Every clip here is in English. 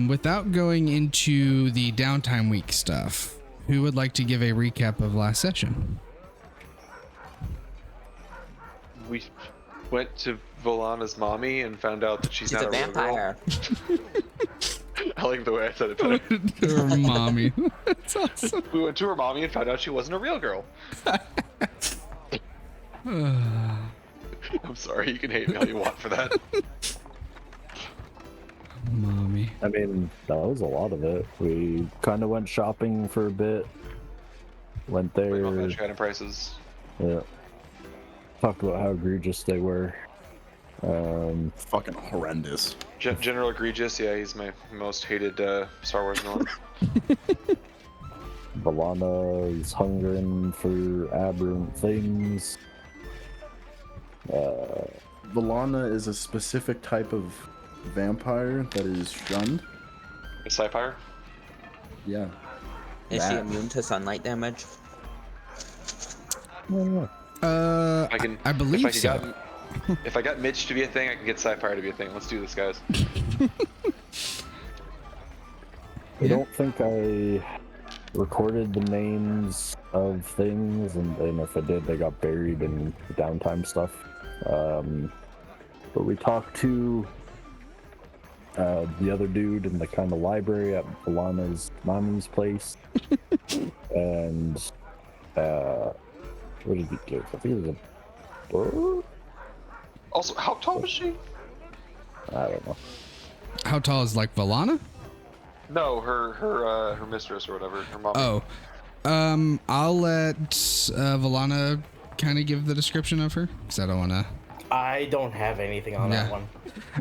Without going into the downtime week stuff, who would like to give a recap of last session? We went to Volana's mommy and found out that she's not a vampire. I like the way I said it better. Her mommy. That's awesome. We went to her mommy and found out she wasn't a real girl. I'm sorry, you can hate me all you want for that. Mommy. I mean, that was a lot of it. We kind of went shopping for a bit. Went there. Magic item prices. Yeah. Talked about how egregious they were. Fucking horrendous. General Egregious, yeah, he's my most hated Star Wars villain. Valana is hungering for aberrant things. Valana is a specific type of vampire that is shunned. A Psypire? Yeah. Is she immune to sunlight damage? I believe so. If I got Mitch to be a thing, I can get Psypire to be a thing. Let's do this, guys. I don't think I recorded the names of things, and if I did, they got buried in the downtime stuff. But we talked to the other dude in the kind of library at Valana's mommy's place. And what did he give? I think it was a bird? Also, how tall is she? I don't know. How tall is like Valana? No, her mistress or whatever, her mom. Oh, I'll let Valana kind of give the description of her, because I don't want to. I don't have anything on that one.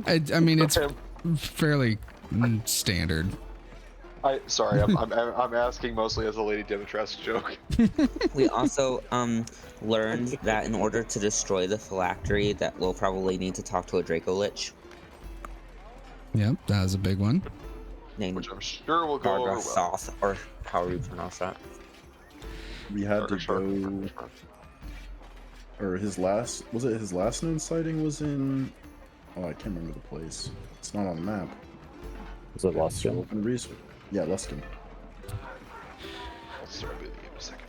I mean, it's fairly standard. Sorry, I'm asking mostly as a Lady Dimitrescu joke. We also learned that in order to destroy the phylactery, that we'll probably need to talk to a Draco Lich. Yep, that was a big one. Named Which I'm sure will go over well. Soth, or however you pronounce that. We had to go. Or his last known sighting was in. Oh, I can't remember the place. It's not on the map. Was it Luskin? Yeah, Luskin. I'll start the game in a second.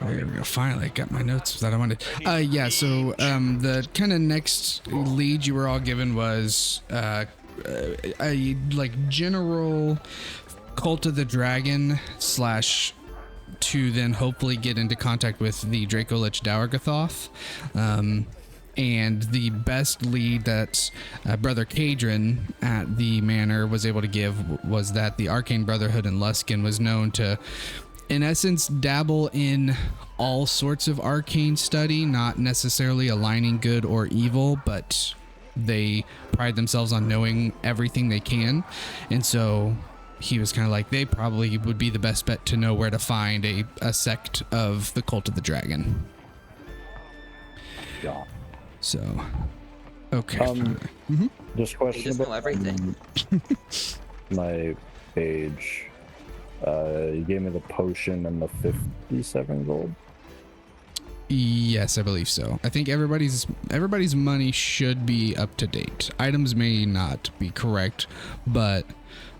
There we go. Finally got my notes that I wanted. Yeah, so the kind of next lead you were all given was a like general Cult of the Dragon / to then hopefully get into contact with the Draco Lich Dawargathoth. And the best lead that Brother Kadrin at the manor was able to give was that the Arcane Brotherhood in Luskin was known to, in essence, dabble in all sorts of arcane study, not necessarily aligning good or evil, but they pride themselves on knowing everything they can. And so he was kind of like, they probably would be the best bet to know where to find a sect of the Cult of the Dragon. Yeah. So, okay. Just They question just know about everything. my page. You gave me the potion and the 57 gold. Yes, I believe so. I think everybody's money should be up to date. Items may not be correct, but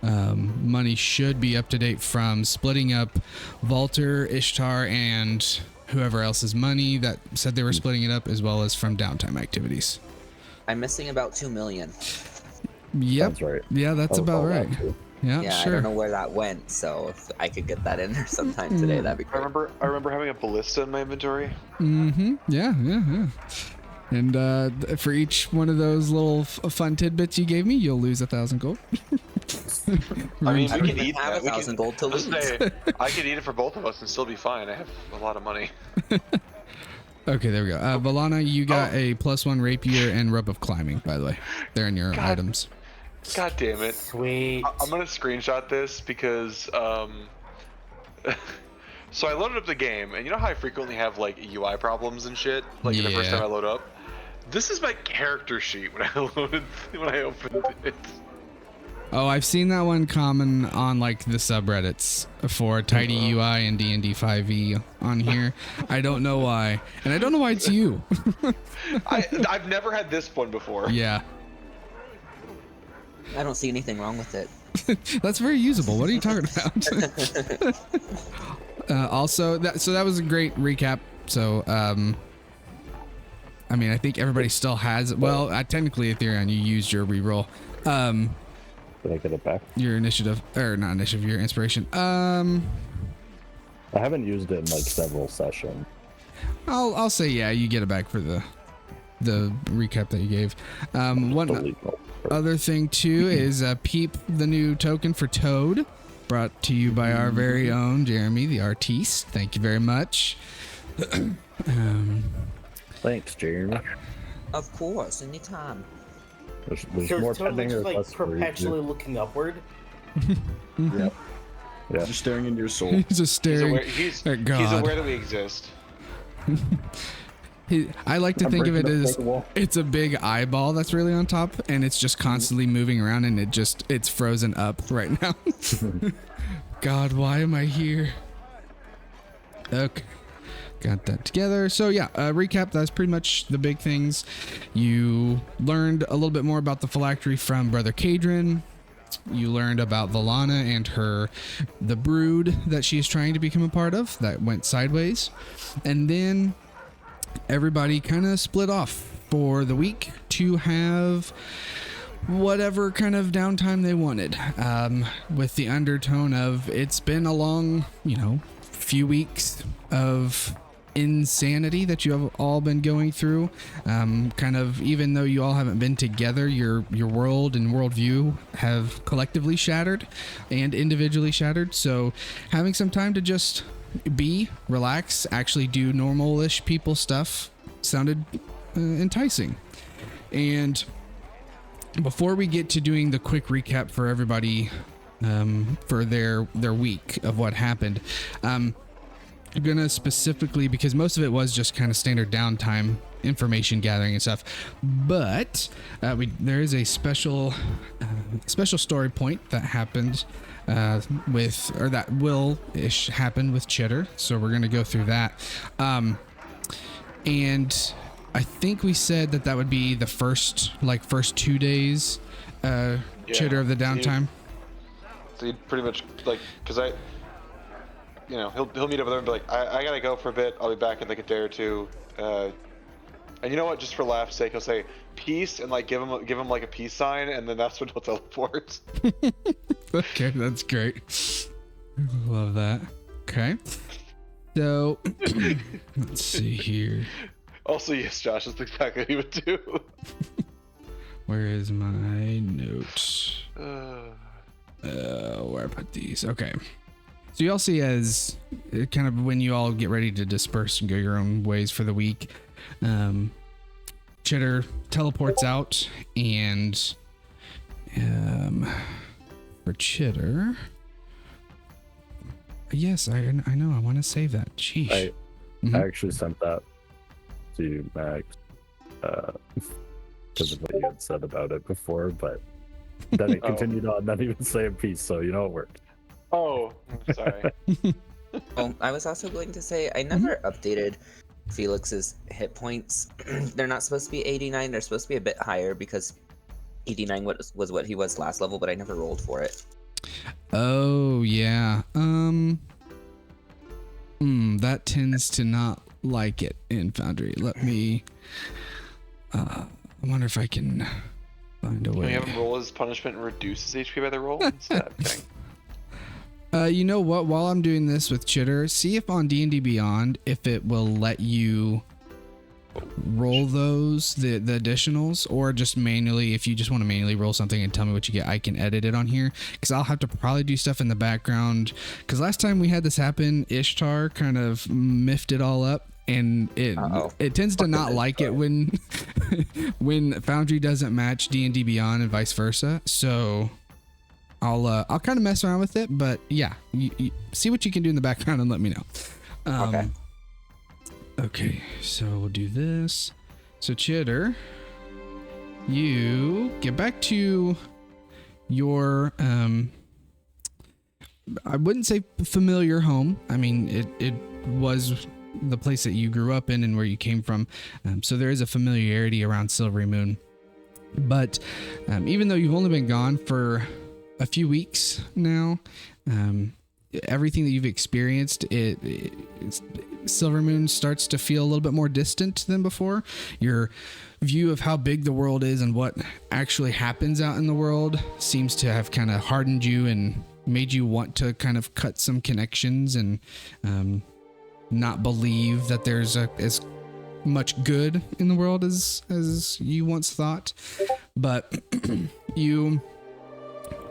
money should be up to date from splitting up Valter, Ishtar, and whoever else's money that said they were splitting it up, as well as from downtime activities. I'm missing about 2 million. Yep. That's right. Yeah, that's about right. Yeah, Yeah, sure. I don't know where that went, so if I could get that in there sometime today, that'd be I great. remember having a ballista in my inventory. Yeah. And for each one of those little fun tidbits you gave me, you'll lose 1,000 gold. I mean, I we don't can even eat have that. 1,000 gold to lose. I could eat it for both of us and still be fine. I have a lot of money. Okay, there we go. Valana, you got a +1 rapier and rub of climbing, by the way. They're in your items. God damn it. Sweet. I'm gonna screenshot this because so I loaded up the game, and you know how I frequently have like UI problems and shit, like the first time I load up. This is my character sheet when I opened it. Oh, I've seen that one common on like the subreddits for tidy UI and D&D 5e on here. I don't know why, and I don't know why it's you. I've never had this one before. Yeah. I don't see anything wrong with it. That's very usable. What are you talking about? Also, that was a great recap. So, I mean, I think everybody still has. Well, technically, Ethereum, you used your reroll. Did I get it back? Your initiative, or not initiative, your inspiration. I haven't used it in like several sessions. I'll say yeah, you get it back for the recap that you gave. One other thing too is Peep, the new token for Toad, brought to you by our very own Jeremy, the artiste. Thank you very much. Thanks, Jeremy. Of course, anytime. There's So more Toad pending just like requests for you, perpetually looking upward. Yeah. Yeah. Just staring into your soul. He's just He's staring aware, at God. he's aware that we exist. I like to I'm think of it breaking the as fourth wall. it's a big eyeball that's really on top, and it's just constantly moving around, and it's frozen up right now. God, why am I here? Okay, got that together. So yeah, recap. That's pretty much the big things. You learned a little bit more about the phylactery from Brother Kadrin. You learned about Valana and the brood that she is trying to become a part of that went sideways, and then everybody kind of split off for the week to have whatever kind of downtime they wanted, with the undertone of it's been a long, few weeks of insanity that you have all been going through. Kind of, even though you all haven't been together, your world and worldview have collectively shattered and individually shattered. So having some time to just relax, actually do normal-ish people stuff sounded enticing. And before we get to doing the quick recap for everybody for their week of what happened, I'm gonna specifically, because most of it was just kind of standard downtime information gathering and stuff, but there is a special story point that happened that will-ish happen with Chitter, so we're gonna go through that. And I think we said that would be the first 2 days Chitter of the downtime. So you'd pretty much because he'll meet over there and be like, I gotta go for a bit. I'll be back in like a day or two. And you know what? Just for laugh's sake, he'll say peace and give him like a peace sign, and then that's when he'll teleport. Okay, that's great. Love that. Okay, so let's see here. Also, yes, Josh, that's exactly what he would do. Where is my note? Where I put these? Okay. So you all see as kind of when you all get ready to disperse and go your own ways for the week, Chitter teleports out, and for Chitter, yes, I know, I want to save that. Sheesh. I actually sent that to you, Max, because of what you had said about it before, but then it continued on, not even saying peace, so it worked. Oh, sorry. Oh, I was also going to say I never updated Felix's hit points. They're not supposed to be 89. They're supposed to be a bit higher because 89 was what he was last level, but I never rolled for it. Oh yeah. That tends to not like it in Foundry. Let me. I wonder if I can find a way. Can we have him roll his punishment and reduce his HP by the roll instead? Dang. You know what? While I'm doing this with Chitter, see if on D&D Beyond, if it will let you roll those, the additionals, or just manually, if you just want to manually roll something and tell me what you get, I can edit it on here, because I'll have to probably do stuff in the background, because last time we had this happen, Ishtar kind of miffed it all up, and it tends to not like it when when Foundry doesn't match D&D Beyond and vice versa. So I'll kind of mess around with it, but yeah, you see what you can do in the background and let me know. Okay. Okay, so we'll do this. So Chitter, you get back to your I wouldn't say familiar home. I mean, it was the place that you grew up in and where you came from. So there is a familiarity around Silvery Moon. But even though you've only been gone for a few weeks now. Everything that you've experienced, Silver Moon starts to feel a little bit more distant than before. Your view of how big the world is and what actually happens out in the world seems to have kind of hardened you and made you want to kind of cut some connections and not believe that there's as much good in the world as you once thought. But you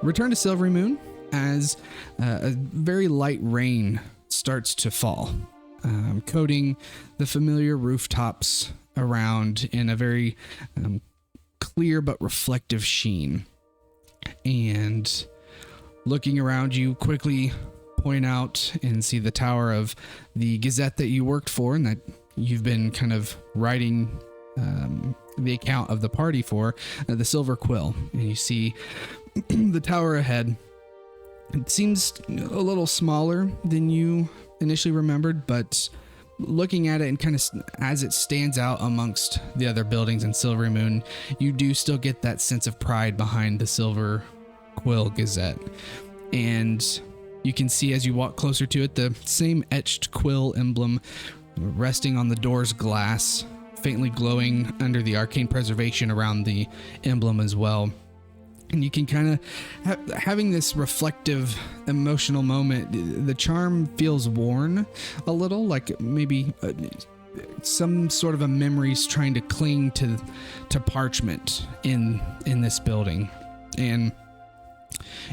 return to Silvery Moon as a very light rain starts to fall, coating the familiar rooftops around in a very clear but reflective sheen. And looking around, you quickly point out and see the tower of the Gazette that you worked for and that you've been kind of writing the account of the party for, the Silver Quill. And you see the tower ahead. It seems a little smaller than you initially remembered, but looking at it and kind of as it stands out amongst the other buildings in Silvery Moon, you do still get that sense of pride behind the Silver Quill Gazette. And you can see as you walk closer to it, the same etched quill emblem resting on the door's glass, faintly glowing under the arcane preservation around the emblem as well. And you can kind of having this reflective emotional moment. The charm feels worn a little, like maybe some sort of a memory's trying to cling to parchment in this building. And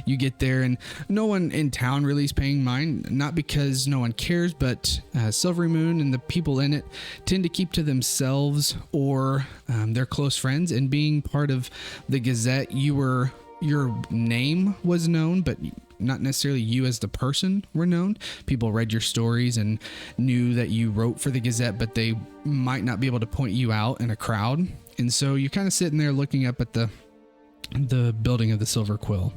you get there and no one in town really is paying mind, not because no one cares, but Silvery Moon and the people in it tend to keep to themselves or their close friends. And being part of the Gazette, your name was known, but not necessarily you as the person were known. People read your stories and knew that you wrote for the Gazette, but they might not be able to point you out in a crowd. And so you're kind of sitting there looking up at the building of the Silver Quill.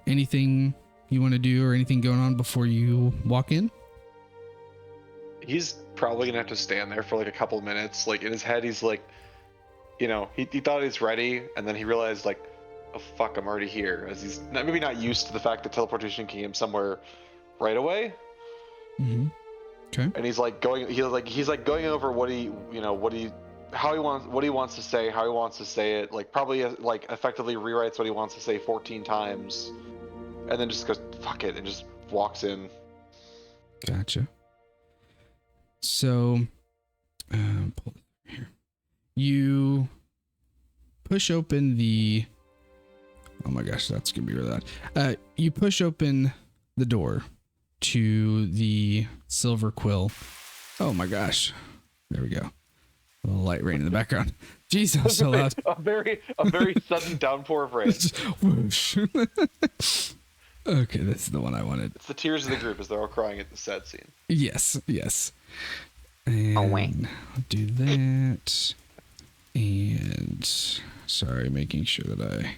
Anything you want to do or anything going on before you walk in? He's probably gonna have to stand there for like a couple of minutes. Like in his head, he's like, he thought he's ready, and then he realized like, oh fuck, I'm already here. As he's maybe not used to the fact that teleportation came somewhere right away. Mm-hmm. Okay. And he's like going over what he wants to say, how he wants to say it, like probably like effectively rewrites what he wants to say 14 times, and then just goes fuck it and just walks in. Gotcha. So, pull it here. You push open the. Oh my gosh, that's gonna be really loud. You push open the door to the Silver Quill. Oh my gosh, there we go. A little light rain in the background. Jeez, that was so loud. A very sudden downpour of rain. Whoosh. Okay, this is the one I wanted. It's the tears of the group as they're all crying at the sad scene. Yes. And I'll do that. And sorry, making sure that I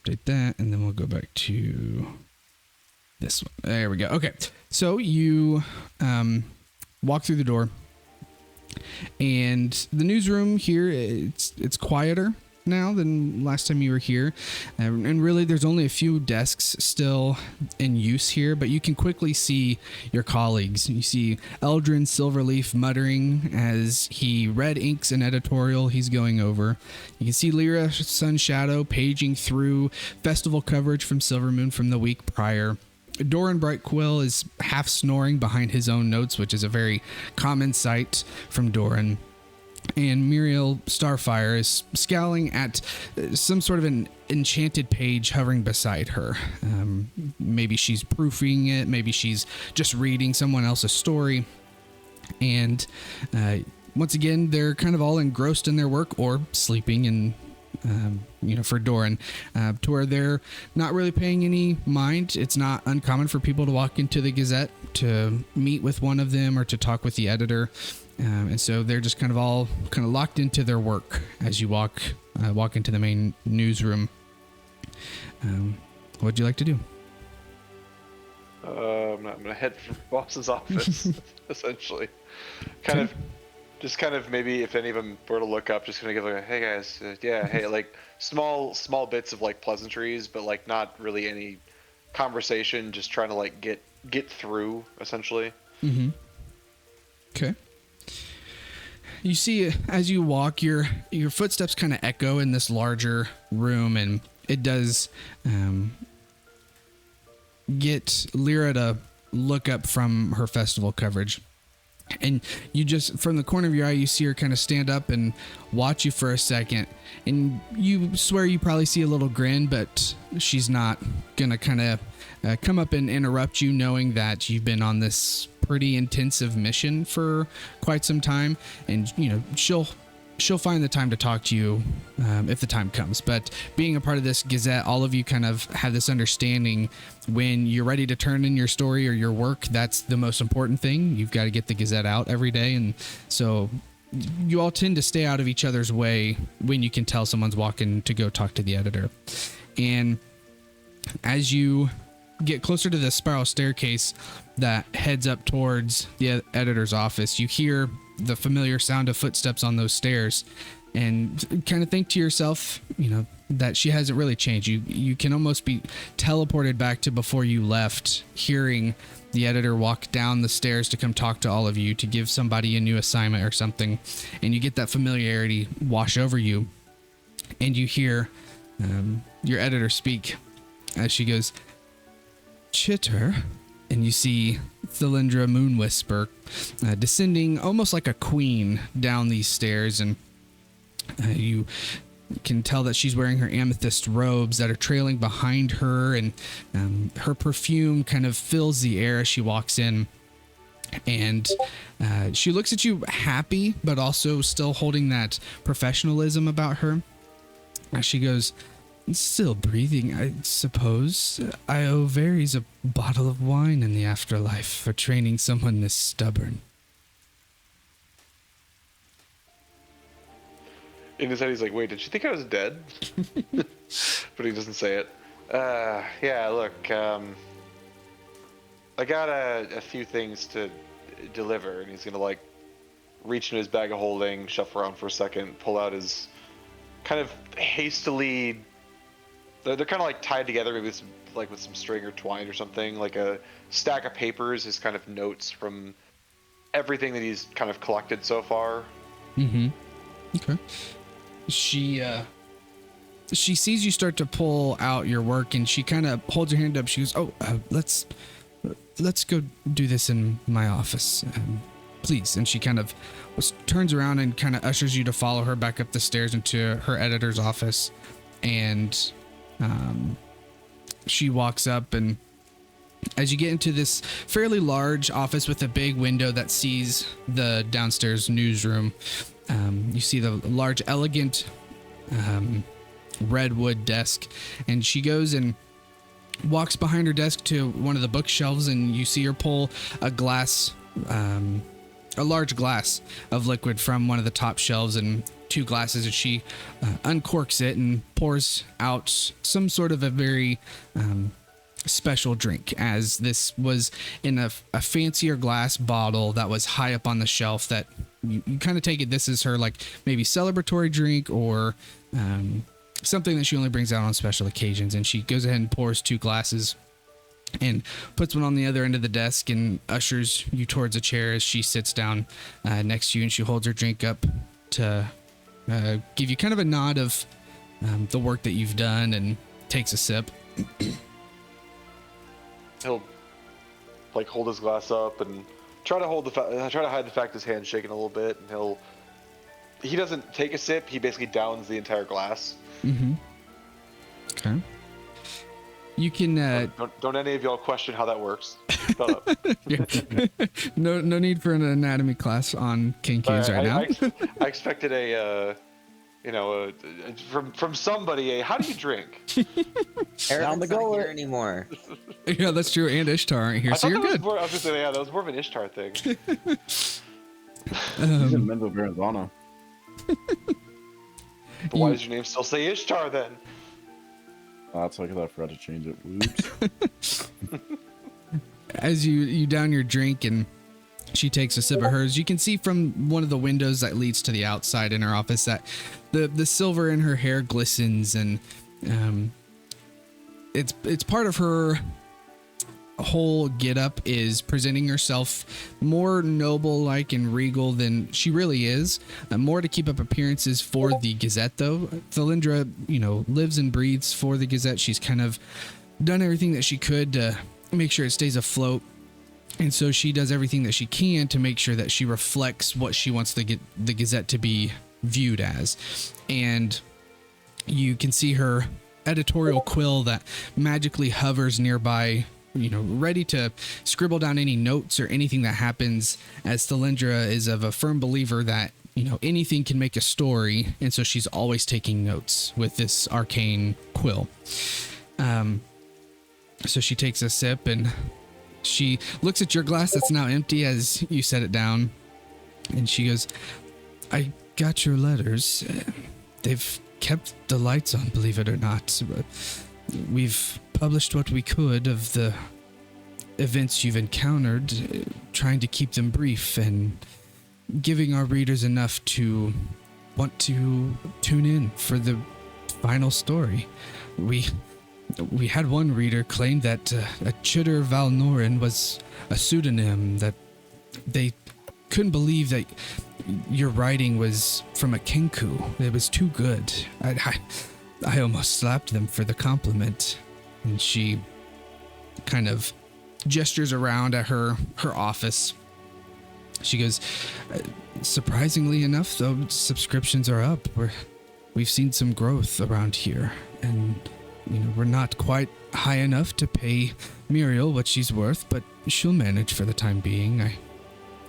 update that, and then we'll go back to this one. There we go. Okay, so you walk through the door. And the newsroom here, it's quieter now than last time you were here. And really, there's only a few desks still in use here, but you can quickly see your colleagues. You see Eldrin Silverleaf muttering as he red inks an editorial he's going over. You can see Lyra Sunshadow paging through festival coverage from Silver Moon from the week prior. Doran Brightquill is half snoring behind his own notes, which is a very common sight from Doran. And Muriel Starfire is scowling at some sort of an enchanted page hovering beside her. Maybe she's proofing it, maybe she's just reading someone else's story. And once again, they're kind of all engrossed in their work or sleeping and for Doran, to where they're not really paying any mind. It's not uncommon for people to walk into the Gazette to meet with one of them or to talk with the editor. And so they're just kind of locked into their work as you walk into the main newsroom. What'd you like to do? I'm gonna head for boss's office, essentially. Kind of just kind of maybe if any of them were to look up, just gonna give like a hey guys, yeah, hey, like small bits of like pleasantries, but like not really any conversation. Just trying to like get through essentially. Mm-hmm. Okay. You see, as you walk, your footsteps kind of echo in this larger room, and it does get Lyra to look up from her festival coverage. And you just, from the corner of your eye, you see her kind of stand up and watch you for a second. And you swear you probably see a little grin, but she's not going to kind of come up and interrupt you, knowing that you've been on this pretty intensive mission for quite some time. And, you know, she'll find the time to talk to you if the time comes. But being a part of this Gazette, all of you kind of have this understanding when you're ready to turn in your story or your work, that's the most important thing. You've got to get the Gazette out every day. And so you all tend to stay out of each other's way when you can tell someone's walking to go talk to the editor. And as you get closer to the spiral staircase that heads up towards the editor's office, you hear the familiar sound of footsteps on those stairs and kind of think to yourself, you know, that she hasn't really changed. You can almost be teleported back to before you left, hearing the editor walk down the stairs to come talk to all of you, to give somebody a new assignment or something. And you get that familiarity wash over you, and you hear your editor speak as she goes, "Chitter." And you see Thylindra Moonwhisper descending almost like a queen down these stairs, and you can tell that she's wearing her amethyst robes that are trailing behind her, and her perfume kind of fills the air as she walks in. And she looks at you happy, but also still holding that professionalism about her. She goes, "Still breathing, I suppose. I owe Varys a bottle of wine in the afterlife for training someone this stubborn." In his head, he's like, "Wait, did she think I was dead?" But he doesn't say it. Yeah, look, I got a few things to deliver, and he's gonna like reach into his bag of holding, shuffle around for a second, pull out his kind of hastily. They're kind of like tied together, maybe with some string or twine or something, like a stack of papers, his kind of notes from everything that he's kind of collected so far. Mm-hmm. Okay. She sees you start to pull out your work, and she kind of holds her hand up. She goes, "Oh, let's go do this in my office, please." And she kind of turns around and kind of ushers you to follow her back up the stairs into her editor's office. And she walks up, and as you get into this fairly large office with a big window that sees the downstairs newsroom, you see the large, elegant redwood desk, and she goes and walks behind her desk to one of the bookshelves, and you see her pull a large glass of liquid from one of the top shelves, and 2 glasses, and she uncorks it and pours out some sort of a very special drink, as this was in a fancier glass bottle that was high up on the shelf, that you kind of take it this is her like maybe celebratory drink or something that she only brings out on special occasions. And she goes ahead and pours 2 glasses and puts one on the other end of the desk and ushers you towards a chair as she sits down next to you, and she holds her drink up to give you kind of a nod of the work that you've done, and takes a sip. He'll like hold his glass up and try to hide the fact his hand's shaking a little bit, and he doesn't take a sip. He basically downs the entire glass. Mm-hmm. Okay. You can don't any of y'all question how that works. Shut up. Yeah. No need for an anatomy class on Kinkies right now. I expected from somebody how do you drink? Aaron's not here anymore. Yeah, that's true. And Ishtar aren't here, so you're good. I was gonna say, yeah, that was more of an Ishtar thing. He's in Mendo Verrazano. But why does your name still say Ishtar then? That's because I forgot to change it. Whoops. As you down your drink, and She takes a sip of hers. You can see from one of the windows that leads to the outside in her office that the silver in her hair glistens, and it's part of her whole get up is presenting herself more noble like and regal than she really is, more to keep up appearances for the Gazette. Though Thalindra, lives and breathes for the Gazette. She's kind of done everything that she could to make sure it stays afloat, and so she does everything that she can to make sure that she reflects what she wants the Gazette to be viewed as. And you can see her editorial quill that magically hovers nearby, ready to scribble down any notes or anything that happens, as Thalindra is of a firm believer that, anything can make a story. And so she's always taking notes with this arcane quill. So she takes a sip and she looks at your glass that's now empty as you set it down. And she goes, I got your letters. They've kept the lights on, believe it or not. We've published what we could of the events you've encountered, trying to keep them brief and giving our readers enough to want to tune in for the final story. We had one reader claim that a Chudder Valnoran was a pseudonym, that they couldn't believe that your writing was from a Kenku. It was too good. I almost slapped them for the compliment. And she kind of gestures around at her office. She goes, surprisingly enough, though, subscriptions are up. We've seen some growth around here, and we're not quite high enough to pay Muriel what she's worth, but she'll manage for the time being.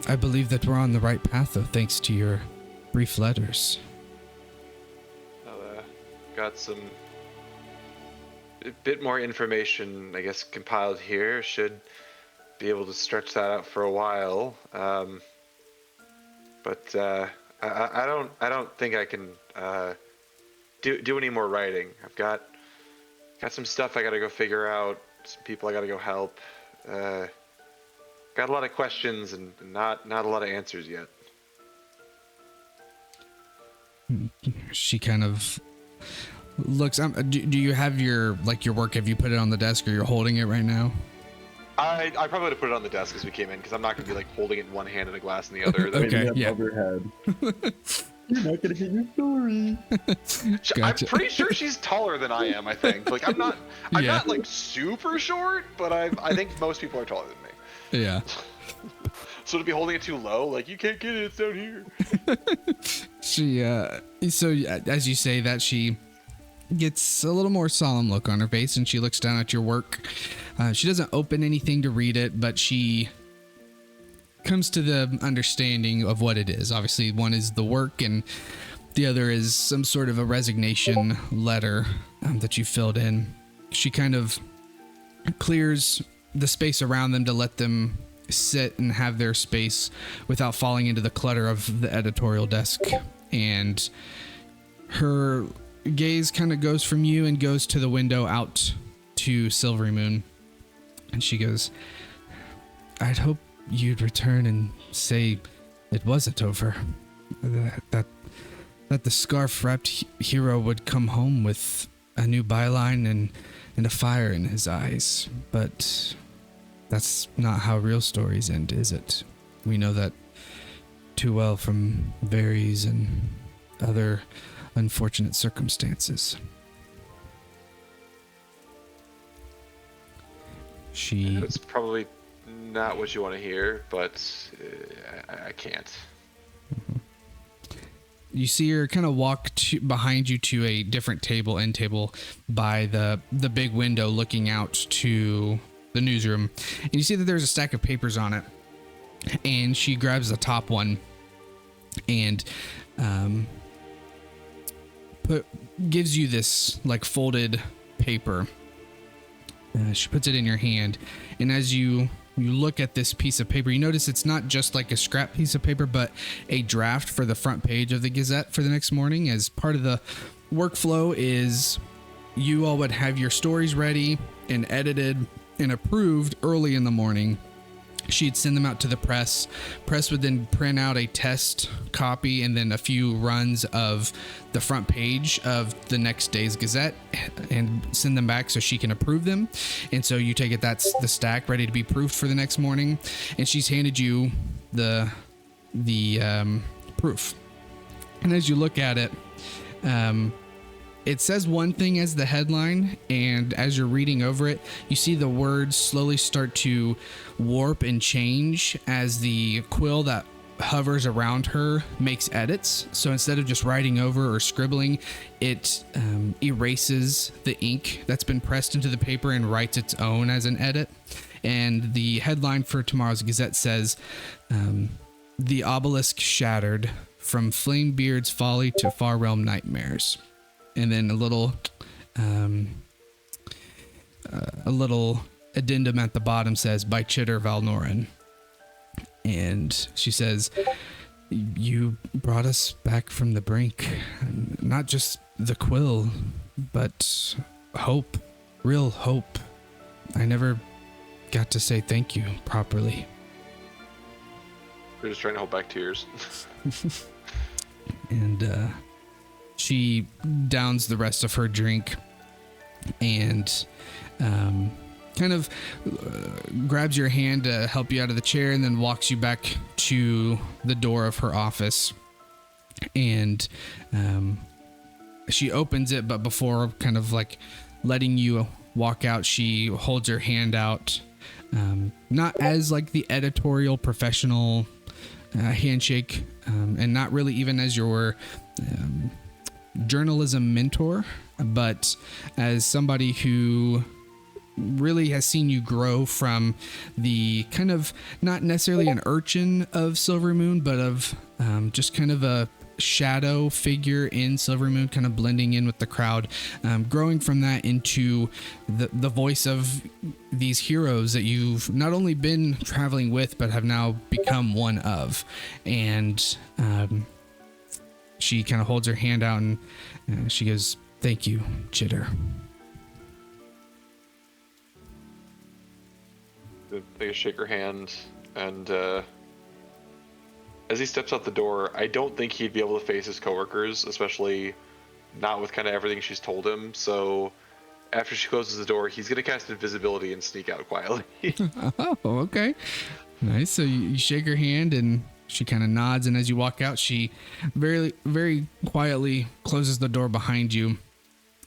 I believe that we're on the right path, though, thanks to your brief letters. Got a bit more information, I guess, compiled here. Should be able to stretch that out for a while. But I don't think I can do any more writing. I've got some stuff I gotta go figure out, some people I gotta go help. Got a lot of questions and not a lot of answers yet. She kind of looks. Do you have your work? Have you put it on the desk, or you're holding it right now? I probably would have put it on the desk as we came in, because I'm not going to be holding it in one hand and a glass in the other. Okay, yeah. Overhead. You're not gonna get your story. Gotcha. I'm pretty sure she's taller than I am. I think. I'm not super short, but I think most people are taller than me. Yeah. So to be holding it too low, you can't get it. It's down here. She so as you say that, she gets a little more solemn look on her face, and she looks down at your work. She doesn't open anything to read it, but she comes to the understanding of what it is. Obviously, one is the work, and the other is some sort of a resignation letter that you filled in. She kind of clears the space around them to let them sit and have their space without falling into the clutter of the editorial desk. And her gaze kind of goes from you and goes to the window out to Silvery Moon. And she goes, I'd hope you'd return and say it wasn't over. That the scarf-wrapped hero would come home with a new byline and a fire in his eyes. But that's not how real stories end, is it? We know that too well from Varys and other unfortunate circumstances. It's probably not what you want to hear, but I can't. Mm-hmm. You see her kind of walk behind you to a different end table by the big window looking out to the newsroom, and you see that there's a stack of papers on it. And she grabs the top one and gives you this folded paper. She puts it in your hand, and as you look at this piece of paper, you notice it's not just a scrap piece of paper, but a draft for the front page of the Gazette for the next morning. As part of the workflow is you all would have your stories ready and edited and approved early in the morning, she'd send them out to the press. Press would then print out a test copy and then a few runs of the front page of the next day's Gazette and send them back so she can approve them. And so you take it, that's the stack ready to be proofed for the next morning. And she's handed you the proof. And as you look at it, it says one thing as the headline, and as you're reading over it, you see the words slowly start to warp and change as the quill that hovers around her makes edits. So instead of just writing over or scribbling, it erases the ink that's been pressed into the paper and writes its own as an edit. And the headline for tomorrow's Gazette says, "The obelisk shattered, from Flamebeard's folly to Far Realm nightmares." And then a little addendum at the bottom says, "By Chitter Valnoran." And she says, "You brought us back from the brink. Not just the quill, but hope. Real hope. I never got to say thank you properly." We're just trying to hold back tears. And she downs the rest of her drink and kind of grabs your hand to help you out of the chair and then walks you back to the door of her office. And she opens it, but before kind of like letting you walk out, she holds her hand out, not as like the editorial professional handshake, and not really even as your journalism mentor, but as somebody who really has seen you grow from the kind of not necessarily an urchin of Silver Moon, but of just kind of a shadow figure in Silver Moon, kind of blending in with the crowd, growing from that into the voice of these heroes that you've not only been traveling with, but have now become one of. And she kind of holds her hand out and she goes, "Thank you, Chitter." They shake her hand, and as he steps out the door, I don't think he'd be able to face his coworkers, especially not with kind of everything she's told him. So after she closes the door, he's going to cast invisibility and sneak out quietly. Oh, okay. Nice. So you shake her hand and she kind of nods, and as you walk out, she very, very quietly closes the door behind you,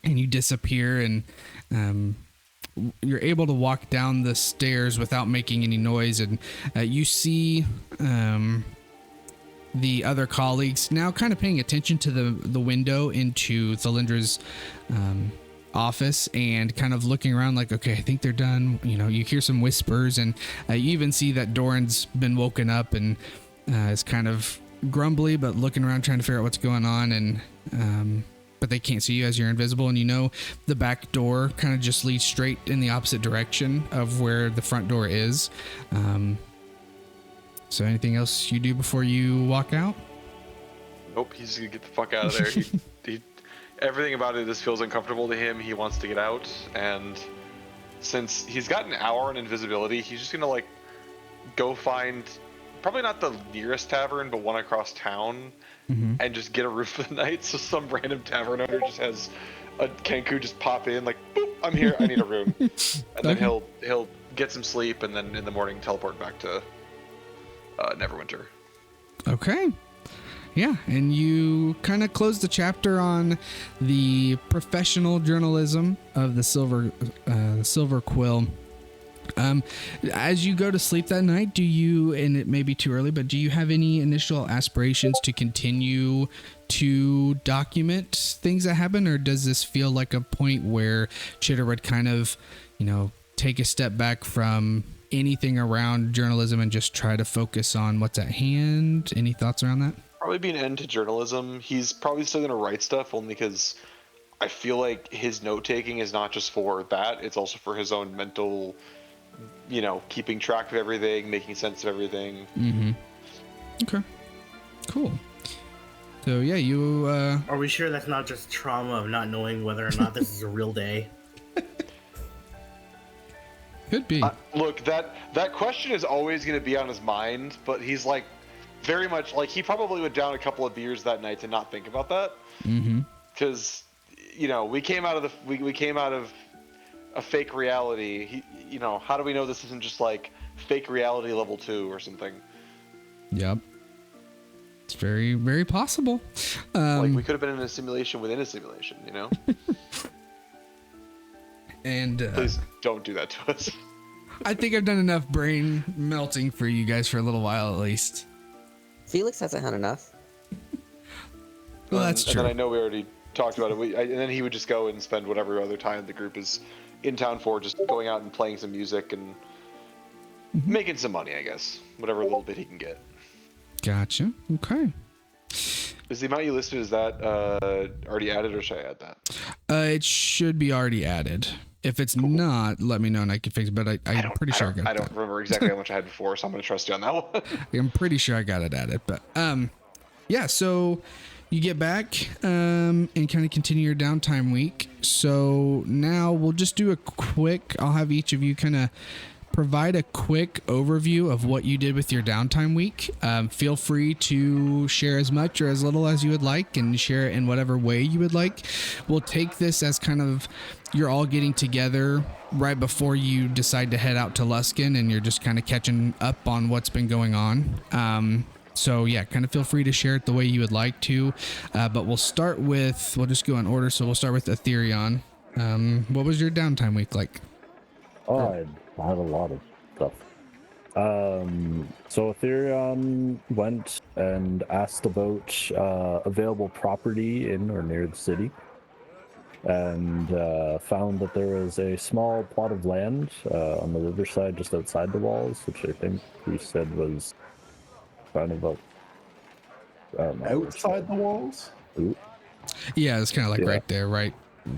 and you disappear, and you're able to walk down the stairs without making any noise, and you see the other colleagues now kind of paying attention to the window into Thalindra's office and kind of looking around like, okay, I think they're done. You know, you hear some whispers, and you even see that Doran's been woken up and is kind of grumbly, but looking around trying to figure out what's going on. And but they can't see you as you're invisible, and you know the back door kind of just leads straight in the opposite direction of where the front door is. So anything else you do before you walk out? Nope, he's gonna get the fuck out of there. he everything about it just feels uncomfortable to him. He wants to get out, and since he's got an hour in invisibility, he's just gonna like go find probably not the nearest tavern, but one across town, and just get a room for the night. So some random tavern owner just has a Kenku just pop in like, boop, I'm here, I need a room, and then he'll get some sleep, and then in the morning teleport back to Neverwinter. Okay. Yeah, and you kind of close the chapter on the professional journalism of the Silver Quill. As you go to sleep that night, do you, and it may be too early, but do you have any initial aspirations to continue to document things that happen, or does this feel like a point where Chitter would kind of, you know, take a step back from anything around journalism and just try to focus on what's at hand? Any thoughts around that? Probably be an end to journalism. He's probably still going to write stuff, only because I feel like his note-taking is not just for that, it's also for his own mental, you know, keeping track of everything, making sense of everything. Okay. Cool. So, yeah, you... Are we sure that's not just trauma of not knowing whether or not this is a real day? Could be. Look, that question is always going to be on his mind, but he's like very much like he probably would down a couple of beers that night to not think about that. Mm-hmm. Because we came out of we came out of a fake reality. How do we know this isn't just like fake reality level 2 or something? Yep. It's very, very possible. Like we could have been in a simulation within a simulation, And please don't do that to us. I think I've done enough brain melting for you guys for a little while at least. Felix hasn't had enough. Well, that's true. And then I know we already talked about it. And then he would just go and spend whatever other time the group is in town for, just going out and playing some music and making some money, I guess. Whatever little bit he can get. Gotcha. Okay. Is the amount you listed, is that already added, or should I add that? It should be already added. If it's not, let me know and I can fix it. But I'm pretty sure I got it. I don't remember exactly how much I had before, so I'm going to trust you on that one. I'm pretty sure I got it added. But yeah, so you get back and kind of continue your downtime week. So now we'll just do a quick, I'll have each of you kind of provide a quick overview of what you did with your downtime week. Feel free to share as much or as little as you would like and share it in whatever way you would like. We'll take this as kind of you're all getting together right before you decide to head out to Luskin and you're just kind of catching up on what's been going on. So yeah, kind of feel free to share it the way you would like to, but we'll just go in order. So we'll start with Ethereon. What was your downtime week like? Oh, I had a lot of stuff. So Ethereon went and asked about available property in or near the city, and found that there was a small plot of land on the riverside just outside the walls, which I think we said was kind of Outside the walls? Ooh, Yeah, it's kind of like Yeah. right there, right I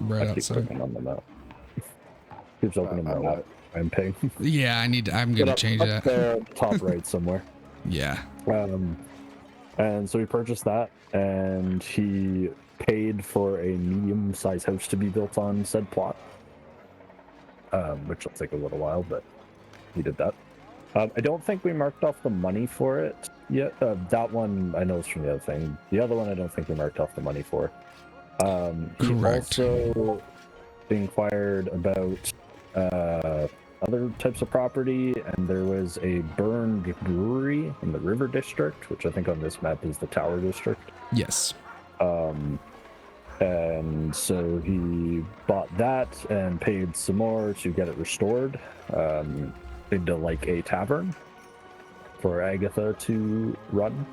keep outside. clicking on the map. Keeps opening the map. I'm paying. Yeah, I'm gonna change up that. there, top right somewhere. Yeah. And so he purchased that, and he paid for a medium-sized house to be built on said plot, which will take a little while, but he did that. I don't think we marked off the money for it yet. That one I know is from the other thing. The other one I don't think we marked off the money for. He Correct. also inquired about other types of property, and there was a burned brewery in the River District, which I think on this map is the Tower District. Yes. And so he bought that and paid some more to get it restored into like a tavern for Agatha to run.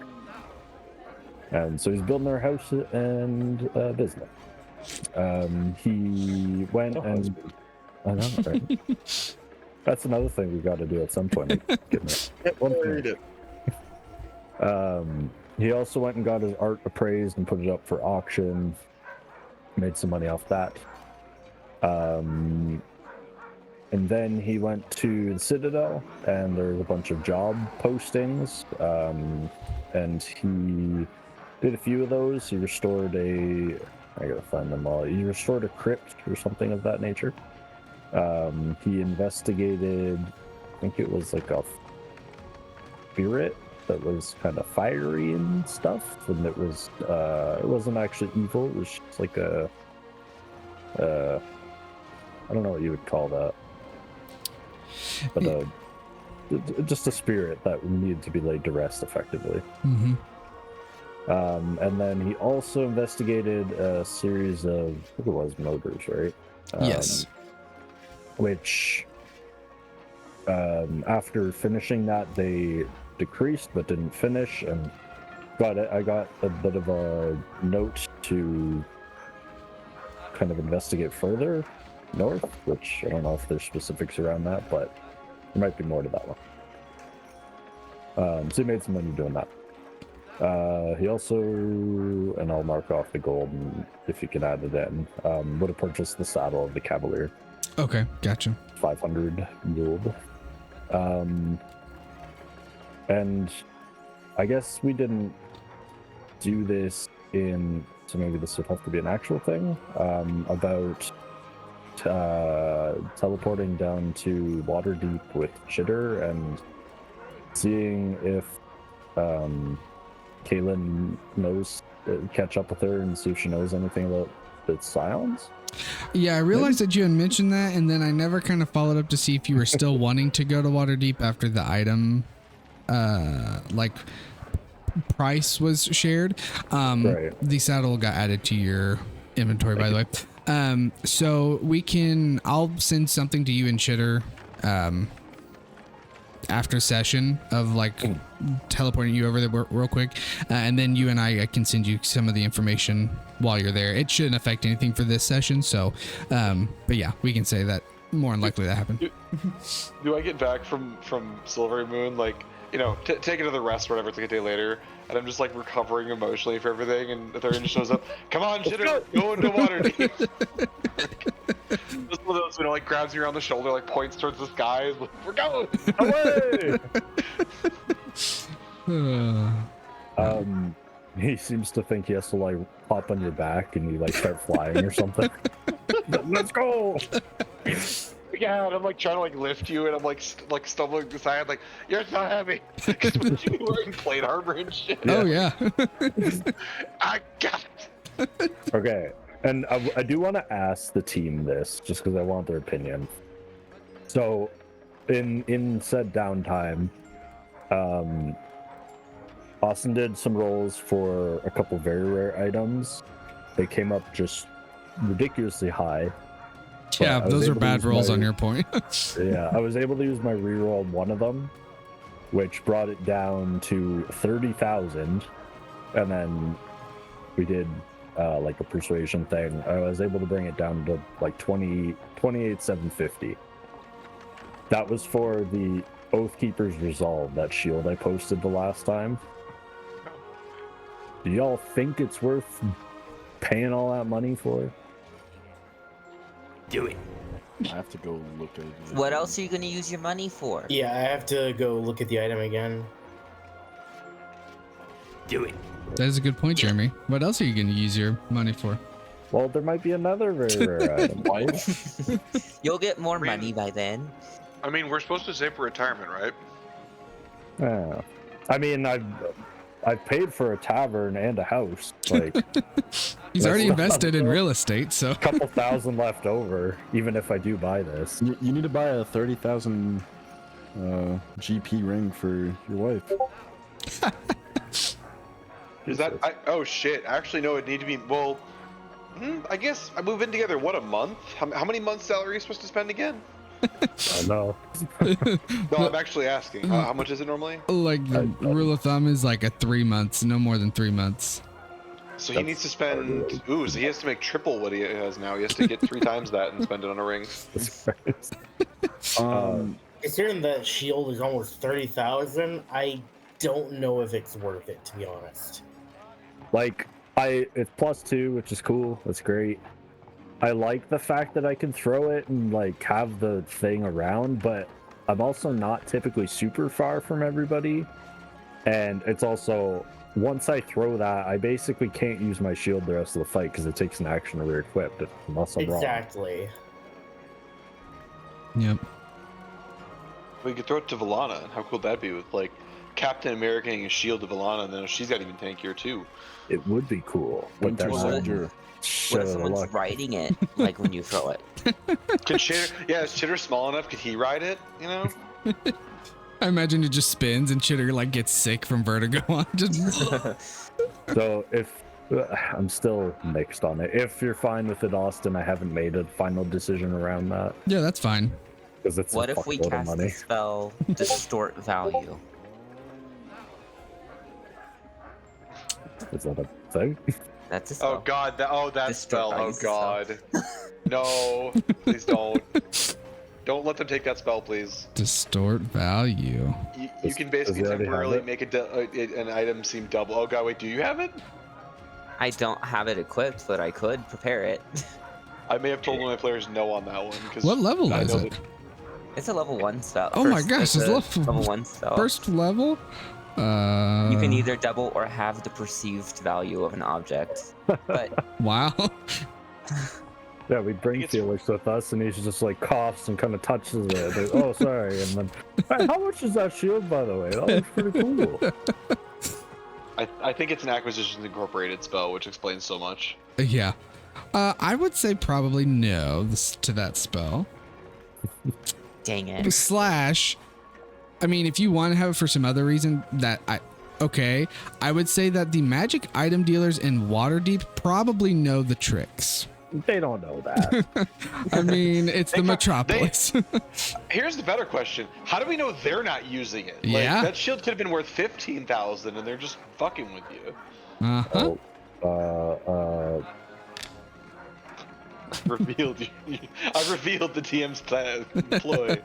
And so he's building their house and business. He went and I know, right? That's another thing we got to do at some point. He also went and got his art appraised and put it up for auction. Made some money off that. And then he went to the Citadel, and there's a bunch of job postings. And he did a few of those. He restored I gotta find them all. He restored a crypt or something of that nature. He investigated, I think it was like a spirit that was kind of fiery and stuff, and it wasn't actually evil. It was just like I don't know what you would call that, but just a spirit that needed to be laid to rest effectively. Mm-hmm. And then he also investigated a series of, I think it was murders, right? Yes. Which, after finishing that, they decreased but didn't finish, and I got a bit of a note to kind of investigate further north, which I don't know if there's specifics around that, but there might be more to that one. So he made some money doing that. He also, and I'll mark off the gold and if you can add it in, would have purchased the saddle of the Cavalier. Okay, gotcha. 500 gold. And I guess we didn't do this so maybe this would have to be an actual thing, about teleporting down to Waterdeep with Chitter and seeing if Kaylin knows, catch up with her and see if she knows anything about the Scions. Yeah, I realized that you had mentioned that, and then I never kind of followed up to see if you were still wanting to go to Waterdeep after the item, like price was shared. Right. The saddle got added to your inventory, by the way. So I'll send something to you and Chitter, after session of like teleporting you over there real quick, and then you and I can send you some of the information while you're there. It shouldn't affect anything for this session, so but yeah, we can say that more unlikely that happened. Do I get back from Silvery Moon, like, you know, take another rest or whatever, it's like a day later, and I'm just like recovering emotionally for everything, and Therian just shows up, come on, Chitter, go into Waterdeep. Just one of those, you know, like grabs you around the shoulder, like points towards the sky, like, we're going away. He seems to think he has to like hop on your back and you like start flying or something. Let's go. Yeah, and I'm like trying to like lift you, and I'm like stumbling aside, like, you're so heavy. Because would you be wearing plate armor and shit? Oh yeah. I got it. Okay, and I do want to ask the team this just because I want their opinion. So, in said downtime, Austin did some rolls for a couple very rare items. They came up just ridiculously high. Yeah, those are bad rolls on your point. Yeah, I was able to use my reroll on one of them, which brought it down to 30,000, and then we did like a persuasion thing. I was able to bring it down to like 28,750. That was for the Oathkeeper's Resolve, that shield I posted the last time. Do y'all think it's worth paying all that money for? Do it. I have to go look at it. What else are you gonna use your money for? Yeah, I have to go look at the item again. Do it. That is a good point, Jeremy. What else are you going to use your money for? Well, there might be another very rare item. You'll get more money by then. I mean, we're supposed to save for retirement, right? Yeah. I mean, I've paid for a tavern and a house. Like, He's already invested in real estate, so a couple thousand left over, even if I do buy this. You need to buy a 30,000 GP ring for your wife. Is that? Oh shit! Actually, no. It need to be. Well, I guess I move in together. What, a month? How many months' salary are you supposed to spend again? I know. No, I'm actually asking. How much is it normally? like rule of thumb is like a 3 months, no more than 3 months. So he needs to spend. Ooh, so he has to make triple what he has now. He has to get 3 times that and spend it on a ring. Considering that shield is almost 30,000, I don't know if it's worth it, to be honest. Like, it's +2, which is cool. That's great. I like the fact that I can throw it and like have the thing around, but I'm also not typically super far from everybody. And it's also, once I throw that, I basically can't use my shield the rest of the fight because it takes an action to re-equip, unless I'm wrong. Exactly. Yep. We could throw it to Valana. How cool would that be with like Captain America and a shield to Valana, and then she's got even tankier too. It would be cool, but Winter that's Soldier. What if someone's riding it, like when you throw it? Can Chitter? Yeah, is Chitter small enough? Could he ride it? You know. I imagine it just spins and Chitter like gets sick from vertigo on. So if I'm still mixed on it. If you're fine with it, Austin, I haven't made a final decision around that Yeah, that's fine. because it's What a if we fuckload of cast the money. spell Distort Value? Is that a thing? That's a spell. Oh god, that Distort spell. Oh values the spell. god. No, please don't. Don't let them take that spell, please. Distort value. You can basically Does he already have temporarily it? make an item seem double. Oh god, wait, do you have it? I don't have it equipped, but I could prepare it. I may have told one of my players no on that one. Cause What level I is know it? that- It's a level 1 spell. Oh my gosh, it's a level- level 1 spell. First level? You can either double or have the perceived value of an object. But Wow. Yeah, we bring it's- Felix with us, and he's just like coughs and kind of touches it. Like, oh, sorry. And then, hey, how much is that shield, by the way? That looks pretty cool. I think it's an Acquisitions Incorporated spell, which explains so much. Yeah. I would say probably no to that spell. Dang it. Slash, I mean, if you want to have it for some other reason okay, I would say that the magic item dealers in Waterdeep probably know the tricks. They don't know that. I mean, it's the Metropolis. Here's the better question: how do we know they're not using it? Yeah. That shield could have been worth 15,000, and they're just fucking with you. Uh-huh. Revealed. I revealed the TM's ploy.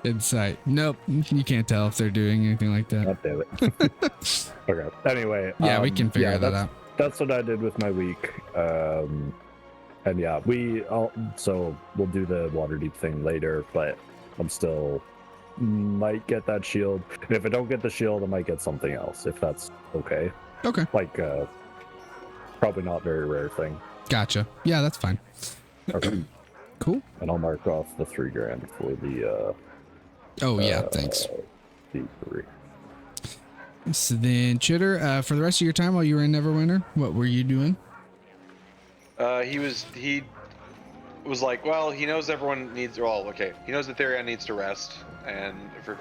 Insight. Nope. You can't tell if they're doing anything like that. God damn it. Okay. Anyway. Yeah, we can figure that out. That's what I did with my week. And yeah, so we'll do the Waterdeep thing later, but I'm still might get that shield. And if I don't get the shield, I might get something else, if that's okay. Okay. Like, probably not very rare thing. Gotcha. Yeah, that's fine. Okay. Cool. And I'll mark off the $3,000 for the, Oh, yeah, thanks. D3. So then, Chitter, for the rest of your time while you were in Neverwinter, what were you doing? He was like, well, he knows everyone needs. Well, okay, he knows that Therion needs to rest, and for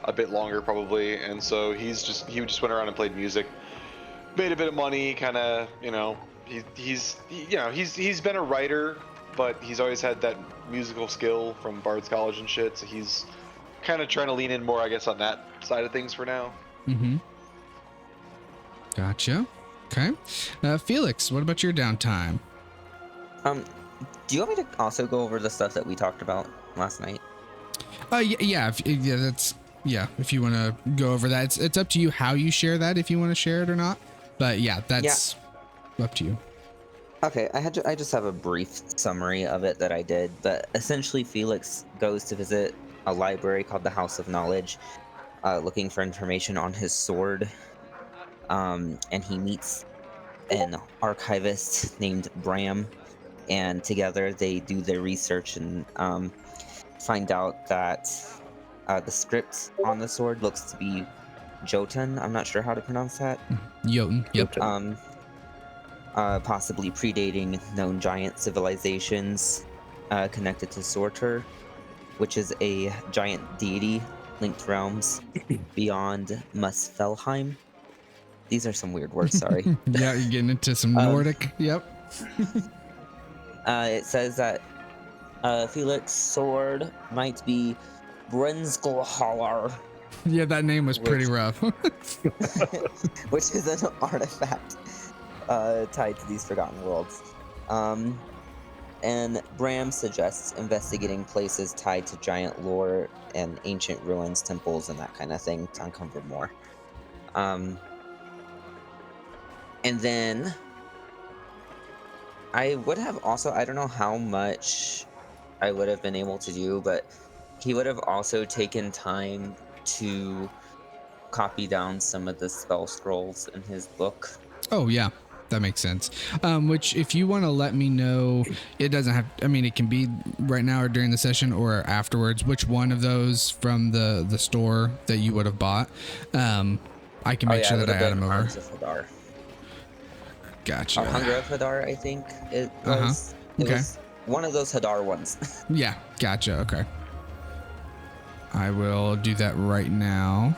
a bit longer probably, and so he just went around and played music, made a bit of money, kind of, he's been a writer, but he's always had that musical skill from Bard's College and shit, so he's kind of trying to lean in more, I guess, on that side of things for now. Mm-hmm. Gotcha. Okay. Felix, what about your downtime? Do you want me to also go over the stuff that we talked about last night? Yeah, if you want to go over that, it's up to you how you share that, if you want to share it or not. But yeah, that's up to you. Okay, I just have a brief summary of it that I did, but essentially Felix goes to visit a library called the House of Knowledge, looking for information on his sword, and he meets an archivist named Bram, and together they do their research and find out that the script on the sword looks to be Jotun. I'm not sure how to pronounce that. Jotun. Yep. Possibly predating known giant civilizations connected to Sorter, which is a giant deity linked realms beyond Muspelheim. These are some weird words, sorry. Yeah, you're getting into some Nordic. Yep. It says that Felix's sword might be Brenskelhaller, Yeah, that name was pretty rough. which is an artifact tied to these Forgotten Worlds. And Bram suggests investigating places tied to giant lore and ancient ruins, temples, and that kind of thing to uncover more. And then I would have also, I don't know how much I would have been able to do, but he would have also taken time to copy down some of the spell scrolls in his book. Oh, yeah. That makes sense. Which, if you want to let me know, it doesn't have, I mean, it can be right now or during the session or afterwards, which one of those from the store that you would have bought. I can make sure that I add them over. Hadar. Gotcha. Hunger of Hadar, I think it was. It Okay. was one of those Hadar ones. Yeah, gotcha. Okay. I will do that right now.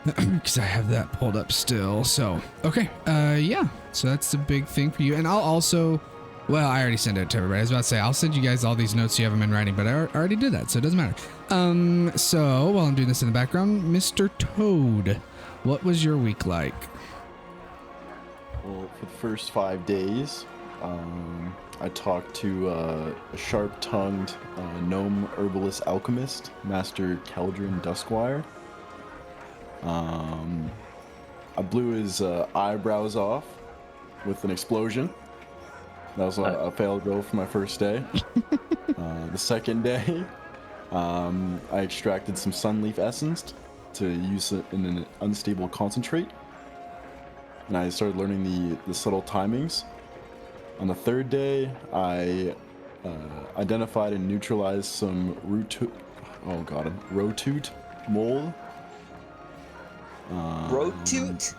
Because I have that pulled up still. So, okay. Yeah. So that's the big thing for you. And I'll also, well, I already sent it to everybody. I was about to say, I'll send you guys all these notes so you have them in writing, but I already did that, so it doesn't matter. So while I'm doing this in the background, Mr. Toad, what was your week like? Well, for the first 5 days, I talked to a sharp-tongued gnome herbalist alchemist, Master Keldrin Duskwire. I blew his eyebrows off with an explosion. That was a failed roll for my first day. The second day, I extracted some sunleaf essence to use it in an unstable concentrate. And I started learning the subtle timings On the third day, I identified and neutralized some rotute mold. Rotute?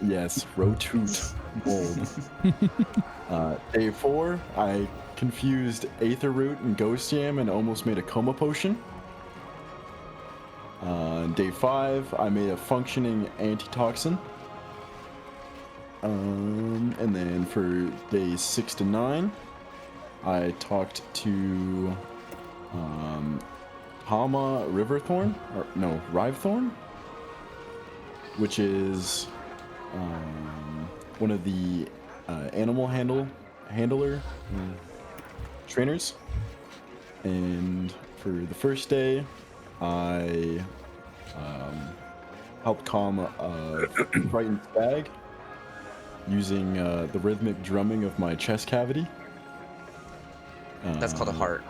Yes, rotute mold. Day 4, I confused Aether Root and Ghost Yam and almost made a coma potion. Day 5, I made a functioning antitoxin. And then for days 6 to 9, I talked to Hama Riverthorn, or no, Rivethorn, which is one of the animal handler trainers. And for the first day, I helped calm a frightened stag using the rhythmic drumming of my chest cavity. That's called a heart.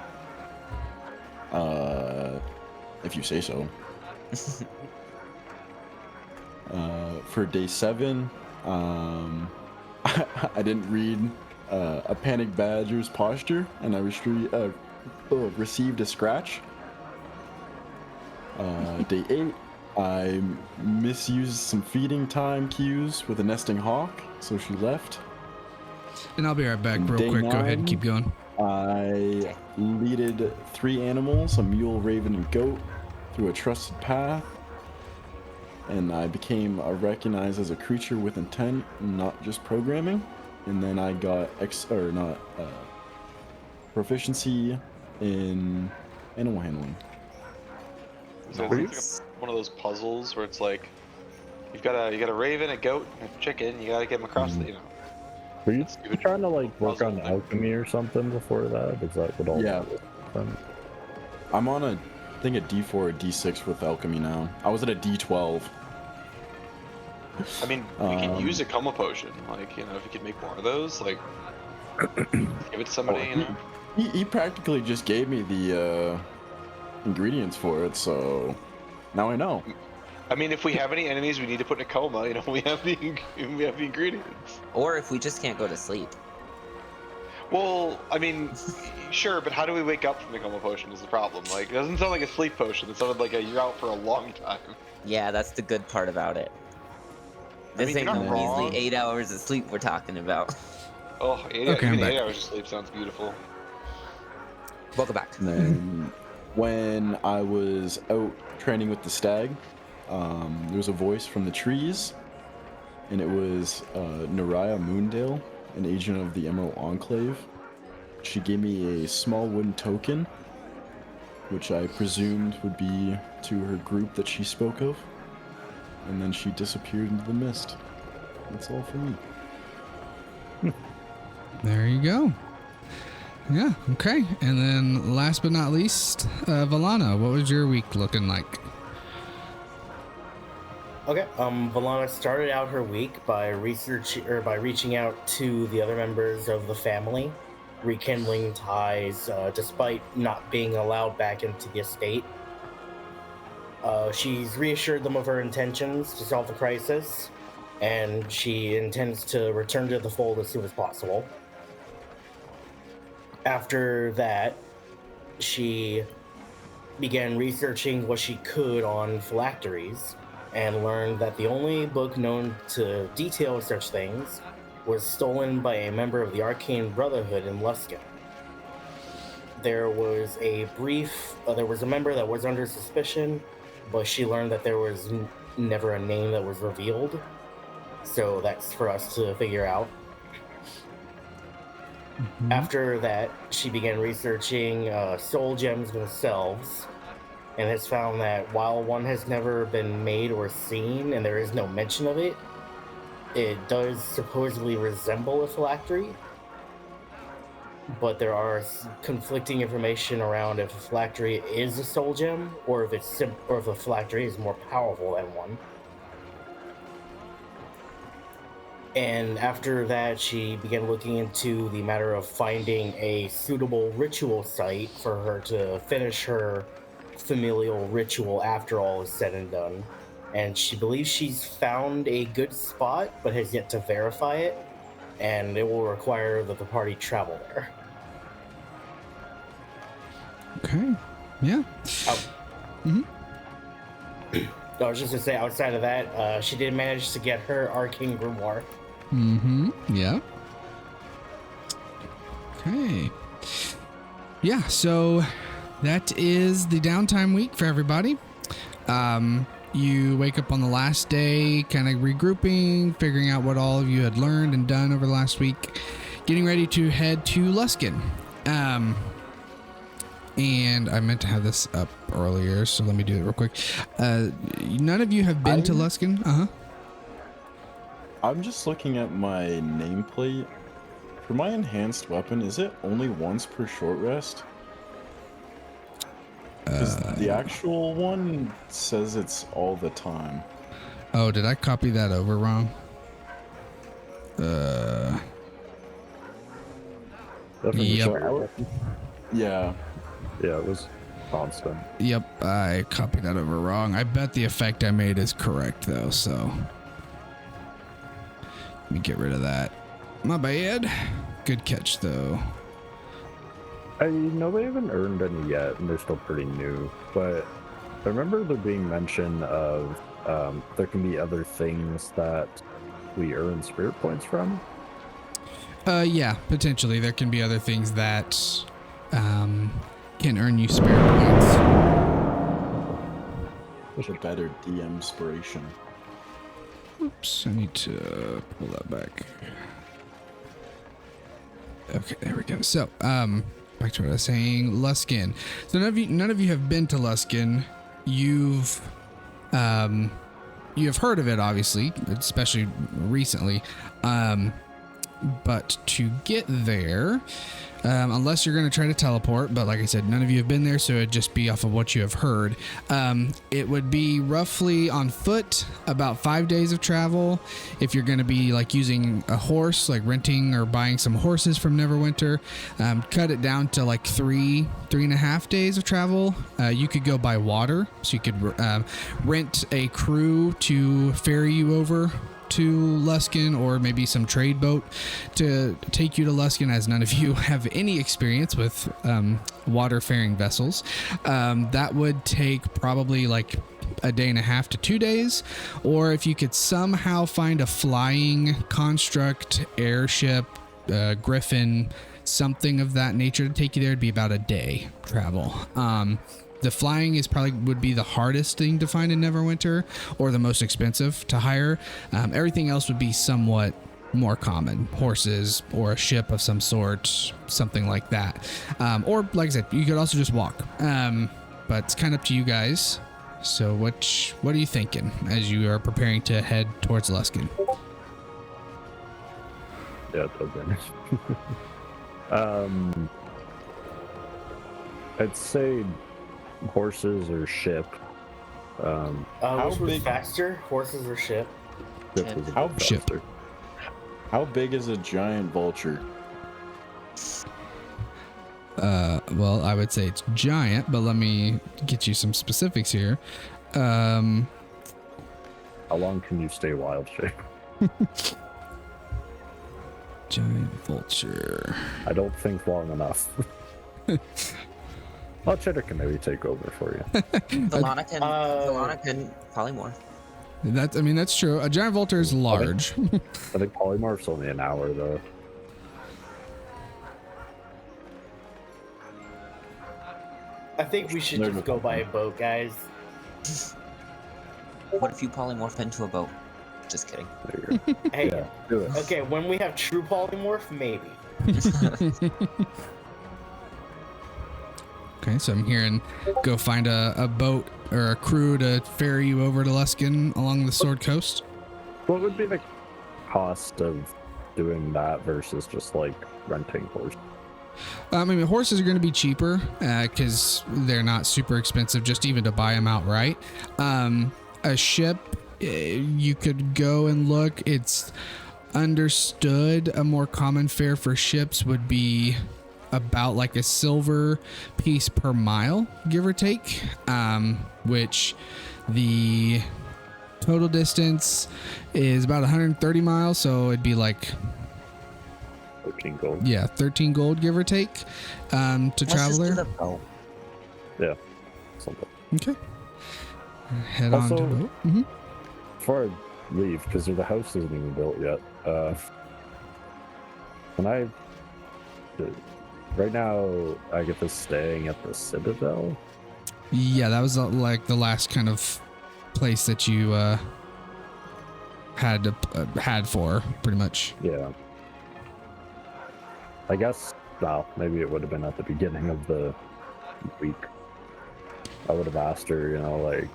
If you say so. For day 7, I didn't read a panic badger's posture, and I received a scratch. Day 8, I misused some feeding time cues with a nesting hawk, so she left. And I'll be right back, And real day quick. Go ahead and 9, keep going. I leaded 3 animals, a mule, raven, and goat, through a trusted path, and I became recognized as a creature with intent, not just programming. And then I got proficiency in animal handling. So it's like one of those puzzles where it's like you got a raven, a goat, and a chicken. You gotta get them across the, Were you stupid trying to like work puzzle on thing. alchemy or something before that? Is that what all Yeah. that was then? I'm on I think a D4 or D6 with alchemy now. I was at a D12. I mean, you can use a coma potion. Like, if you could make more of those, like, give it to somebody, He practically just gave me the ingredients for it, so now I know. I mean, if we have any enemies we need to put in a coma, we have the ingredients. Or if we just can't go to sleep. Well, I mean, sure, but how do we wake up from the coma potion is the problem. Like, it doesn't sound like a sleep potion. It sounded like you're out for a long time. Yeah, that's the good part about it. This mean, ain't you're no not wrong. measly 8 hours of sleep we're talking about. Oh, Okay, I'm even back. 8 hours of sleep sounds beautiful. Welcome back. And then when I was out training with the stag, there was a voice from the trees, and it was Naraya Moondale, an agent of the Emerald Enclave. She gave me a small wooden token, which I presumed would be to her group that she spoke of, and then she disappeared into the mist. That's all for me. There you go. Yeah, okay. And then last but not least, Valana, what was your week looking like? Okay, Valana started out her week by reaching out to the other members of the family, rekindling ties despite not being allowed back into the estate. She's reassured them of her intentions to solve the crisis, and she intends to return to the fold as soon as possible. After that, she began researching what she could on phylacteries, and learned that the only book known to detail such things was stolen by a member of the Arcane Brotherhood in Luskin. There was a member that was under suspicion, but she learned that there was never a name that was revealed, so that's for us to figure out. After that, she began researching soul gems themselves, and has found that while one has never been made or seen, and there is no mention of it, it does supposedly resemble a phylactery. But there are conflicting information around if a phylactery is a soul gem, or if a phylactery is more powerful than one. And after that, she began looking into the matter of finding a suitable ritual site for her to finish her familial ritual after all is said and done. And she believes she's found a good spot, but has yet to verify it. and it will require that the party travel there. Okay. Yeah. I was just gonna say, outside of that, she did manage to get her arcane grimoire. Yeah. Okay. Yeah, so that is the downtime week for everybody. You wake up on the last day, kind of regrouping, figuring out what all of you had learned and done over the last week, getting ready to head to Luskin. And I meant to have this up earlier, so let me do it real quick. None of you have been to Luskin? I'm just looking at my nameplate. For my enhanced weapon, is it only once per short rest? Because the actual one says it's all the time. Oh, did I copy that over wrong? Yep. Yeah. Yeah, it was constant. Yep, I copied that over wrong. I bet the effect I made is correct, though, so... Let me get rid of that. My bad. Good catch, though. I know they haven't earned any yet, and they're still pretty new, but I remember there being mention of there can be other things that we earn spirit points from. Yeah, potentially. There can be other things that can earn you spirit points. There's a better DM inspiration. Oops, I need to pull that back. Okay, there we go. So, back to what I was saying. Luskin. So none of you have been to Luskin. You have heard of it, obviously, especially recently. But to get there, unless you're going to try to teleport, but like I said, none of you have been there, so it'd just be off of what you have heard. It would be roughly on foot, about 5 days of travel. If you're going to be like using a horse, like renting or buying some horses from Neverwinter, cut it down to like 3.5 days of travel. You could go by water, so you could rent a crew to ferry you over to Luskin, or maybe some trade boat to take you to Luskin, as none of you have any experience with water-faring vessels. That would take probably like a day and a half to 2 days, or if you could somehow find a flying construct, airship, griffin, something of that nature to take you there, it'd be about a day travel. The flying would be the hardest thing to find in Neverwinter, or the most expensive to hire. Everything else would be somewhat more common. Horses or a ship of some sort, something like that. Or like I said, you could also just walk. But it's kind of up to you guys. So what are you thinking as you are preparing to head towards Luskin? Yeah, it does. I'd say horses or ship. Which was faster, horses or ship? Ship was a How bit ship? faster. How big is a giant vulture? Well, I would say it's giant, but let me get you some specifics here. How long can you stay wild shape? Giant vulture. I don't think long enough. Well, Cheddar can maybe take over for you. Valana can polymorph. That's true. A giant vulture is large. I think polymorph's only an hour though. I think we should just go by a boat, guys. What if you polymorph into a boat? Just kidding. There you go. Hey, Yeah, do it. okay, when we have true polymorph, maybe. Okay, so I'm hearing go find a boat or a crew to ferry you over to Luskin along the Sword Coast. What would be the cost of doing that versus just like renting horses? Horses are going to be cheaper because they're not super expensive, just even to buy them outright. A ship, you could go and look. It's understood a more common fare for ships would be about like a silver piece per mile, give or take, which the total distance is about 130 miles, so it'd be like 13 gold. Yeah, 13 gold, give or take, to Let's just Traveler. do the boat. Yeah, something. Okay. Head on to Also- boat. Mm-hmm. Before I leave, because the house isn't even built yet, can I... Right now, Agatha's staying at the Citadel? Yeah, that was like the last kind of place that you had for pretty much. Yeah. I guess, well, maybe it would have been at the beginning of the week. I would have asked her, you know, like,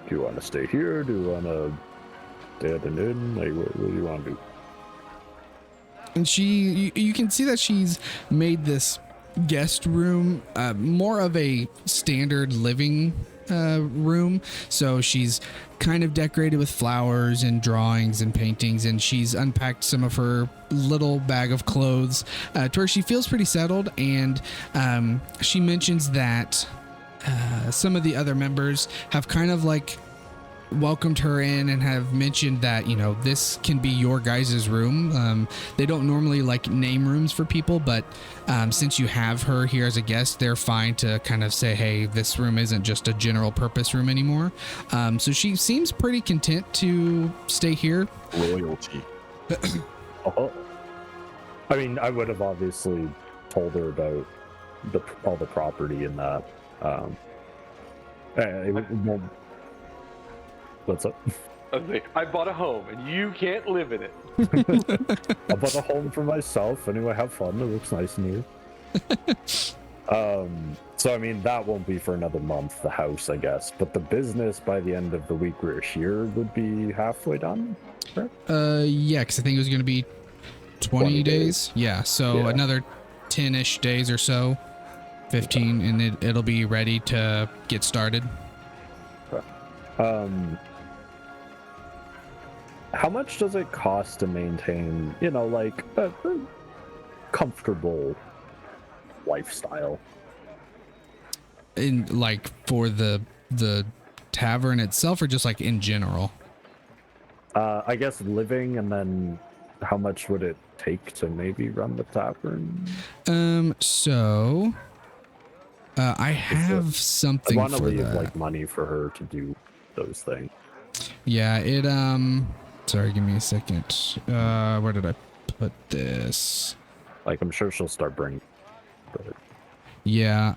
do you want to stay here? Do you want to stay at an inn? Like, what do you want to do? And you can see that she's made this guest room more of a standard living room. So she's kind of decorated with flowers and drawings and paintings, and she's unpacked some of her little bag of clothes to where she feels pretty settled. And she mentions that some of the other members have kind of like welcomed her in and have mentioned that, you know, this can be your guys' room. They don't normally like name rooms for people, but since you have her here as a guest, they're fine to kind of say, hey, this room isn't just a general purpose room anymore. So she seems pretty content to stay here. Loyalty. Oh. I mean, I would have obviously told her about all the property and that. What's up? I was like, I bought a home and you can't live in it. I bought a home for myself. Anyway, have fun. It looks nice in here. So I mean, that won't be for another month, the house, I guess. But the business by the end of the week we're here would be halfway done. Correct? Yeah, because I think it was going to be 20 days. Yeah, so Yeah. another 10-ish days or so, 15, and it'll be ready to get started. How much does it cost to maintain, you know, like a comfortable lifestyle? In like for the tavern itself, or just like in general? I guess living, and then how much would it take to maybe run the tavern? So I have I something want to for leave that. like money for her to do those things. Yeah, it sorry, give me a second. Where did I put this? Like, I'm sure she'll start bringing. But Yeah,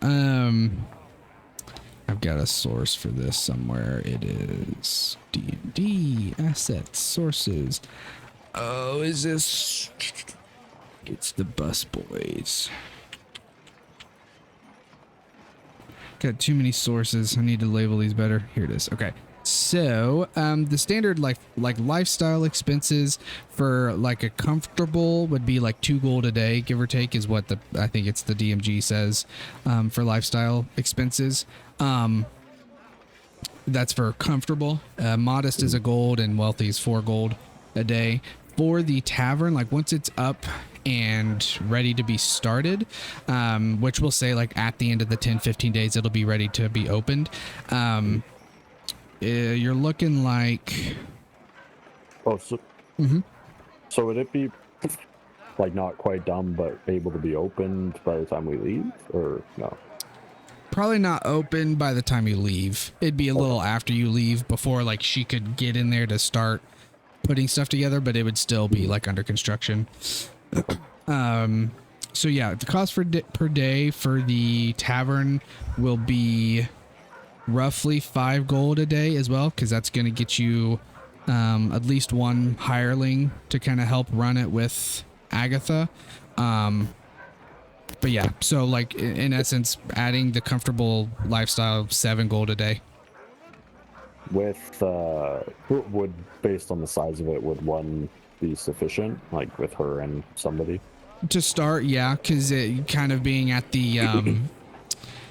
I've got a source for this somewhere. It is D&D assets sources. Oh, is this? It's the bus boys. Got too many sources. I need to label these better. Here it is. Okay. So, the standard like lifestyle expenses for like a comfortable would be like 2 gold a day, give or take, is what I think it's the DMG says, for lifestyle expenses. That's for comfortable. Modest is a gold, and wealthy is 4 gold a day. For the tavern, like once it's up and ready to be started, which we'll say like at the end of the 10-15 days, it'll be ready to be opened. You're looking like, so so would it be like not quite done but able to be opened by the time we leave, or no? probably not open by the time you leave. It'd be a little after you leave, before like she could get in there to start putting stuff together, but it would still be like under construction. So yeah, the cost per day for the tavern will be roughly 5 gold a day as well, because that's going to get you at least one hireling to kind of help run it with Agatha. But yeah, so like in essence, adding the comfortable lifestyle, 7 gold a day. With would, based on the size of it, would one be sufficient, like with her and somebody? To start, yeah, because it kind of being at the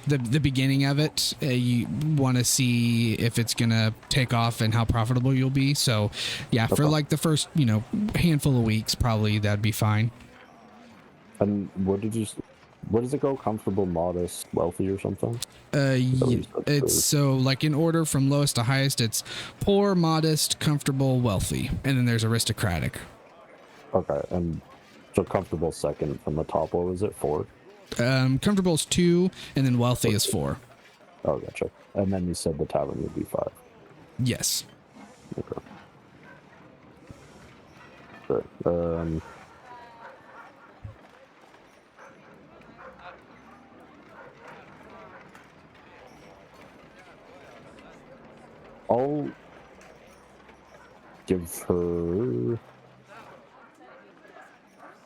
the beginning of it, you want to see if it's gonna take off and how profitable you'll be. So yeah, for like the first, you know, handful of weeks, probably that'd be fine. And what does it go? Comfortable, modest, wealthy, or something? It's so like in order from lowest to highest, it's poor, modest, comfortable, wealthy, and then there's aristocratic. Okay, and So comfortable second from the top. What was it? 4? Comfortable is 2, and then wealthy is 4. Oh, gotcha. And then you said the tavern would be 5. Yes. Okay. Good. I'll give her.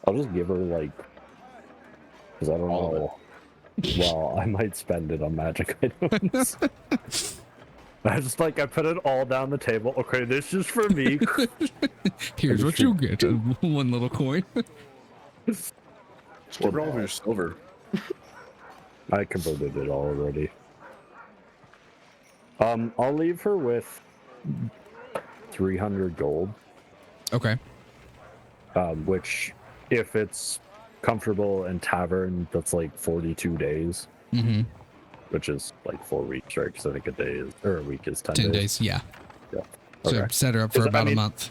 I'll just give her like, because I don't All of know. Well, I might spend it on magic items. I just I put it all down the table. Okay, this is for me. Here's what you get: one little coin. Just give her all of your silver. I converted it already. I'll leave her with 300 gold. Okay. Which, if it's comfortable in tavern, that's like 42 days. Mm-hmm. Which is like 4 weeks, right? Because I think a week is 10 10 days. days, yeah. Yeah. So Okay. set her up for about a month.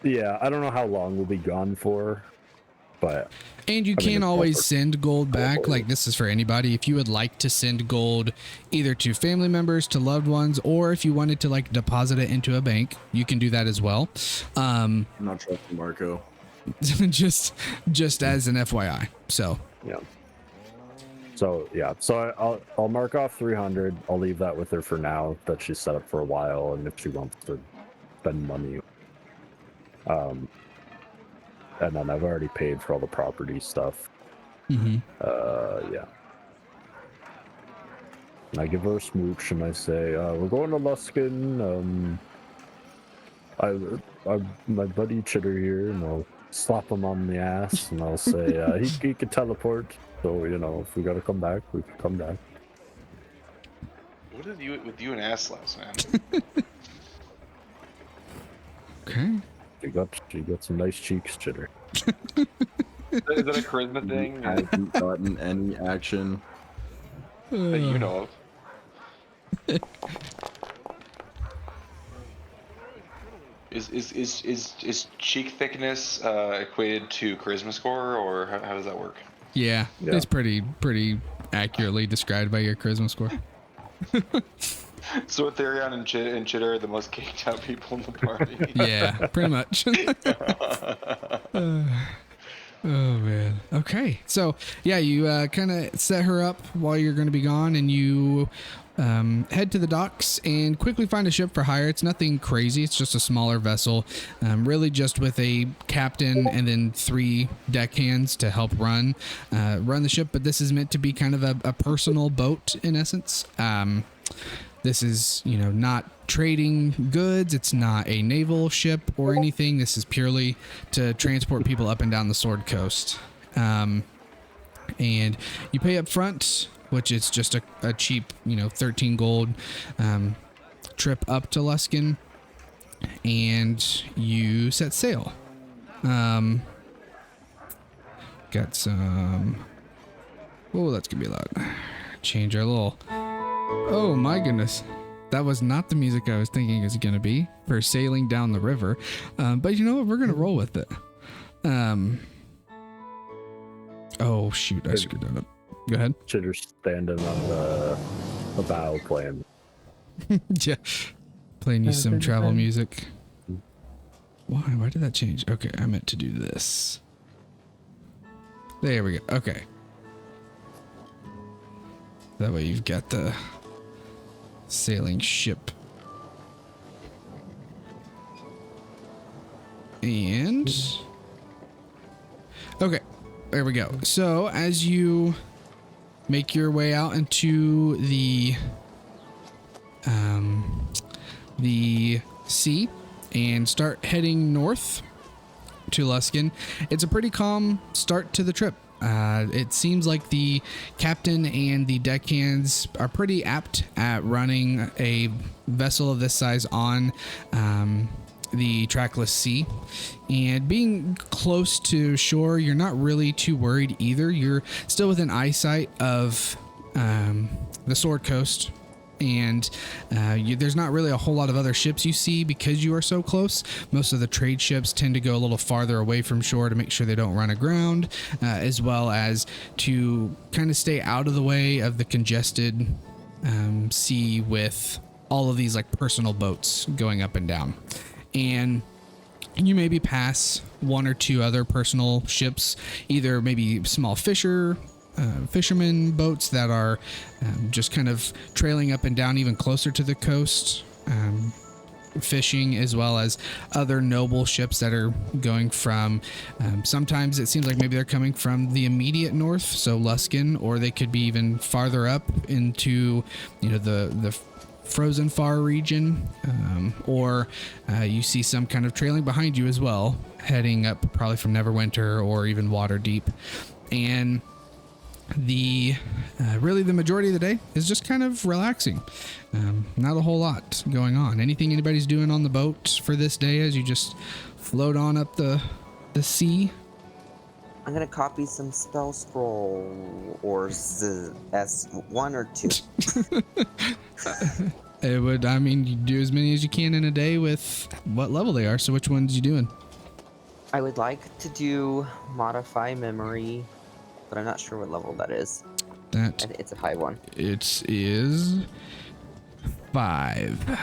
Yeah, I don't know how long we'll be gone for, but. And you can always send gold back. Like, this is for anybody. If you would like to send gold either to family members, to loved ones, or if you wanted to like deposit it into a bank, you can do that as well. I'm not trusting Marco. just as an FYI. So yeah. So yeah, so I'll mark off 300. I'll leave that with her for now. That she's set up for a while, and if she wants to spend money, and then I've already paid for all the property stuff. Mm-hmm. Yeah. And I give her a smooch, and I say, "We're going to Luskin. My buddy Chitter here, and I'll slap him on the ass, and I'll say he can teleport. So if we gotta come back, we can come back." What is you with you and ass slaps, man? Okay. She got some nice cheeks, Chitter. Is that a charisma thing Hasn't gotten any action. that you know of? Is cheek thickness equated to charisma score, or how does that work? Yeah, it's pretty accurately described by your charisma score. So Ethereon and Chitter are the most kicked out people in the party. Yeah, pretty much. Oh man. Okay. So yeah, you kind of set her up while you're going to be gone, and you head to the docks and quickly find a ship for hire. It's nothing crazy. It's just a smaller vessel, really just with a captain and then 3 deckhands to help run the ship. But this is meant to be kind of a personal boat in essence. This is, not trading goods. It's not a naval ship or anything. This is purely to transport people up and down the Sword Coast. And you pay up front, which is just a cheap, 13 gold trip up to Luskin, and you set sail. Got some. Oh, that's gonna be loud. Change our little. Oh my goodness. That was not the music I was thinking it was going to be for sailing down the river. But you know what? We're going to roll with it. Oh, shoot. I screwed that up. Go ahead. Chitter standing on the bow playing. Yeah. Playing you some travel music. Why did that change? Okay, I meant to do this. There we go. Okay. That way you've got the sailing ship. And okay, there we go. So as you make your way out into the sea and start heading north to Luskin, it's a pretty calm start to the trip. It seems like the captain and the deckhands are pretty apt at running a vessel of this size on the trackless sea. And being close to shore, you're not really too worried either. You're still within eyesight of the Sword Coast, and there's not really a whole lot of other ships you see because you are so close. Most of the trade ships tend to go a little farther away from shore to make sure they don't run aground, as well as to kind of stay out of the way of the congested sea with all of these like personal boats going up and down. And you maybe pass one or two other personal ships, either maybe small fishermen boats that are just kind of trailing up and down even closer to the coast, fishing, as well as other noble ships that are going from, sometimes it seems like maybe they're coming from the immediate north, so Luskin, or they could be even farther up into, the frozen far region, or you see some kind of trailing behind you as well, heading up probably from Neverwinter or even Waterdeep. And the majority of the day is just kind of relaxing. Not a whole lot going on. Anything anybody's doing on the boat for this day as you just float on up the sea? I'm gonna copy some spell scroll or S1 or 2. It would, you do as many as you can in a day with what level they are. So which ones you doing? I would like to do modify memory, but I'm not sure what level that is. And it's a high one. It is 5.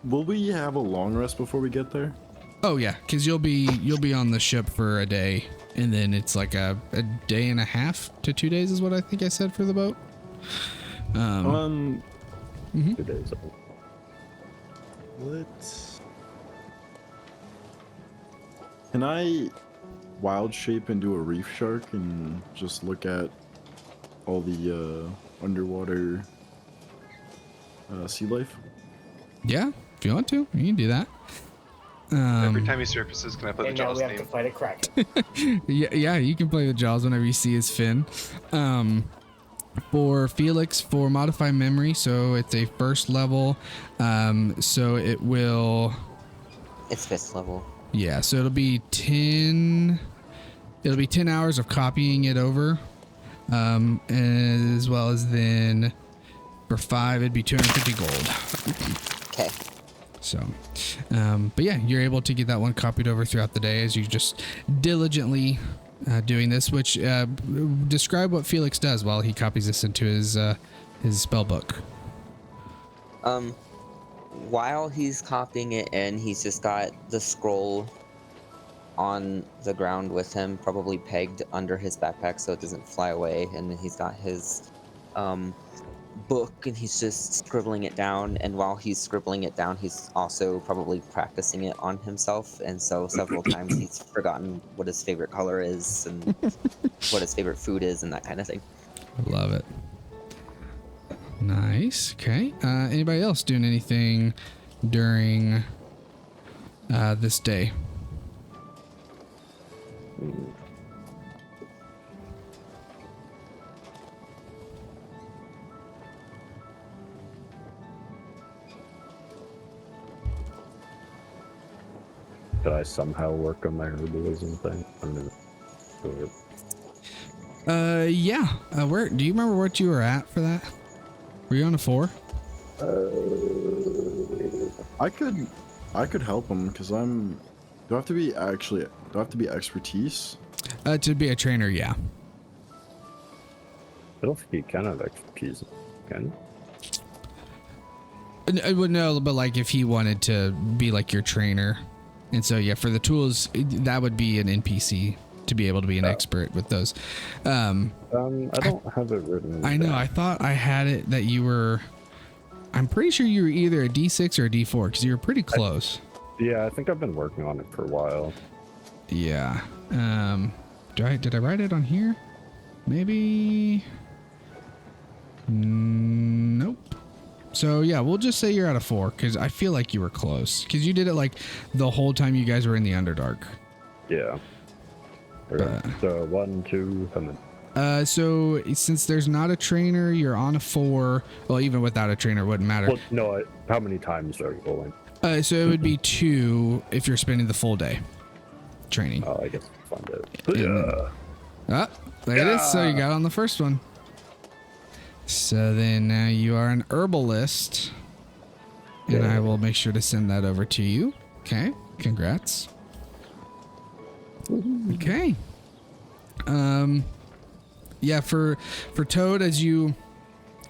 Will we have a long rest before we get there? Oh yeah, because you'll be on the ship for a day, and then it's like a day and a half to 2 days is what I think I said for the boat. 2 days. Can I wild shape into a reef shark and just look at all the underwater sea life? Yeah, if you want to, you can do that. Every time he surfaces, can I play the And now Jaws we have theme? to fight a kraken. Yeah, you can play the Jaws whenever you see his fin. For Felix, for modify memory, so it's a first level, so it will. It's 5th level. Yeah, so it'll be 10 hours of copying it over, as well as then for 5 it'd be 250 gold. Okay. So, but yeah, you're able to get that one copied over throughout the day as you just diligently doing this, which describe what Felix does while he copies this into his spell book. While he's copying it in, he's just got the scroll on the ground with him, probably pegged under his backpack so it doesn't fly away, and then he's got his book and he's just scribbling it down, and while he's scribbling it down he's also probably practicing it on himself, and so several times he's forgotten what his favorite color is and what his favorite food is and that kind of thing. Love it. Nice. Okay. Anybody else doing anything during this day? Did I somehow work on my herbalism thing? I'm gonna do it. Yeah. Where do you remember what you were at for that? Were you on a 4? I could help him because I'm. Do I have to be expertise? To be a trainer, yeah. I don't think you can have expertise, can Well, no, but like if he wanted to be like your trainer, and so yeah, for the tools, that would be an NPC to be able to be an expert with those. I don't have it written. I know. down. I thought I had it that you were. I'm pretty sure you were either a D6 or a D4 because you were pretty close. Yeah, I think I've been working on it for a while. Yeah. Did I write it on here? Maybe. Nope. So yeah, we'll just say you're at a 4 because I feel like you were close because you did it like the whole time you guys were in the Underdark. Yeah. Okay. So 1, 2, and then. So since there's not a trainer, you're on a 4. Well, even without a trainer, it wouldn't matter. Well, no. How many times are you going? So it would be 2 if you're spending the full day training. Oh, I guess I'll find it. Ah, there it is. So you got on the first one. So then now you are an herbalist. And I will make sure to send that over to you. Okay. Congrats. Okay. Yeah, for Toad, as you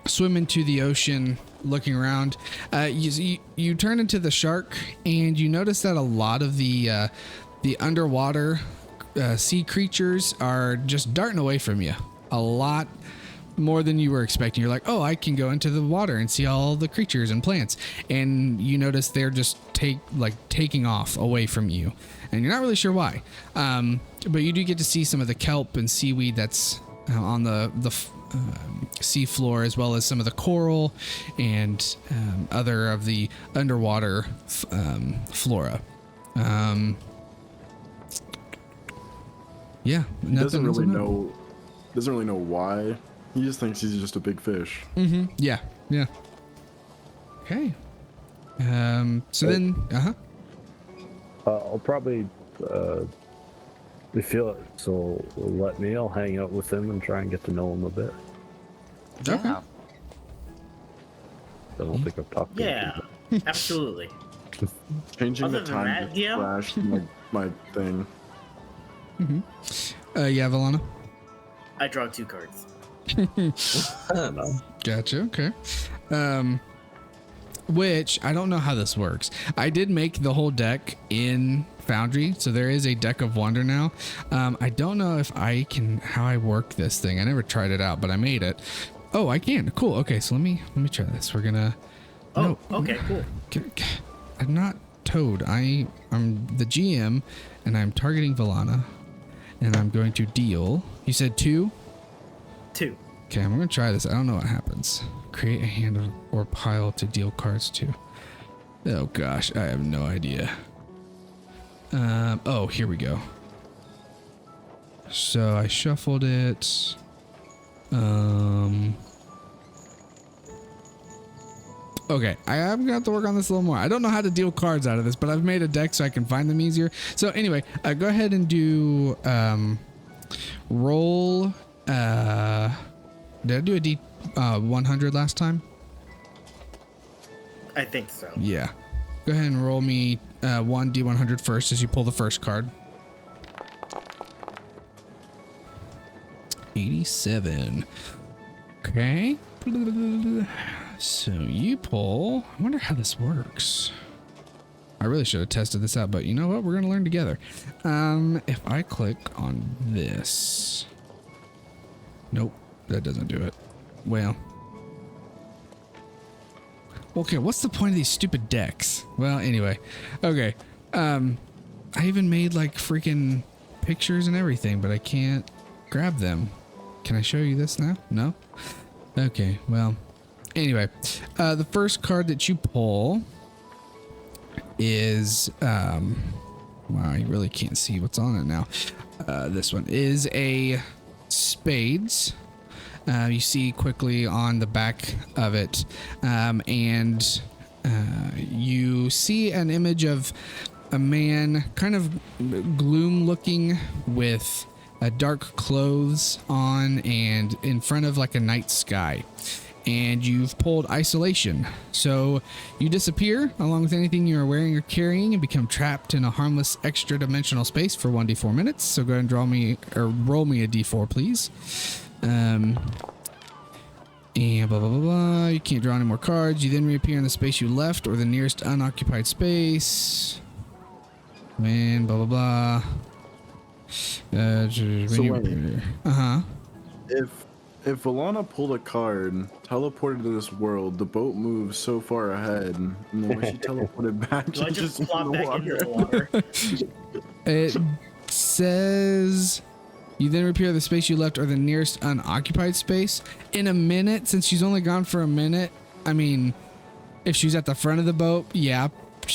swim into the ocean looking around, you turn into the shark, and you notice that a lot of the underwater sea creatures are just darting away from you. A lot more than you were expecting. You're like, oh, I can go into the water and see all the creatures and plants, and you notice they're just taking off away from you, and you're not really sure why. But you do get to see some of the kelp and seaweed that's on the sea floor, as well as some of the coral and other of the underwater flora. Yeah, He doesn't really know why. He just thinks he's just a big fish. Mm-hmm. Yeah. Okay. So then, I'll probably feel it, so let me. I'll hang out with him and try and get to know him a bit. Okay. Yeah. I don't think I've talked to him. Yeah, absolutely. Changing Other the than time that, yeah. crashed my thing. Yeah, Valana. I draw 2 cards. Gotcha. Okay. Which I don't know how this works. I did make the whole deck in Foundry, so there is a deck of wonder now. I don't know if how I work this thing. I never tried it out, but I made it. Oh, I can. Cool. Okay, so let me try this. We're gonna. Oh, okay, cool. I'm not Toad. I'm the GM, and I'm targeting Valana, and I'm going to deal. You said 2? 2. Okay, I'm gonna try this. I don't know what happens. Create a hand or pile to deal cards to. Oh gosh, I have no idea. Oh, here we go. So I shuffled it. Okay, I'm gonna have to work on this a little more. I don't know how to deal cards out of this, but I've made a deck so I can find them easier. So anyway, go ahead and do roll. Did I do a D 100 last time? I think so. Yeah. Go ahead and roll me 1 D100 first as you pull the first card. 87. Okay. So you pull. I wonder how this works. I really should have tested this out, but you know what? We're gonna learn together. If I click on this. Nope, that doesn't do it. Well. Okay, what's the point of these stupid decks? Well, anyway. Okay. I even made like freaking pictures and everything, but I can't grab them. Can I show you this now? No? Okay, well. Anyway, the first card that you pull is wow, you really can't see what's on it now. This one is a spades. You see quickly on the back of it, and you see an image of a man kind of gloom looking with dark clothes on and in front of like a night sky. And you've pulled isolation. So you disappear along with anything you are wearing or carrying and become trapped in a harmless extra dimensional space for 1d4 minutes. So go ahead and roll me a d4, please. And blah, blah, blah, blah. You can't draw any more cards. You then reappear in the space you left or the nearest unoccupied space. And blah, blah, blah. If Valana pulled a card, teleported to this world, the boat moves so far ahead, and then when she teleported back, Do I she just just plop in the back into the water. water? It says you then reappear the space you left or the nearest unoccupied space. In a minute, since she's only gone for a minute, I mean, if she's at the front of the boat, yeah,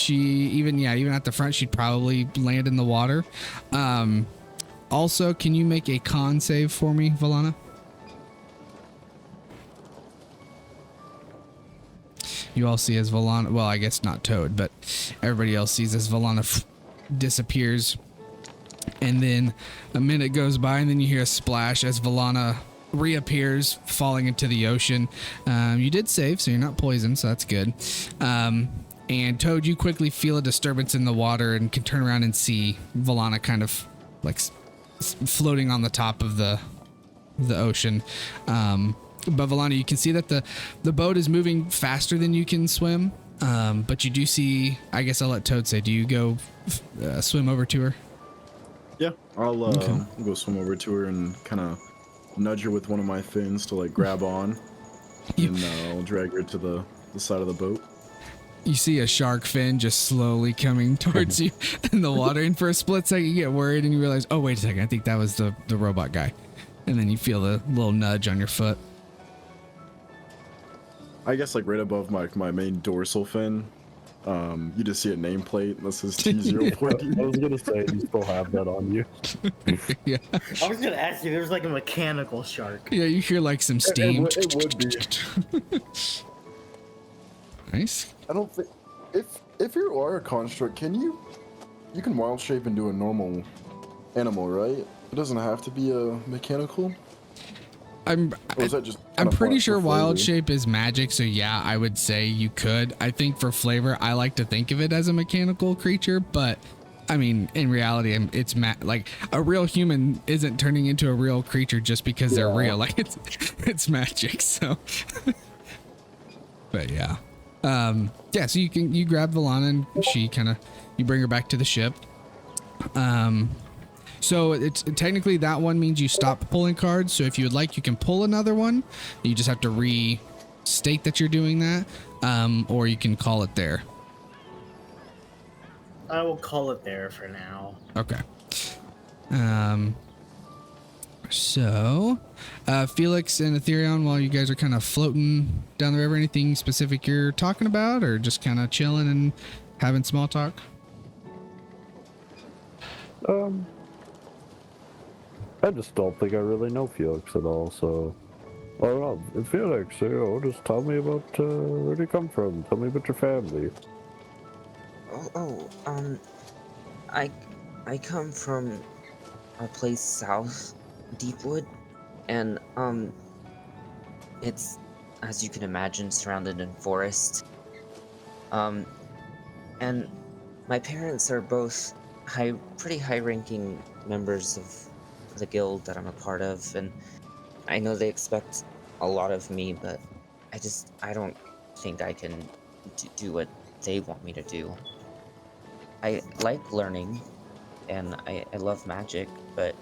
even at the front, she'd probably land in the water. Also, can you make a con save for me, Valana? You all see as Valana, well, I guess not Toad, but everybody else sees as Valana disappears. And then a minute goes by, and then you hear a splash as Valana reappears, falling into the ocean. You did save, so you're not poisoned, so that's good. And Toad, you quickly feel a disturbance in the water and can turn around and see Volana kind of like floating on the top of the ocean. But Volana, you can see that the boat is moving faster than you can swim. But you do see, I guess I'll let Toad say, do you go swim over to her? Yeah, I'll go swim over to her and kind of nudge her with one of my fins to like grab on, and I'll drag her to the side of the boat. You see a shark fin just slowly coming towards you in the water, and for a split second you get worried and you realize, oh wait a second, I think that was the robot guy, and then you feel a little nudge on your foot. I guess like right above my main dorsal fin, you just see a nameplate that says T04D. I was gonna say, you still have that on you. Yeah. I was gonna ask you, there's like a mechanical shark. Yeah, you hear like some steam. It would be. Nice. I don't think if you are a construct, you can wild shape into a normal animal, right? It doesn't have to be a mechanical. I'm pretty sure wild flavor? shape is magic, so yeah, I would say you could. I think for flavor, I like to think of it as a mechanical creature, but I mean, in reality, it's like a real human isn't turning into a real creature just because they're real. Like it's magic. So, but yeah, yeah. So you grab Volana and you bring her back to the ship. So it's technically that one means you stop pulling cards. So if you would like, you can pull another one. You just have to restate that you're doing that, or you can call it there. I will call it there for now. Okay. So, Felix and Ethereon, while you guys are kind of floating down the river, anything specific you're talking about, or just kind of chilling and having small talk? I just don't think I really know Felix at all, so... I don't know. Felix, just tell me about where do you come from? Tell me about your family. I come from a place south, Deepwood, and it's, as you can imagine, surrounded in forest. And my parents are both pretty high-ranking members of the guild that I'm a part of, and I know they expect a lot of me, but I don't think I can do what they want me to do. I like learning, and I love magic, but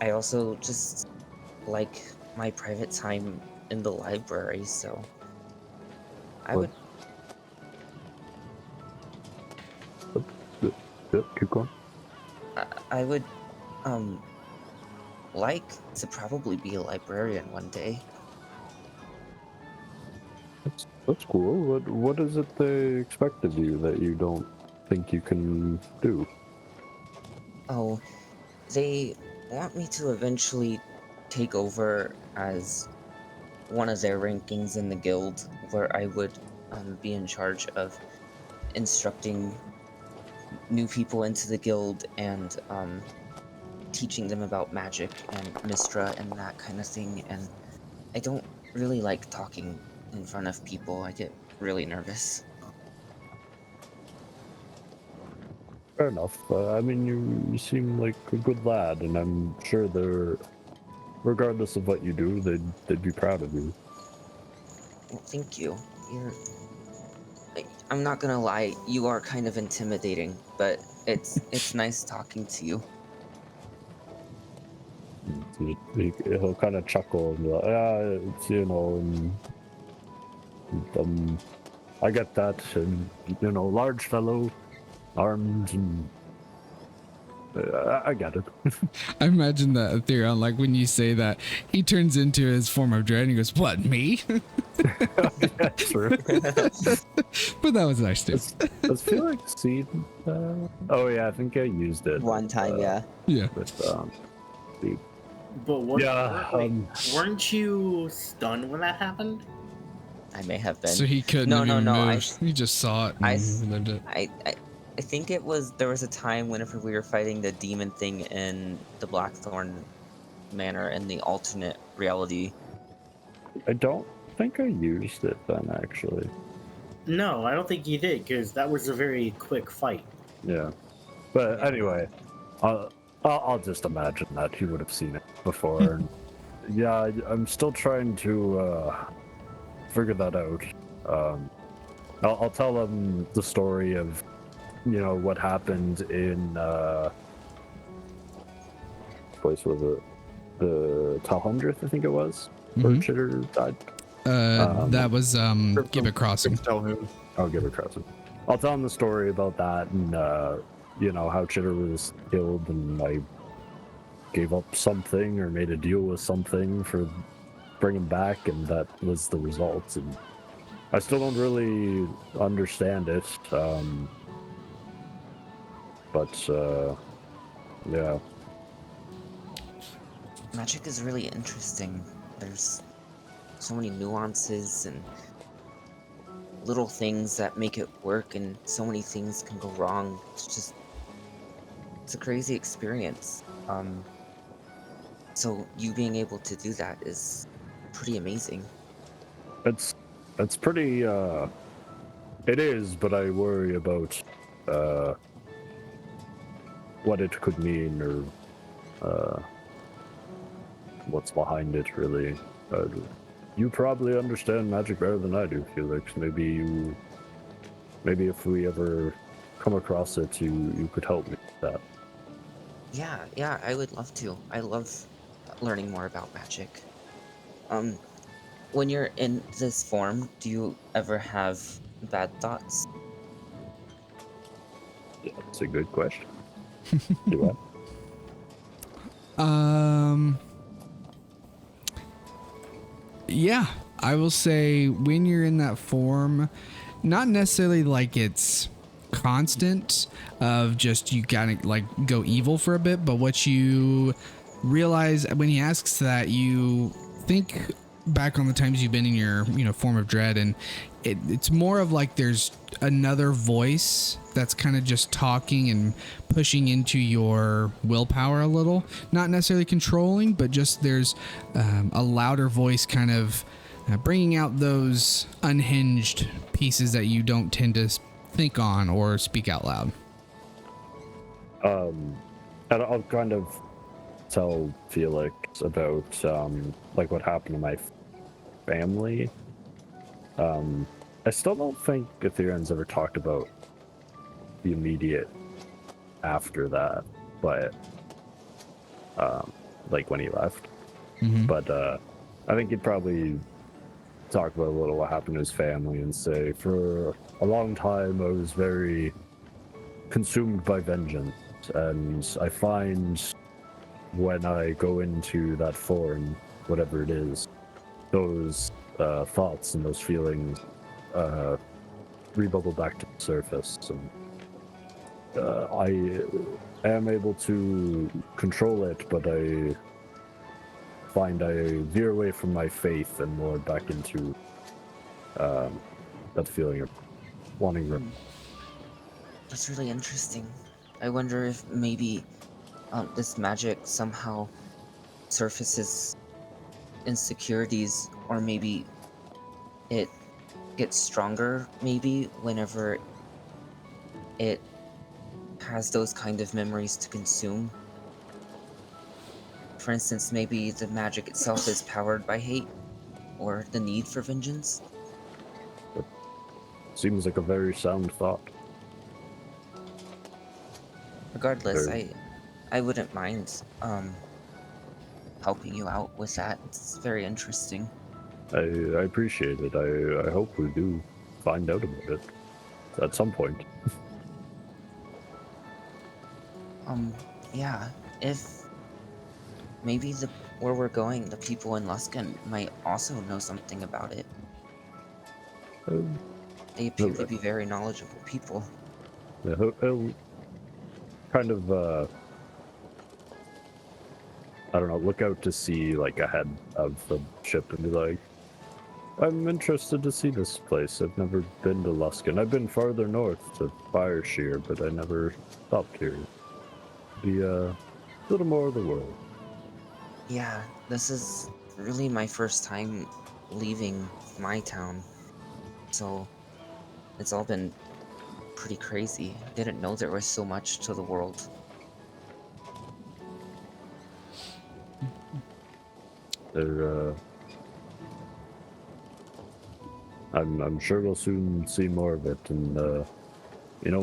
I also just like my private time in the library, so I would... Yep, keep going. I would like to probably be a librarian one day. That's cool. What is it they expect of you that you don't think you can do? Oh, they want me to eventually take over as one of their rankings in the guild, where I would be in charge of instructing new people into the guild and teaching them about magic and Mistra and that kind of thing. And I don't really like talking in front of people. I get really nervous. Fair enough. I mean, you seem like a good lad, and I'm sure they're, regardless of what you do, they'd be proud of you. Well, thank you. I'm not gonna lie, you are kind of intimidating, but it's nice talking to you. He'll kind of chuckle and be like, yeah, it's, I get that, and, large fellow, armed, and I get it. I imagine that Ethereon, like when you say that, he turns into his form of dread and he goes, what, me? Yeah, true. But that was nice too. Does Felix seed? Oh yeah, I think I used it. One time, yeah. Yeah. But what? Yeah, Weren't you stunned when that happened? I may have been. So he couldn't No, even no, move. He just saw it and lived it. I think there was a time whenever we were fighting the demon thing in the Blackthorn manner in the alternate reality. I don't think I used it then, actually. No, I don't think you did, because that was a very quick fight. Yeah. But Yeah. anyway, I'll just imagine that he would have seen it before. And yeah, I'm still trying to figure that out. I'll tell him the story of, what happened in place was it the Talhundreth, I think it was, where Mhm. Chitter died. That was Gibbet Crossing. Calhoun. I'll give it credit. I'll tell him the story about that and how Chitter was killed, and I gave up something or made a deal with something for bringing back, and that was the result. And I still don't really understand it, but yeah. Magic is really interesting. There's so many nuances and little things that make it work, and so many things can go wrong. It's a crazy experience. So you being able to do that is pretty amazing. It's pretty it is, but I worry about what it could mean, or what's behind it, really. You probably understand magic better than I do, Felix. Maybe if we ever come across it, you could help me with that. Yeah, I would love to. I love learning more about magic. When you're in this form, do you ever have bad thoughts? Yeah, that's a good question. Do Yeah, I will say when you're in that form, not necessarily like it's constant of just you gotta like go evil for a bit, but what you realize when he asks that, you think back on the times you've been in your form of dread, and it's more of like there's another voice that's kind of just talking and pushing into your willpower a little, not necessarily controlling, but just there's a louder voice kind of bringing out those unhinged pieces that you don't tend to think on or speak out loud. And I'll kind of tell Felix about like what happened to my family. I still don't think Ethereum's ever talked about the immediate after that, but like when he left. But I think he'd probably talk about a little what happened to his family and say, for a long time I was very consumed by vengeance, and I find when I go into that form, whatever it is, those thoughts and those feelings rebubble back to the surface, and I am able to control it, but I find I veer away from my faith and more back into that feeling of wanting to. That's really interesting. I wonder if maybe this magic somehow surfaces insecurities, or maybe it gets stronger maybe whenever it has those kind of memories to consume. For instance, maybe the magic itself is powered by hate or the need for vengeance. Seems like a very sound thought. Regardless, Very. I wouldn't mind helping you out with that. It's very interesting. I appreciate it. I hope we do find out about it at some point. Yeah, if maybe where we're going, the people in Luskan might also know something about it. They appear to be very knowledgeable people. Yeah, he'll kind of I don't know, look out to sea like ahead of the ship and be like, I'm interested to see this place. I've never been to Luskan. I've been farther north to Fireshear, but I never stopped here. Be a little more of the world. Yeah, this is really my first time leaving my town, so it's all been pretty crazy. I didn't know there was so much to the world. There, I'm sure we'll soon see more of it. And you know,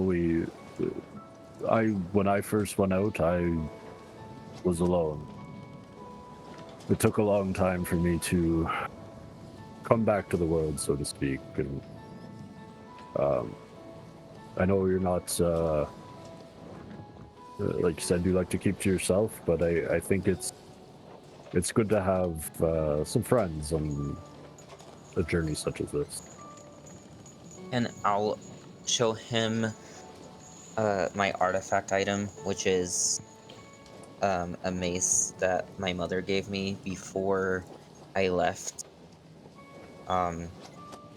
when I first went out, I was alone. It took a long time for me to come back to the world, so to speak. And I know you're not, like you said, you like to keep to yourself, but I think it's good to have some friends on a journey such as this. And I'll show him my artifact item, which is a mace that my mother gave me before I left. And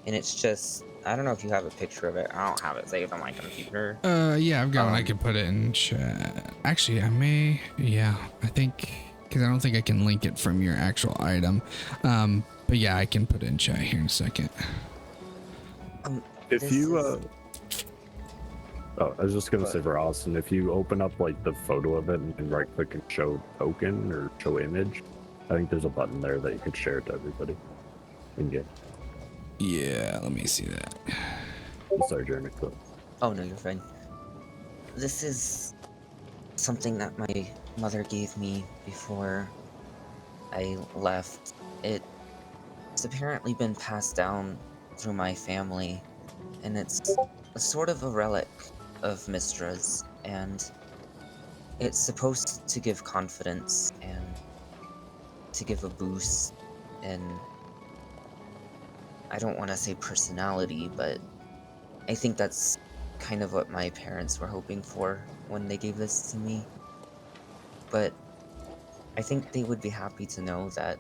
it's just, I don't know if you have a picture of it. I don't have it saved on my computer. Yeah, I've got one. I can put it in chat. Actually, I may. Yeah, I think because I don't think I can link it from your actual item. But yeah, I can put it in chat here in a second. If you, oh, I was just gonna say for Austin, if you open up like the photo of it and right click and show token or show image, I think there's a button there that you could share it to everybody. And get. Yeah, let me see that. Sorry, Jeremy. Oh no, you're fine. This is something that my mother gave me before I left. It's apparently been passed down through my family, and it's a sort of a relic of Mistra's, and it's supposed to give confidence and to give a boost in, I don't want to say personality, but I think that's kind of what my parents were hoping for when they gave this to me. But I think they would be happy to know that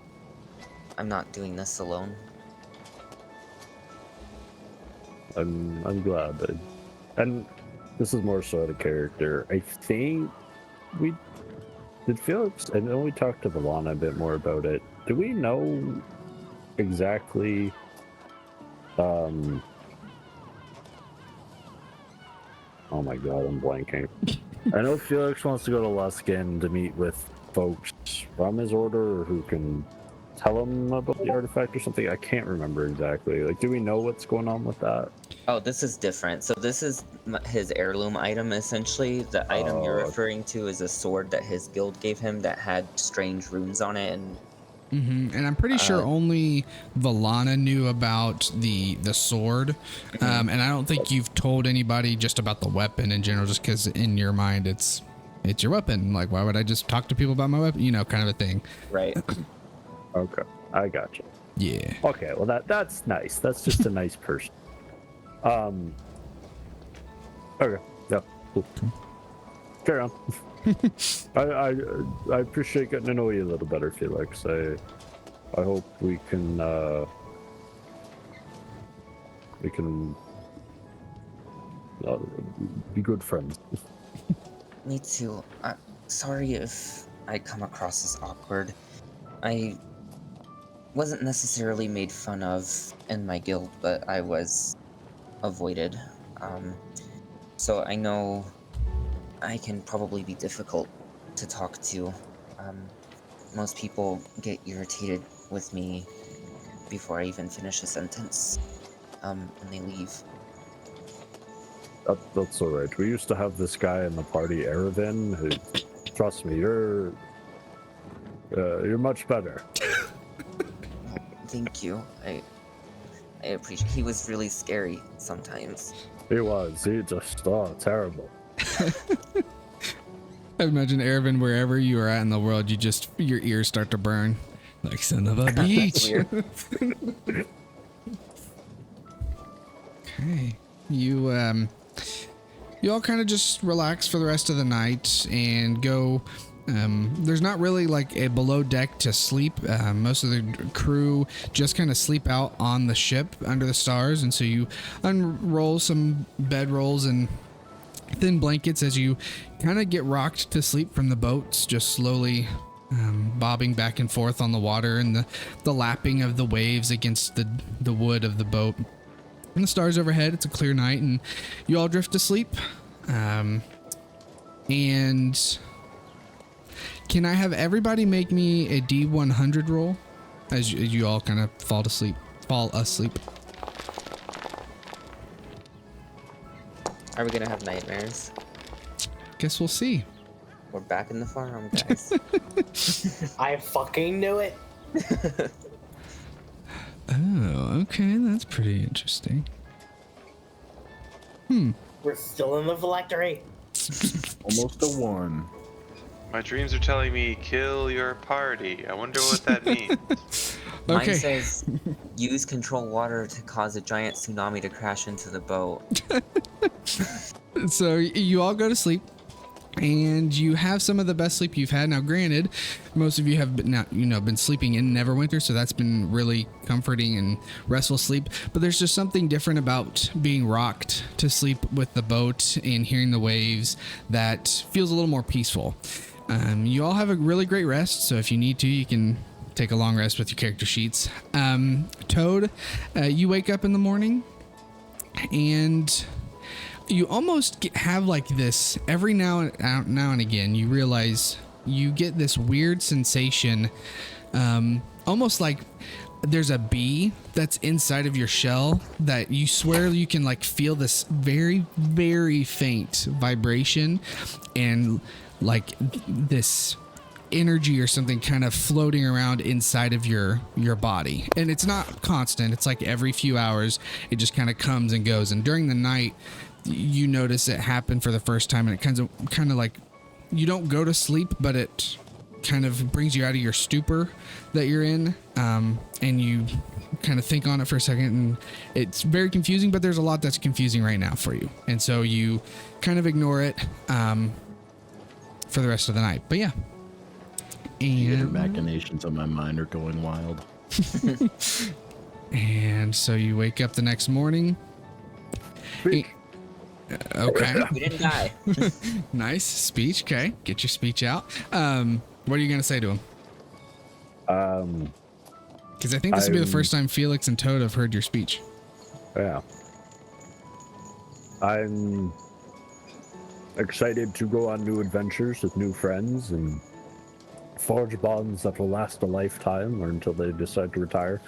I'm not doing this alone. I'm glad that, and this is more so out of character. I think we did Felix. I know we talked to Valana a bit more about it. Do we know exactly? Oh my god, I'm blanking. I know Felix wants to go to Luskin to meet with folks from his order who can tell him about the artifact or something. I can't remember exactly. Like, do we know what's going on with that? Oh, this is different. So this is his heirloom item, essentially. The item you're referring to is a sword that his guild gave him that had strange runes on it, and And I'm pretty sure only Valana knew about the sword, and I don't think you've told anybody just about the weapon in general, just because in your mind it's your weapon. Like, why would I just talk to people about my weapon? You know, kind of a thing. right. Okay, I got you. Yeah. Okay, well that's nice. That's just a nice person. Okay, yeah, cool. Carry on. I appreciate getting to know you a little better, Felix. I hope we can be good friends. Me too. Sorry if I come across as awkward. I wasn't necessarily made fun of in my guild, but I was avoided. So I know I can probably be difficult to talk to. Most people get irritated with me before I even finish a sentence, and they leave. That's all right. We used to have this guy in the party, Erevan, who, trust me, you're much better. Thank you. I appreciate. He was really scary sometimes. He was. He just terrible. I imagine Ervin, wherever you are at in the world, your ears start to burn, like son of a bitch. Okay, you all kind of just relax for the rest of the night and go. There's not really like a below deck to sleep. Most of the crew just kind of sleep out on the ship under the stars, and so you unroll some bedrolls and thin blankets as you kind of get rocked to sleep from the boats just slowly bobbing back and forth on the water and the lapping of the waves against the wood of the boat. And the stars overhead. It's a clear night, and you all drift to sleep. And can I have everybody make me a D100 roll as you all kind of fall asleep? Are we gonna have nightmares? Guess we'll see. We're back in the farm, guys. I fucking knew it. Oh, okay, that's pretty interesting. We're still in the phylactery. Almost a 1. My dreams are telling me kill your party. I wonder what that means. Mine Okay. says use control water to cause a giant tsunami to crash into the boat. So you all go to sleep, and you have some of the best sleep you've had. Now, granted, most of you have been sleeping in Neverwinter, so that's been really comforting and restful sleep. But there's just something different about being rocked to sleep with the boat and hearing the waves that feels a little more peaceful. You all have a really great rest, so if you need to, you can take a long rest with your character sheets. Toad, you wake up in the morning, and you almost have like this every now and again. You realize you get this weird sensation, almost like there's a bee that's inside of your shell that you swear you can like feel this very, very faint vibration and like this energy or something kind of floating around inside of your body. And it's not constant. It's like every few hours it just kind of comes and goes. And during the night you notice it happen for the first time, and it kind of like you don't go to sleep, but it kind of brings you out of your stupor that you're in, and you kind of think on it for a second, and it's very confusing, but there's a lot that's confusing right now for you, and so you kind of ignore it for the rest of the night. But yeah, The and machinations of my mind are going wild. and so you wake up the next morning. Okay. We didn't die. Nice speech. Okay, get your speech out. What are you gonna say to him? Because I think this will be the first time Felix and Toad have heard your speech. Yeah. I'm excited to go on new adventures with new friends and forge bonds that will last a lifetime or until they decide to retire.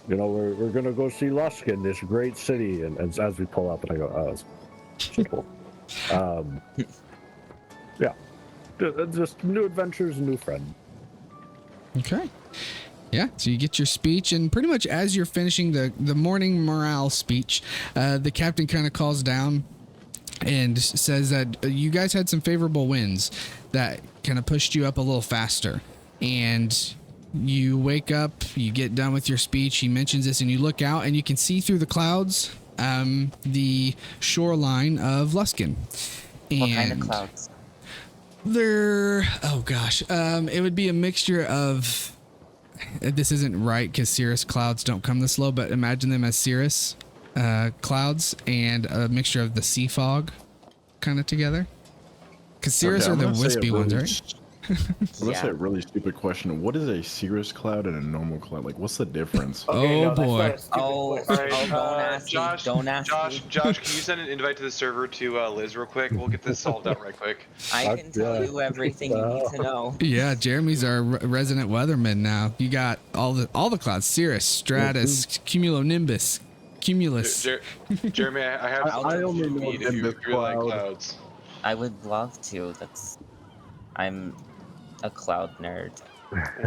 We're gonna go see Luskin, this great city, and as we pull up, and I go, oh, it's cool. Yeah, just new adventures and new friends. Okay. Yeah, so you get your speech, and pretty much as you're finishing the morning morale speech, the captain kind of calls down and says that you guys had some favorable winds that kind of pushed you up a little faster. And you wake up, you get done with your speech, he mentions this, and you look out and you can see through the clouds the shoreline of Luskin. And What kind of clouds? It would be a mixture of, this isn't right because cirrus clouds don't come this low, but imagine them as cirrus clouds and a mixture of the sea fog kind of together. Because cirrus are the wispy ones, right? I'm gonna say a really stupid question. What is a cirrus cloud and a normal cloud? Like, what's the difference? Okay, Oh, no, that's boy. not a stupid Oh, question. don't ask me. Don't ask me. Josh, can you send an invite to the server to Liz real quick? Well get this solved out right quick. I can tell you everything you need to know. Yeah, Jeremy's our resident weatherman now. You got all the clouds: cirrus, stratus, cumulonimbus, cumulus. Jeremy, I have I something only you know need if you nimbus really like cloud. clouds. I would love to. I'm a cloud nerd.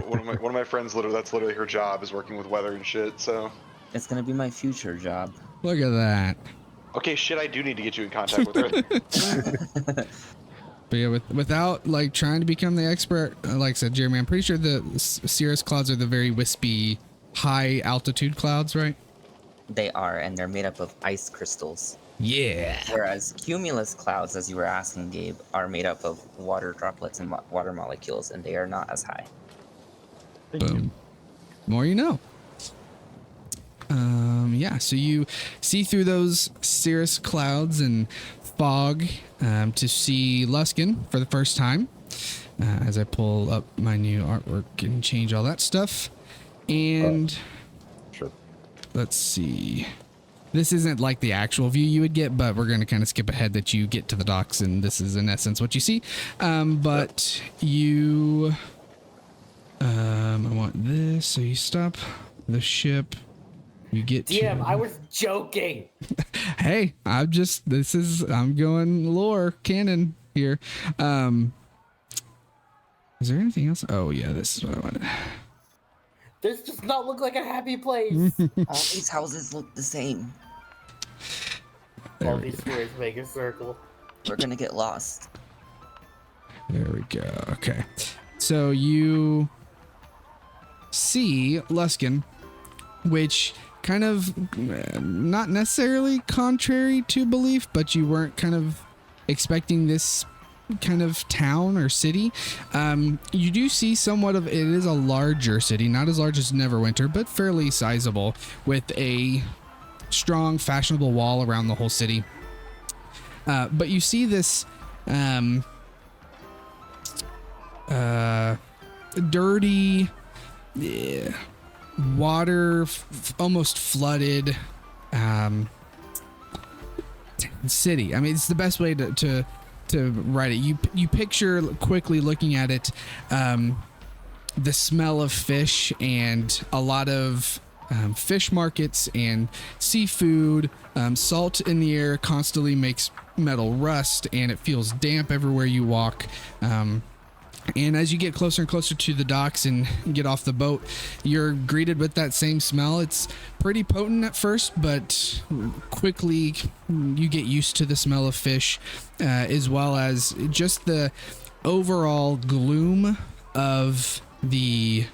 One of my friends that's literally her job is working with weather and shit. So It's gonna be my future job. Look at that. okay, shit, I do need to get you in contact with her. But yeah, without like trying to become the expert, like I said, Jeremy, I'm pretty sure the cirrus clouds are the very wispy, high altitude clouds, right? They are, and they're made up of ice crystals. Yeah. Whereas cumulus clouds, as you were asking, Gabe, are made up of water droplets and water molecules, and they are not as high. Boom. More you know. Yeah, so you see through those cirrus clouds and fog to see Luskin for the first time. As I pull up my new artwork and change all that stuff. And Sure. let's see. This isn't like the actual view you would get, but we're going to kind of skip ahead that you get to the docks, and this is in essence what you see. But you... I want this, so you stop the ship. You get DM, to... I was joking. Hey, I'm going lore canon here. Is there anything else? Oh yeah, this is what I wanted. This does not look like a happy place. All these houses look the same. There All we these go. squares make a circle. We're gonna get lost. There we go. Okay. So you see Luskin, which kind of not necessarily contrary to belief, but you weren't kind of expecting this kind of town or city. You do see somewhat of it is a larger city, not as large as Neverwinter, but fairly sizable, with a strong fashionable wall around the whole city. But you see this dirty, water, almost flooded city. I mean, it's the best way to write it. You picture quickly looking at it, the smell of fish and a lot of fish markets and seafood. Salt in the air constantly makes metal rust, and it feels damp everywhere you walk. And as you get closer and closer to the docks and get off the boat, you're greeted with that same smell. It's pretty potent at first, but quickly you get used to the smell of fish, as well as just the overall gloom of the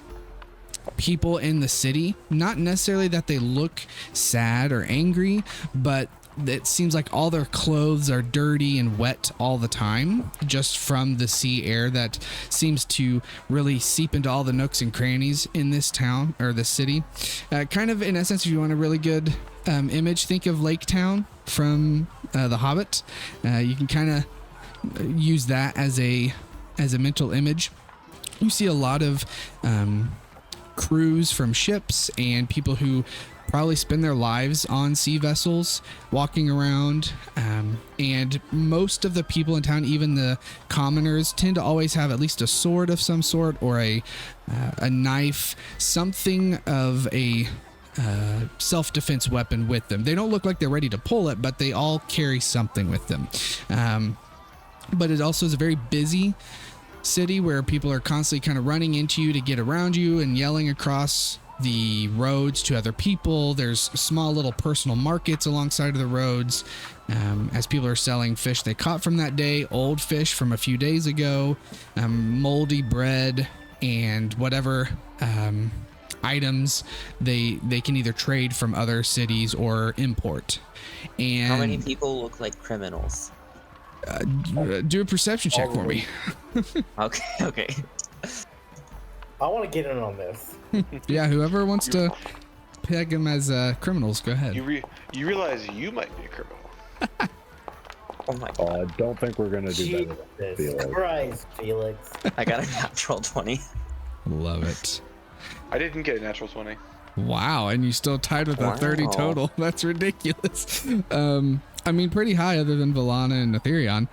people in the city. Not necessarily that they look sad or angry, but it seems like all their clothes are dirty and wet all the time, just from the sea air that seems to really seep into all the nooks and crannies in this town or the city. Kind of, in essence, if you want a really good image, think of Lake Town from The Hobbit. You can kind of use that as a mental image. You see a lot of crews from ships and people who probably spend their lives on sea vessels walking around, and most of the people in town, even the commoners, tend to always have at least a sword of some sort or a knife, something of a self-defense weapon with them. They don't look like they're ready to pull it, but they all carry something with them. But it also is a very busy city where people are constantly kind of running into you to get around you and yelling across the roads to other people. There's small little personal markets alongside of the roads, as people are selling fish they caught from that day, old fish from a few days ago, moldy bread, and whatever items they can either trade from other cities or import. And How many people look like criminals? do a perception check for me. Okay. I want to get in on this. Yeah, whoever wants to peg them as criminals, go ahead. You realize you might be a criminal. Oh my god. I don't think we're gonna do better. Jesus Christ, Felix. I got a natural 20. Love it. I didn't get a natural 20. Wow, and you still tied with a 30 Wow. total. That's ridiculous. I mean, pretty high other than Valana and Aetherion.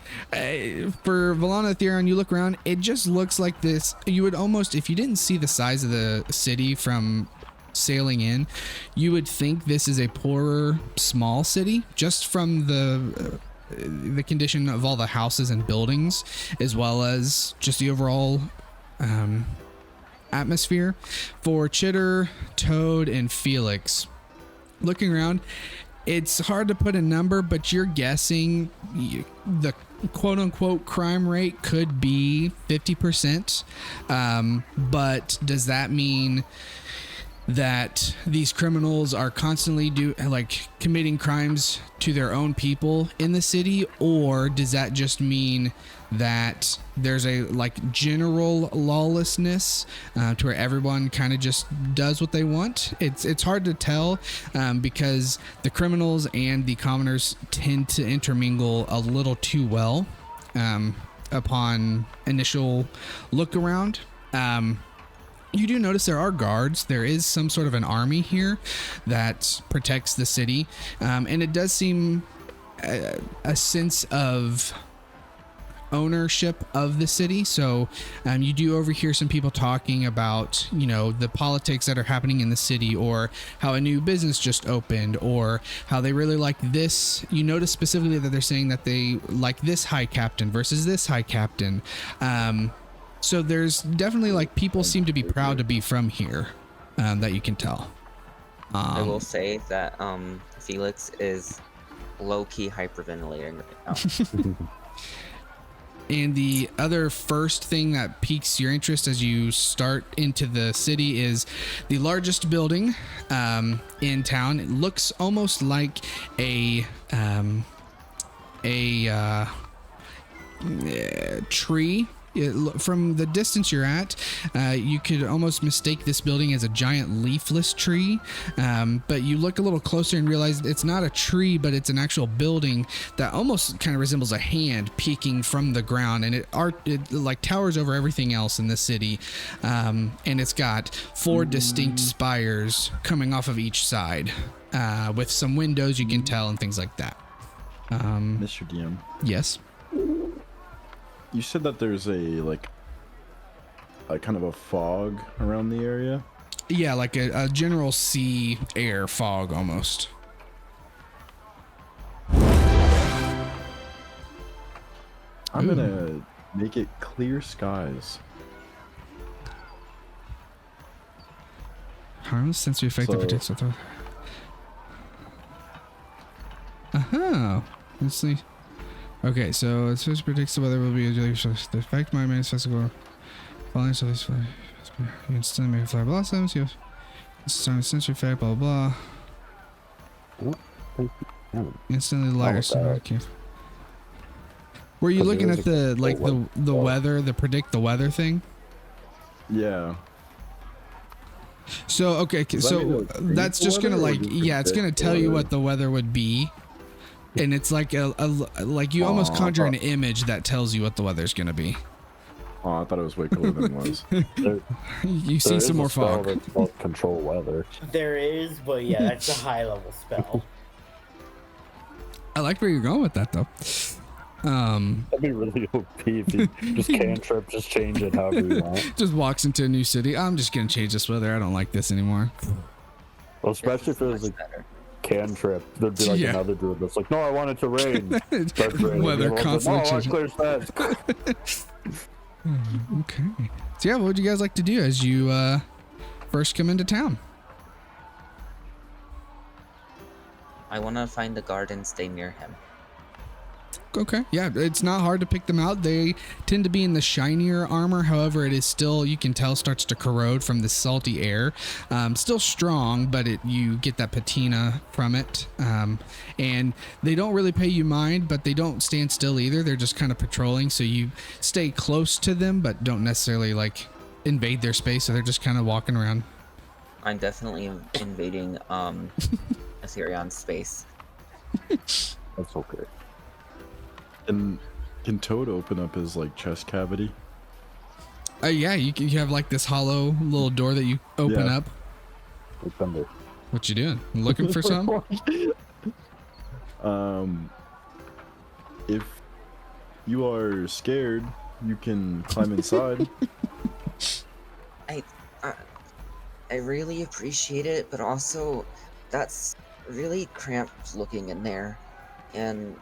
For Valana and Aetherion, you look around, it just looks like this. You would almost, if you didn't see the size of the city from sailing in, you would think this is a poorer, small city, just from the condition of all the houses and buildings, as well as just the overall atmosphere. For Chitter, Toad, and Felix, looking around, it's hard to put a number, but you're guessing the quote-unquote crime rate could be 50%. But does that mean that these criminals are constantly committing crimes to their own people in the city, or does that just mean that there's a general lawlessness to where everyone kind of just does what they want? It's hard to tell because the criminals and the commoners tend to intermingle a little too well upon initial look around. You do notice there are guards. There is some sort of an army here that protects the city. And it does seem a sense of ownership of the city. So you do overhear some people talking about, the politics that are happening in the city, or how a new business just opened, or how they really like this. You notice specifically that they're saying that they like this high captain versus this high captain. So there's definitely people seem to be proud to be from here, that you can tell. I will say that Felix is low-key hyperventilating right now. And the other first thing that piques your interest as you start into the city is the largest building in town. It looks almost like a tree. From the distance you're at, you could almost mistake this building as a giant leafless tree, but you look a little closer and realize it's not a tree, but it's an actual building that almost kind of resembles a hand peeking from the ground, and it towers over everything else in the city, and it's got 4 distinct spires coming off of each side, with some windows you can tell and things like that. Mr. DM. Yes. You said that there's a kind of a fog around the area? Yeah, like a general sea air fog almost. I'm gonna make it clear skies. Harmless sensory effect that protects the thought. Let's see. Okay, so it says predicts the weather will be the effect might manifest falling so this you instantly make fly blossoms, you sensory effect, blah blah blah. Instantly lighter. Okay. Were you looking at the the weather, the predict the weather thing? Yeah. So okay, so that's just gonna it's gonna tell you what the weather would be. And it's like you almost conjure an image that tells you what the weather's gonna be. Oh, I thought it was way cooler than it was. You see some more fog. That's called control weather. There is, but yeah, that's a high level spell. I like where you're going with that though. That'd be really OP if you just cantrip, just change it however you want. Just walks into a new city. I'm just gonna change this weather. I don't like this anymore. Well, especially if it was cantrip, there'd be another druid that's like, no, I want it to rain. Weather constantly changing. Okay. So yeah, what would you guys like to do as you first come into town? I want to find the guard and stay near him. Okay, yeah, it's not hard to pick them out. They tend to be in the shinier armor. However, it is still, you can tell, starts to corrode from the salty air. Still strong, but you get that patina from it. And they don't really pay you mind, but they don't stand still either. They're just kind of patrolling, so you stay close to them, but don't necessarily invade their space. So they're just kind of walking around. I'm definitely invading Assyrian's space. That's okay. And can Toad open up his chest cavity? Yeah, you have this hollow little door that you open up. What you doing? Looking for something? If you are scared, you can climb inside. I really appreciate it, but also that's really cramped looking in there, and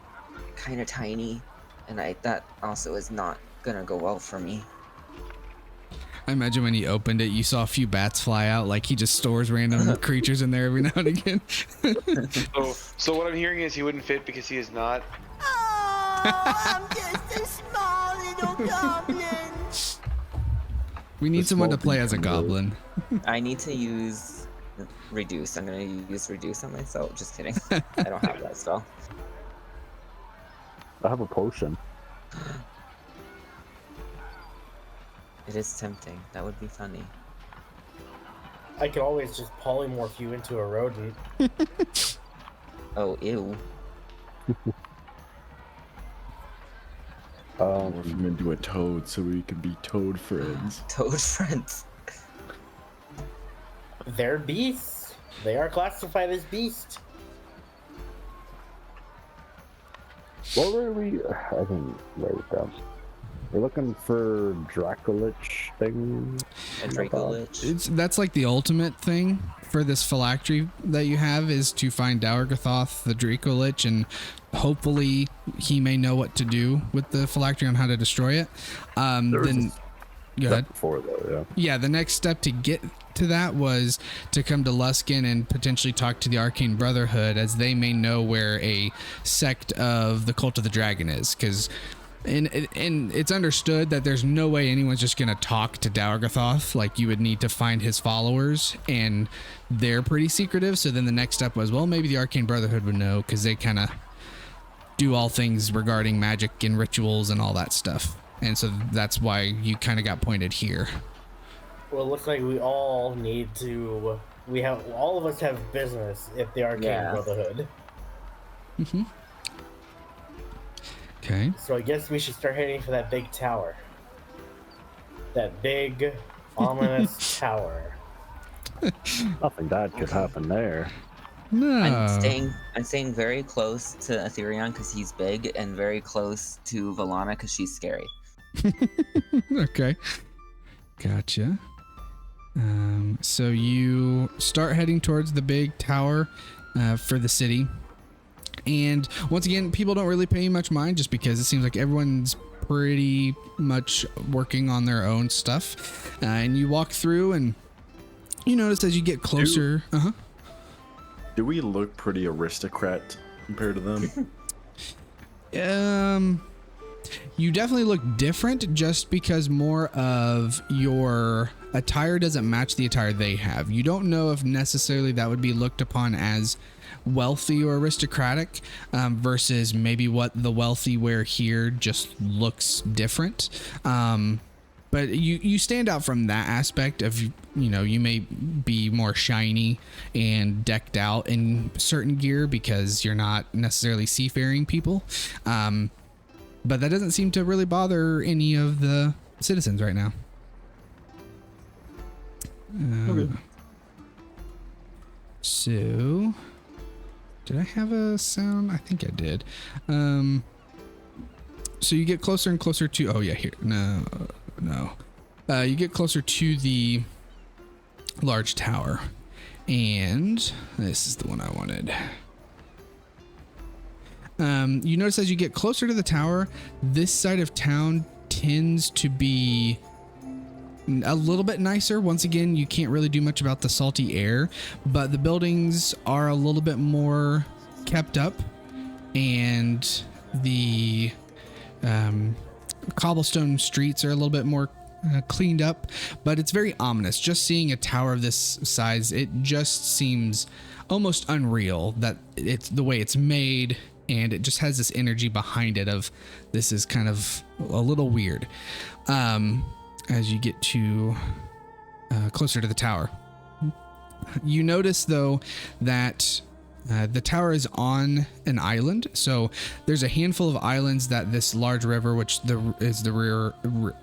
kind of tiny, and that also is not gonna go well for me. I imagine when he opened it, you saw a few bats fly out. Like he just stores random creatures in there every now and again. So what I'm hearing is he wouldn't fit because he is not. Oh, I'm just a small little goblin. We need someone to play as a goblin. I need to use reduce. I'm gonna use reduce on myself. Just kidding. I don't have that spell. I have a potion. It is tempting. That would be funny. I could always just polymorph you into a rodent. Oh, ew. Morph him into a toad so we can be toad friends. Toad friends. They're beasts. They are classified as beasts. What were we? I didn't write it down. We're looking for Dracolich thing. A Dracolich. That's like the ultimate thing for this phylactery that you have is to find Daurgathoth, the Dracolich, and hopefully he may know what to do with the phylactery on how to destroy it. Then go ahead. Before though, Yeah, the next step to get to that was to come to Luskin and potentially talk to the Arcane Brotherhood, as they may know where a sect of the Cult of the Dragon is, because and it's understood that there's no way anyone's just gonna talk to Daurgathoth. Like, you would need to find his followers, and they're pretty secretive. So then the next step was, well, maybe the Arcane Brotherhood would know, because they kind of do all things regarding magic and rituals and all that stuff. And so that's why you kind of got pointed here. Well, it looks like we all need to. All of us have business at the Arcane Brotherhood. Mm-hmm. Okay. So I guess we should start heading for that big tower. That big, ominous tower. Nothing bad could happen there. No. I'm staying very close to Aetherion because he's big, and very close to Valana because she's scary. Okay. Gotcha. So you start heading towards the big tower for the city. And once again, people don't really pay you much mind, just because it seems like everyone's pretty much working on their own stuff. And you walk through, and you notice as you get closer. Do we look pretty aristocrat compared to them? You definitely look different, just because more of your attire doesn't match the attire they have. You don't know if necessarily that would be looked upon as wealthy or aristocratic, versus maybe what the wealthy wear here just looks different. But you stand out from that aspect of, you may be more shiny and decked out in certain gear because you're not necessarily seafaring people. But that doesn't seem to really bother any of the citizens right now. Okay. So, did I have a sound? I think I did. So you get closer and closer to. Oh yeah, here. No. You get closer to the large tower, and this is the one I wanted. You notice as you get closer to the tower, this side of town tends to be a little bit nicer. Once again, you can't really do much about the salty air, but the buildings are a little bit more kept up, and the cobblestone streets are a little bit more cleaned up, but it's very ominous. Just seeing a tower of this size, it just seems almost unreal that it's the way it's made, and it just has this energy behind it of this is kind of a little weird. As you get to closer to the tower, you notice though that the tower is on an island. So there's a handful of islands that this large river, which is the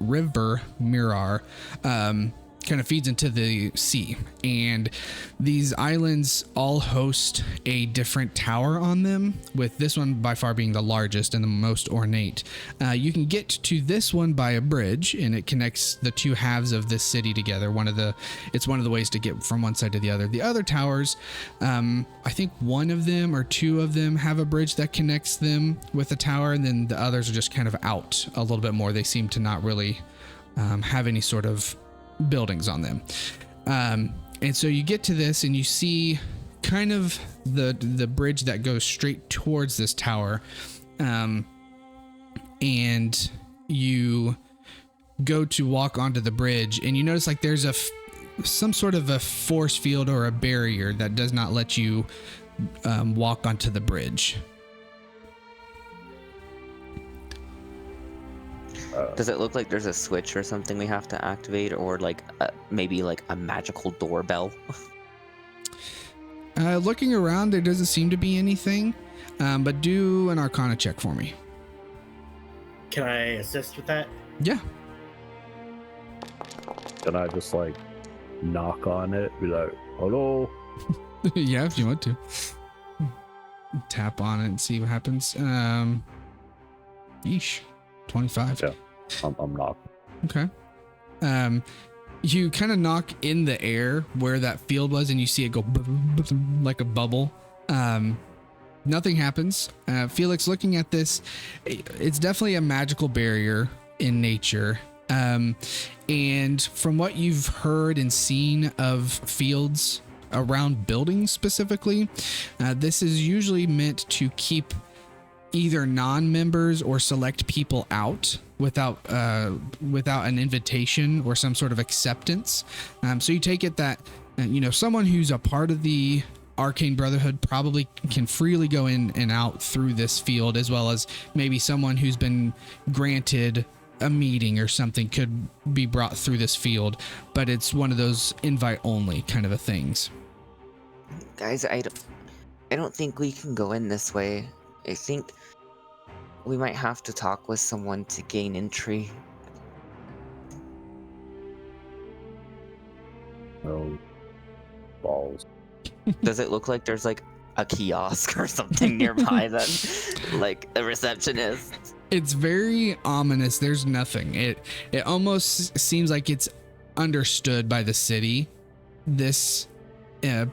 river Mirar, kind of feeds into the sea, and these islands all host a different tower on them, with this one by far being the largest and the most ornate. You can get to this one by a bridge, and it connects the two halves of this city together. It's one of the ways to get from one side to the other. The other towers, I think one of them or two of them have a bridge that connects them with the tower, and then the others are just kind of out a little bit more. They seem to not really have any sort of buildings on them. And so you get to this, and you see kind of the bridge that goes straight towards this tower, and you go to walk onto the bridge, and you notice like there's some sort of a force field or a barrier that does not let you walk onto the bridge. Does it look like there's a switch or something we have to activate, or like maybe like a magical doorbell? Looking around, there doesn't seem to be anything, but do an Arcana check for me. Can I assist with that? Yeah. Can I just like knock on it, be like, hello? Yeah, if you want to. Tap on it and see what happens. Yeesh. 25. Yeah, I'm knocking. Okay. You kind of knock in the air where that field was, and you see it go like a bubble. Nothing happens. Felix, looking at this, it's definitely a magical barrier in nature. And from what you've heard and seen of fields around buildings specifically, this is usually meant to keep either non-members or select people out without an invitation or some sort of acceptance. So you take it that someone who's a part of the Arcane Brotherhood probably can freely go in and out through this field, as well as maybe someone who's been granted a meeting or something could be brought through this field, but it's one of those invite only kind of a things. Guys, I don't think we can go in this way. I think we might have to talk with someone to gain entry. Oh, balls. Does it look like there's like a kiosk or something nearby that like a receptionist? It's very ominous. There's nothing. It almost seems like it's understood by the city, this kind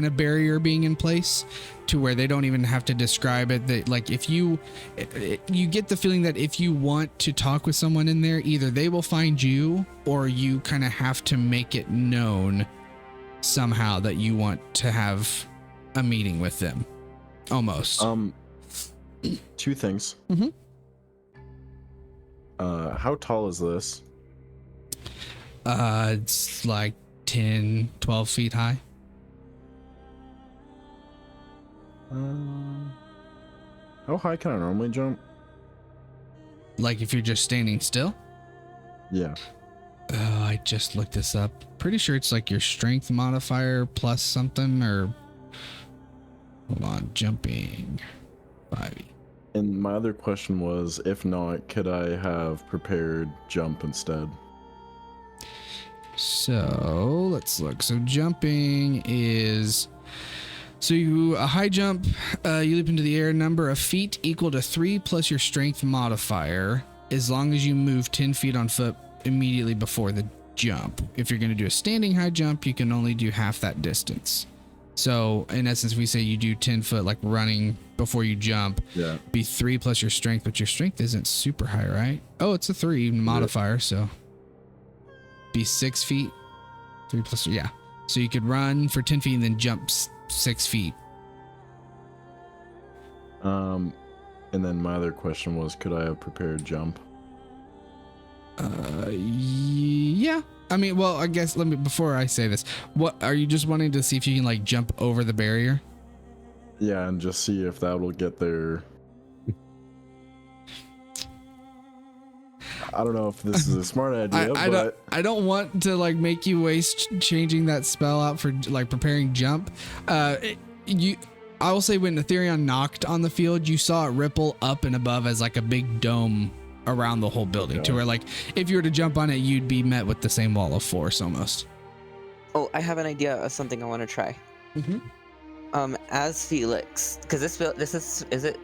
of barrier being in place, to where they don't even have to describe it. That like if you get the feeling that if you want to talk with someone in there, either they will find you or you kind of have to make it known somehow that you want to have a meeting with them. Almost. Two things. Mm-hmm. How tall is this? It's like 10, 12 feet high. How high can I normally jump? Like if you're just standing still? Yeah. I just looked this up. Pretty sure it's like your strength modifier plus something, or hold on, jumping 5. And my other question was, if not, could I have prepared jump instead? So let's look. So jumping is, so a high jump, you leap into the air, number of feet equal to 3 plus your strength modifier, as long as you move 10 feet on foot immediately before the jump. If you're going to do a standing high jump, you can only do half that distance. So in essence, we say you do 10 foot like running before you jump. Yeah. Be 3 plus your strength, but your strength isn't super high, right? Oh, it's a 3 modifier, so be 6 feet. 3 plus, yeah. So you could run for 10 feet and then jump 6 feet. And then my other question was, could I have prepared jump? Yeah. I mean, well, I guess before I say this, what are you just wanting to see if you can like jump over the barrier? Yeah, and just see if that will get there. I don't know if this is a smart idea, but I don't want to like make you waste changing that spell out for like preparing jump. I will say when Ethereon knocked on the field, you saw it ripple up and above as like a big dome around the whole building, to where like if you were to jump on it, you'd be met with the same wall of force almost. Oh, I have an idea of something I want to try. Mm-hmm. As Felix, because this is it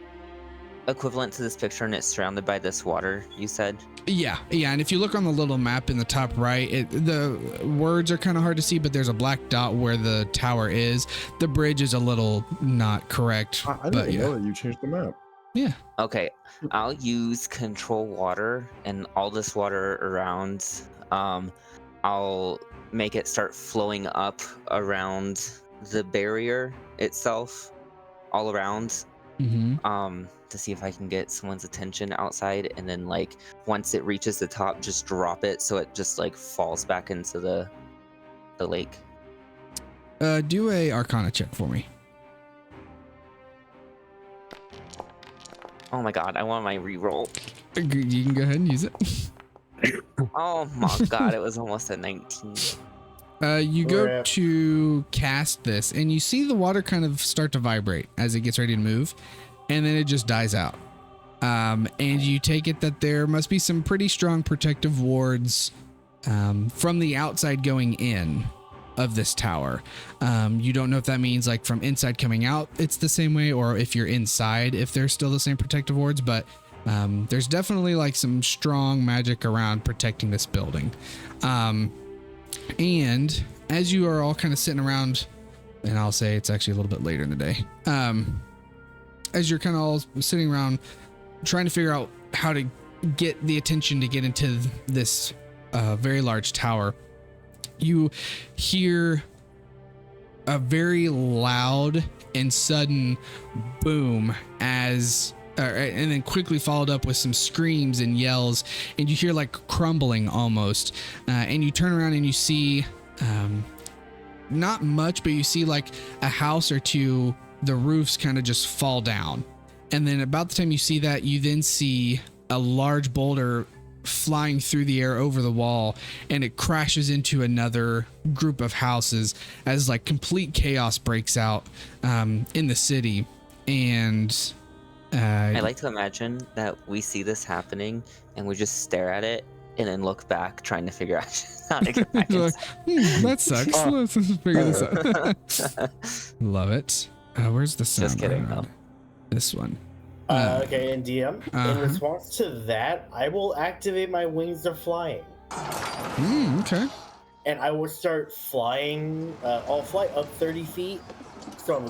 equivalent to this picture and it's surrounded by this water, you said? Yeah, and if you look on the little map in the top right, the words are kind of hard to see, but there's a black dot where the tower is. The bridge is a little not correct. I didn't know that you changed the map. Yeah. Okay, I'll use control water and all this water around. I'll make it start flowing up around the barrier itself, all around. Mm-hmm. To see if I can get someone's attention outside, and then like once it reaches the top, just drop it so it just like falls back into the the lake? Do a Arcana check for me. Oh my god, I want my reroll. You can go ahead and use it. Oh my god, it was almost a 19. You go Rip. to cast this, and you see the water kind of start to vibrate as it gets ready to move, and then it just dies out. And you take it that there must be some pretty strong protective wards from the outside going in of this tower. You don't know if that means like from inside coming out, it's the same way, or if you're inside, if there's still the same protective wards, but there's definitely like some strong magic around protecting this building. And as you are all kind of sitting around, and I'll say it's actually a little bit later in the day, as you're kind of all sitting around trying to figure out how to get the attention to get into this very large tower, you hear a very loud and sudden boom and then quickly followed up with some screams and yells, and you hear like crumbling almost, and you turn around and you see not much, but you see like a house or two, the roofs kind of just fall down. And then about the time you see that, you then see a large boulder flying through the air over the wall, and it crashes into another group of houses as like complete chaos breaks out in the city. And I like to imagine that we see this happening and we just stare at it and then look back trying to figure out how to get back like, inside. that sucks. Let's figure this out. Love it. Where's the sound? Just kidding, around? though. This one. Okay, and DM, in response to that, I will activate my wings of flying. Okay. And I will start flying. I'll fly up 30 feet, so I'm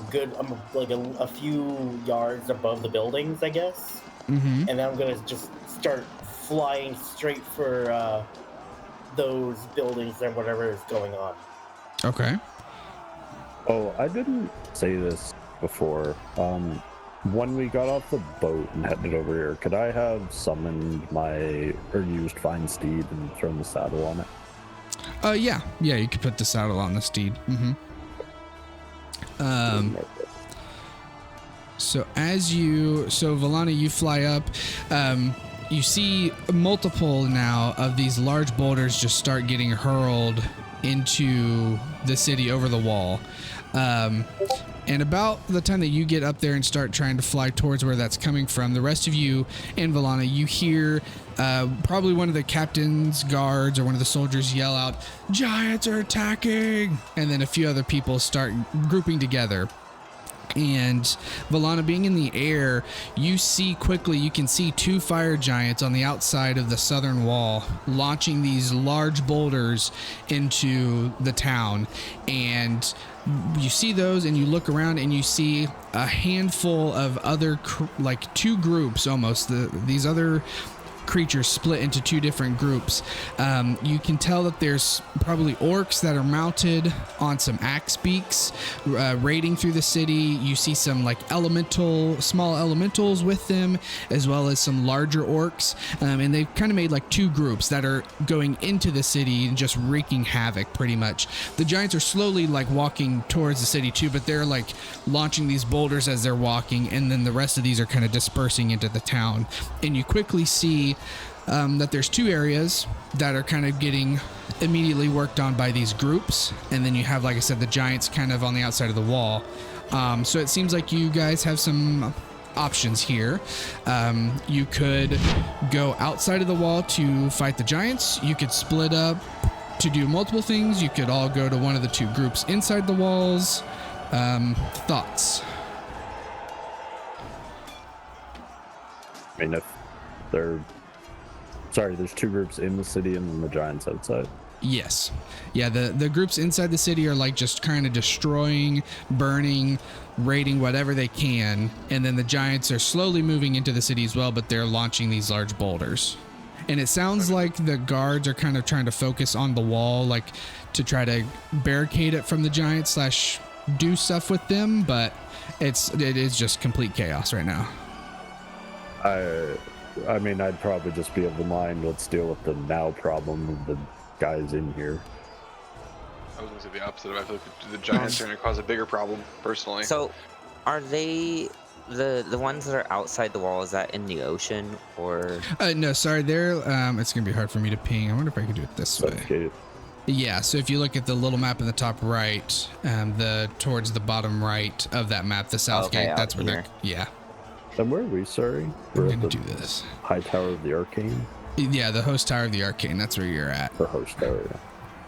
like a few yards above the buildings, I guess. Mm-hmm. And then I'm gonna just start flying straight for those buildings and whatever is going on. Okay. Oh, I didn't say this before. When we got off the boat and headed over here, could I have summoned used Find Steed and thrown the saddle on it? Yeah, you could put the saddle on the steed. Mm-hmm. So Valana, you fly up. You see multiple now of these large boulders just start getting hurled into the city over the wall. And about the time that you get up there and start trying to fly towards where that's coming from, the rest of you and Valana, you hear probably one of the captain's guards or one of the soldiers yell out, "Giants are attacking!" And then a few other people start grouping together. And Valana, being in the air, you can see two fire giants on the outside of the southern wall launching these large boulders into the town. And you see those, and you look around and you see a handful of other like two groups almost. These other creatures split into two different groups. You can tell that there's probably orcs that are mounted on some axe beaks, raiding through the city. You see some like small elementals with them, as well as some larger orcs. And they've kind of made like two groups that are going into the city and just wreaking havoc pretty much. The giants are slowly like walking towards the city too, but they're like launching these boulders as they're walking, and then the rest of these are kind of dispersing into the town. And you quickly see that there's two areas that are kind of getting immediately worked on by these groups, and then you have, like I said, the giants kind of on the outside of the wall. So it seems like you guys have some options here. You could go outside of the wall to fight the giants. You could split up to do multiple things. You could all go to one of the two groups inside the walls. Thoughts? I mean, if there's two groups in the city and then the giants outside. Yes. Yeah, the groups inside the city are like just kind of destroying, burning, raiding whatever they can. And then the giants are slowly moving into the city as well, but they're launching these large boulders. And it sounds like the guards are kind of trying to focus on the wall, like to try to barricade it from the giants / do stuff with them, but it is just complete chaos right now. I mean, I'd probably just be of the mind, let's deal with the now problem of the guys in here. was gonna say the opposite. I feel like the giants are gonna cause a bigger problem, personally. So, are they the ones that are outside the wall? Is that in the ocean or? No, sorry. They're it's gonna be hard for me to ping. I wonder if I can do it this way. Okay. Yeah. So if you look at the little map in the top right, towards the bottom right of that map, the south Okay, gate. out That's where they're. here. Yeah. And where are we? Sorry. I'm We're gonna at do the this. high tower of the arcane. Yeah, the host tower of the arcane. That's where you're at. The host tower. Yeah.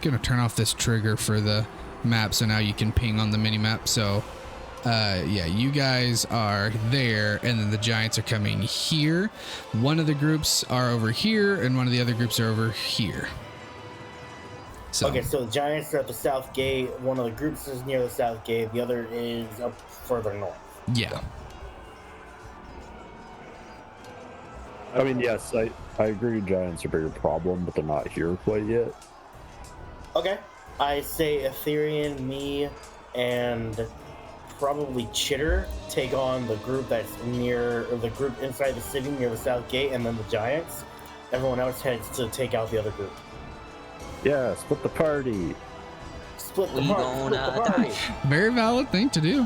Gonna turn off this trigger for the map, so now you can ping on the mini map. So, yeah, you guys are there, and then the giants are coming here. One of the groups are over here, and one of the other groups are over here. So, Okay, so the giants are at the south gate. One of the groups is near the south gate. The other is up further north. yeah. I mean, yes, I agree. Giants are a bigger problem, but they're not here quite yet. Okay. I say Ethereum, me, and probably Chitter take on the group that's near, or the group inside the city near the south gate, and then the giants. Everyone else heads to take out the other group. Yeah, split the party. Split the We party. gonna Split the party. die. Very valid thing to do.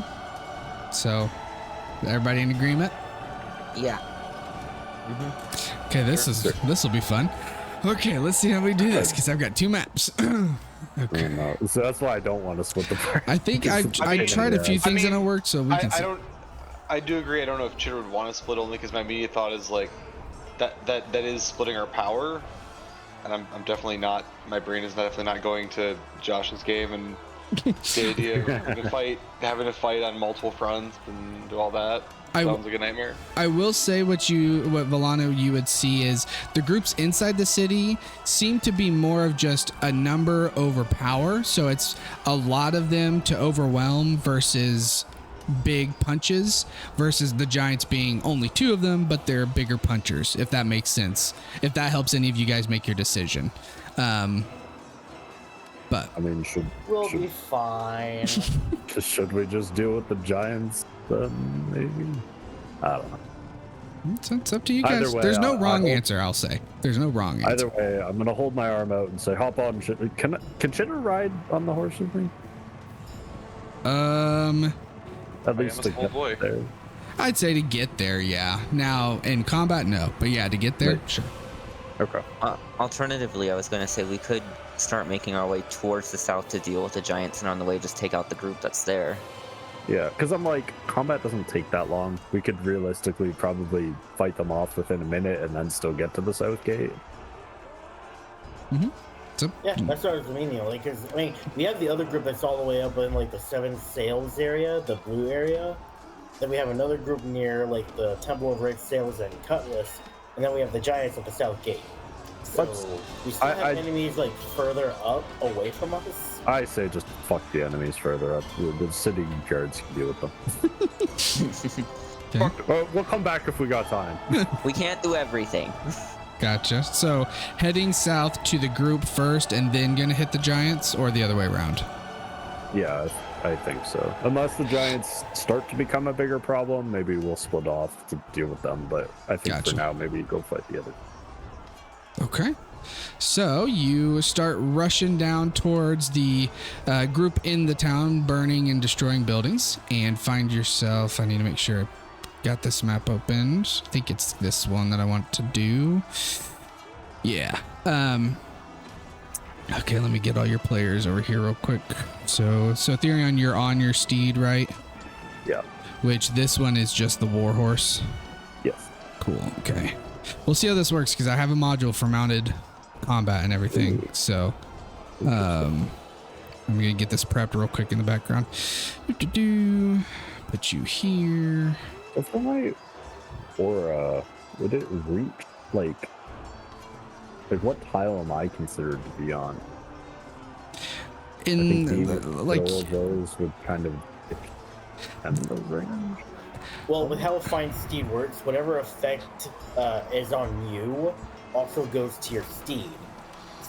So, everybody in agreement? Yeah. Okay, this will be fun. Okay, let's see how we do this, because I've got 2 maps. Okay. And, so that's why I don't want to split the party. I think I tried a few things and it worked, so we can see. I do agree. I don't know if Chitter would want to split, only because my immediate thought is like that is splitting our power, and I'm definitely not. My brain is definitely not going to Josh's game and the idea of having to fight on multiple fronts and do all that. Sounds like a nightmare. I will say what Volano you would see is the groups inside the city seem to be more of just a number over power. So it's a lot of them to overwhelm versus big punches, versus the giants being only 2 of them, but they're bigger punchers, if that makes sense. If that helps any of you guys make your decision. But I mean, We'll be fine. should we just deal with the giants then? Maybe. I don't know. it's up to you guys. Either way, There's no wrong I'll- answer. I'll say there's no wrong answer. Either way, I'm gonna hold my arm out and say, "Hop on." Can Chitter ride on the horse with me? At least to get boy. there. I'd say to get there, yeah. Now in combat, no, but yeah, to get there, Right. sure. Okay. Alternatively, I was going to say we could start making our way towards the south to deal with the giants, and on the way just take out the group that's there. Yeah, because I'm like, combat doesn't take that long. We could realistically probably fight them off within a minute and then still get to the south gate. So, Yeah, that's what I was meaning. Like, cause I mean, we have the other group that's all the way up in like the 7 Sails area, the blue area. Then we have another group near like the Temple of Red Sails and Cutlass, and then we have the giants at the south gate. So we still have enemies like further up, away from us. I say just fuck the enemies further up. The city guards can deal with them. okay. We'll come back if we got time. We can't do everything. Gotcha. So heading south to the group first and then gonna hit the giants, or the other way around? Yeah, I think so. Unless the giants start to become a bigger problem, maybe we'll split off to deal with them. But I think Gotcha. for now, maybe go fight the other. Okay. So you start rushing down towards the group in the town, burning and destroying buildings, and find yourself. I need to make sure I got this map opened. I think it's this one that I want to do. Yeah. Okay, let me get all your players over here real quick. So Therion, you're on your steed, right? Yeah. Which this one is just the warhorse. Yes. Cool. Okay. We'll see how this works because I have a module for mounted combat and everything. So, I'm gonna get this prepped real quick in the background. Put you here. So for my aura, would it reach like what tile am I considered to be on? In like all of those would kind of extend the range. Well, with how Fine Steed works, whatever effect is on you also goes to your steed.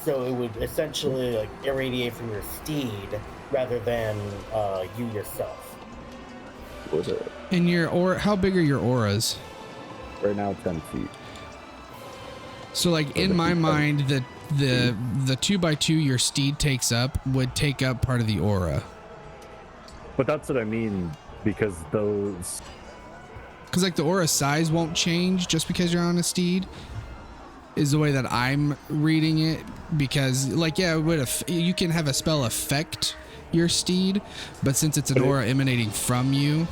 So it would essentially like irradiate from your steed rather than you yourself. Would it? in your aura, how big are your auras? Right now, 10 feet. So like in my mind, the the 2x2 your steed takes up would take up part of the aura. But that's what I mean, because those... Because like the aura size won't change just because you're on a steed, is the way that I'm reading it. Because like, yeah, it would you can have a spell affect your steed, but since it's an aura emanating from you...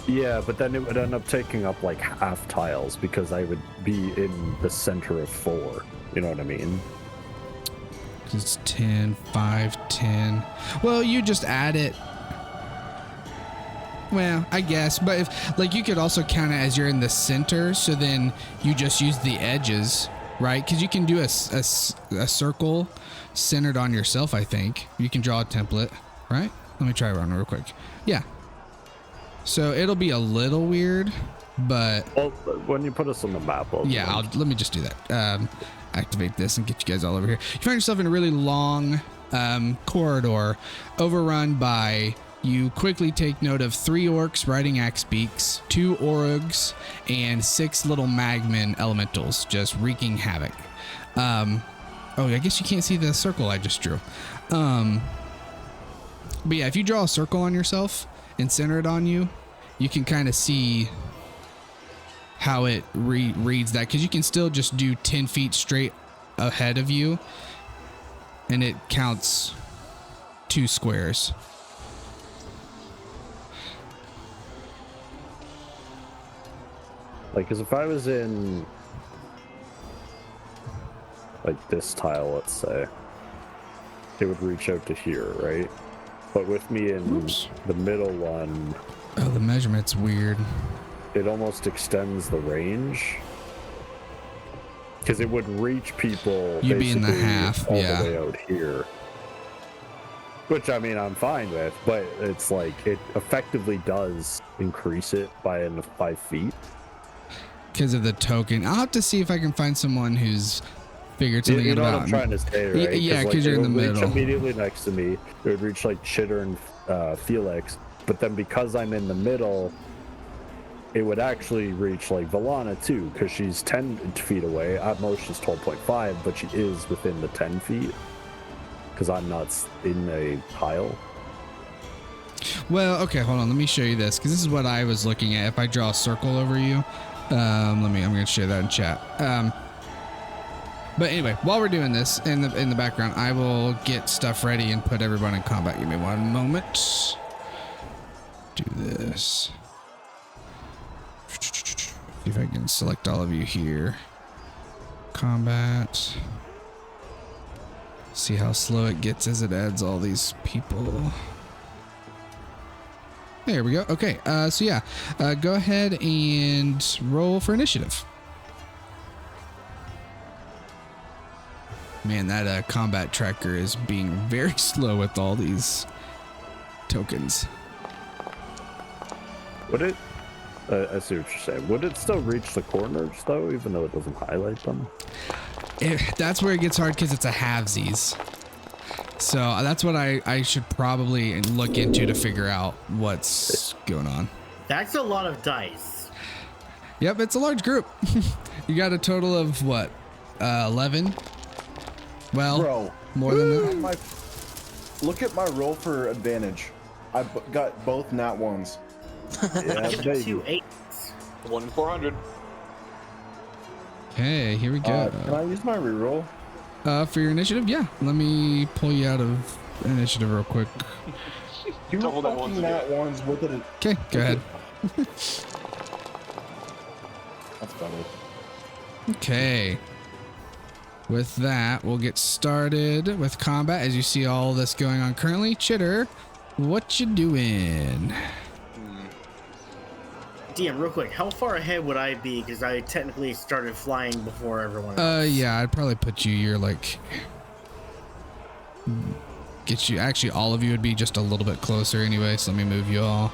Yeah, but then it would end up taking up like half tiles because I would be in the center of 4. You know what I mean? It's 10, 5, 10. Well, you just add it. Well, I guess, but if like you could also count it as you're in the center, so then you just use the edges, right? Because you can do a circle centered on yourself. I think you can draw a template, right? Let me try one real quick. Yeah. So it'll be a little weird, but well, when you put us on the map, yeah, let me just do that. Activate this and get you guys all over here. You find yourself in a really long corridor, overrun by. You quickly take note of 3 orcs riding axe beaks, 2 orugs, and 6 little magman elementals just wreaking havoc. Oh, I guess you can't see the circle I just drew. But yeah, if you draw a circle on yourself and center it on you, you can kind of see how it reads that, because you can still just do 10 feet straight ahead of you, and it counts 2 squares. Like, because if I was in, like, this tile, let's say, it would reach out to here, right? But with me in the middle one... Oh, the measurement's weird. It almost extends the range. Because it would reach people you'd be in the half, all yeah. the way out here. Which, I mean, I'm fine with, but it's like, it effectively does increase it by 5 feet. Because of the token. I'll have to see if I can find someone who's figured something out about about what I'm trying to say, right? Yeah, because like, you're in the reach middle. Immediately next to me, it would reach like Chitter and Felix, but then because I'm in the middle, it would actually reach like Valana too, because she's 10 feet away. At most, she's 12.5, but she is within the 10 feet because I'm not in a tile. Well, okay, hold on. Let me show you this, because this is what I was looking at. If I draw a circle over you, I'm going to share that in chat. But anyway, while we're doing this in the background, I will get stuff ready and put everyone in combat. Give me one moment. Do this. See if I can select all of you here. Combat. See how slow it gets as it adds all these people. There we go. Okay, so yeah, go ahead and roll for initiative. Man, that combat tracker is being very slow with all these tokens. Would it? I see what you're saying. Would it still reach the corners though, even though it doesn't highlight them? That's where it gets hard, because it's a halvesies. So that's what I should probably look into to figure out what's going on. That's a lot of dice. Yep, it's a large group. You got a total of what? 11? Well, Bro, more than that. Look at my roll for advantage. I got both nat ones. Yeah, I got baby. 2 8s. 1 in 400. Okay, here we go. Can I use my reroll? For your initiative, yeah. Let me pull you out of initiative real quick. Two Double that fucking ones nat ones with it. Okay, go ahead. That's better. Okay. With that, we'll get started with combat. As you see all this going on currently, Chitter, what you doing? DM, real quick, how far ahead would I be? Because I technically started flying before everyone else. Yeah, I'd probably put you. You're like, get you. Actually, all of you would be just a little bit closer anyway. So let me move you all.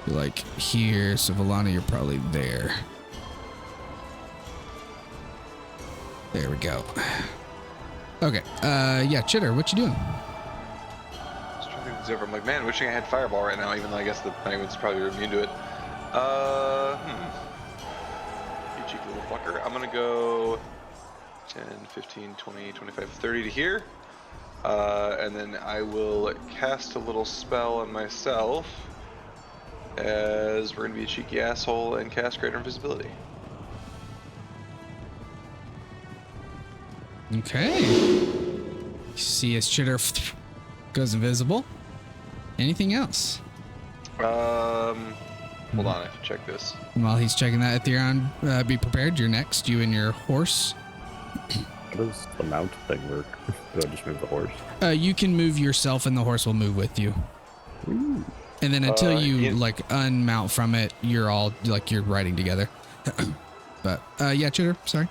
You're like here. So Valana, you're probably there. There we go. Okay. Yeah, Chitter, what you doing? I was trying to think this over. I'm like, man, wishing I had Fireball right now, even though I guess the Penguin's probably immune to it. You cheeky little fucker. I'm gonna go 10, 15, 20, 25, 30 to here. And then I will cast a little spell on myself, as we're going to be a cheeky asshole and cast Greater Invisibility. Okay. See as Chitter goes invisible. Anything else? Hold on, I have to check this. While he's checking that, Ethereon, be prepared. You're next. You and your horse. How does the mount thing work? Do I just move the horse? You can move yourself, and the horse will move with you. Ooh. And then until you like unmount from it, you're all like you're riding together. But yeah, Chitter. Sorry.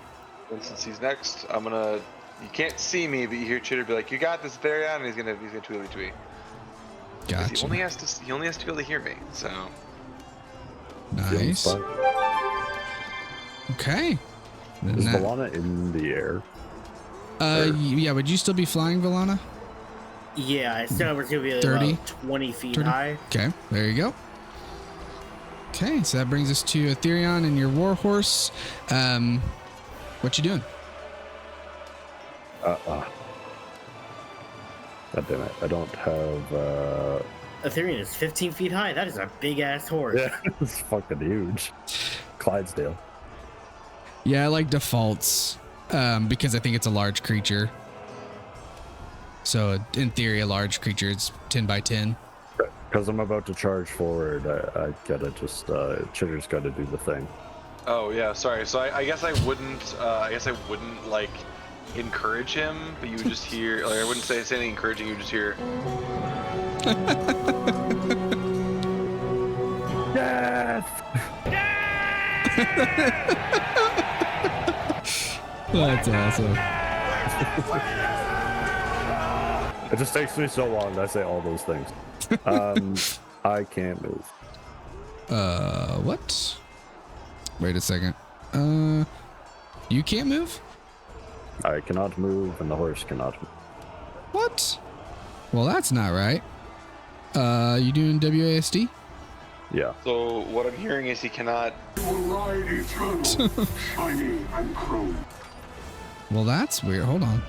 And since he's next, I'm gonna. You can't see me, but you hear Chitter be like, "You got this, Therion," and he's gonna tweely twee. Gotcha. He only has to be able to hear me. So. Nice. Okay. Is Valana in the air? Yeah. Would you still be flying, Valana? Yeah, I said it was gonna be 30? about 20 feet 30? high. Okay, there you go. Okay, so that brings us to Ethereon and your warhorse. What you doing? God damn it! I don't have. Ethereum is 15 feet high. That is a big ass horse. Yeah, it's fucking huge. Clydesdale. Yeah, I like defaults because I think it's a large creature. So in theory, a large creature is 10 by 10. Because I'm about to charge forward, I gotta just Chitter's got to do the thing. Oh yeah, sorry. So I guess I wouldn't. Like encourage him, but you would just hear. Like I wouldn't say anything encouraging. You would just hear. Death! That's awesome. It just takes me so long to say all those things. I can't move. What? Wait a second. You can't move? I cannot move, and the horse cannot move. What? Well, that's not right. You doing WASD? Yeah. So what I'm hearing is he cannot. Well, that's weird. Hold on.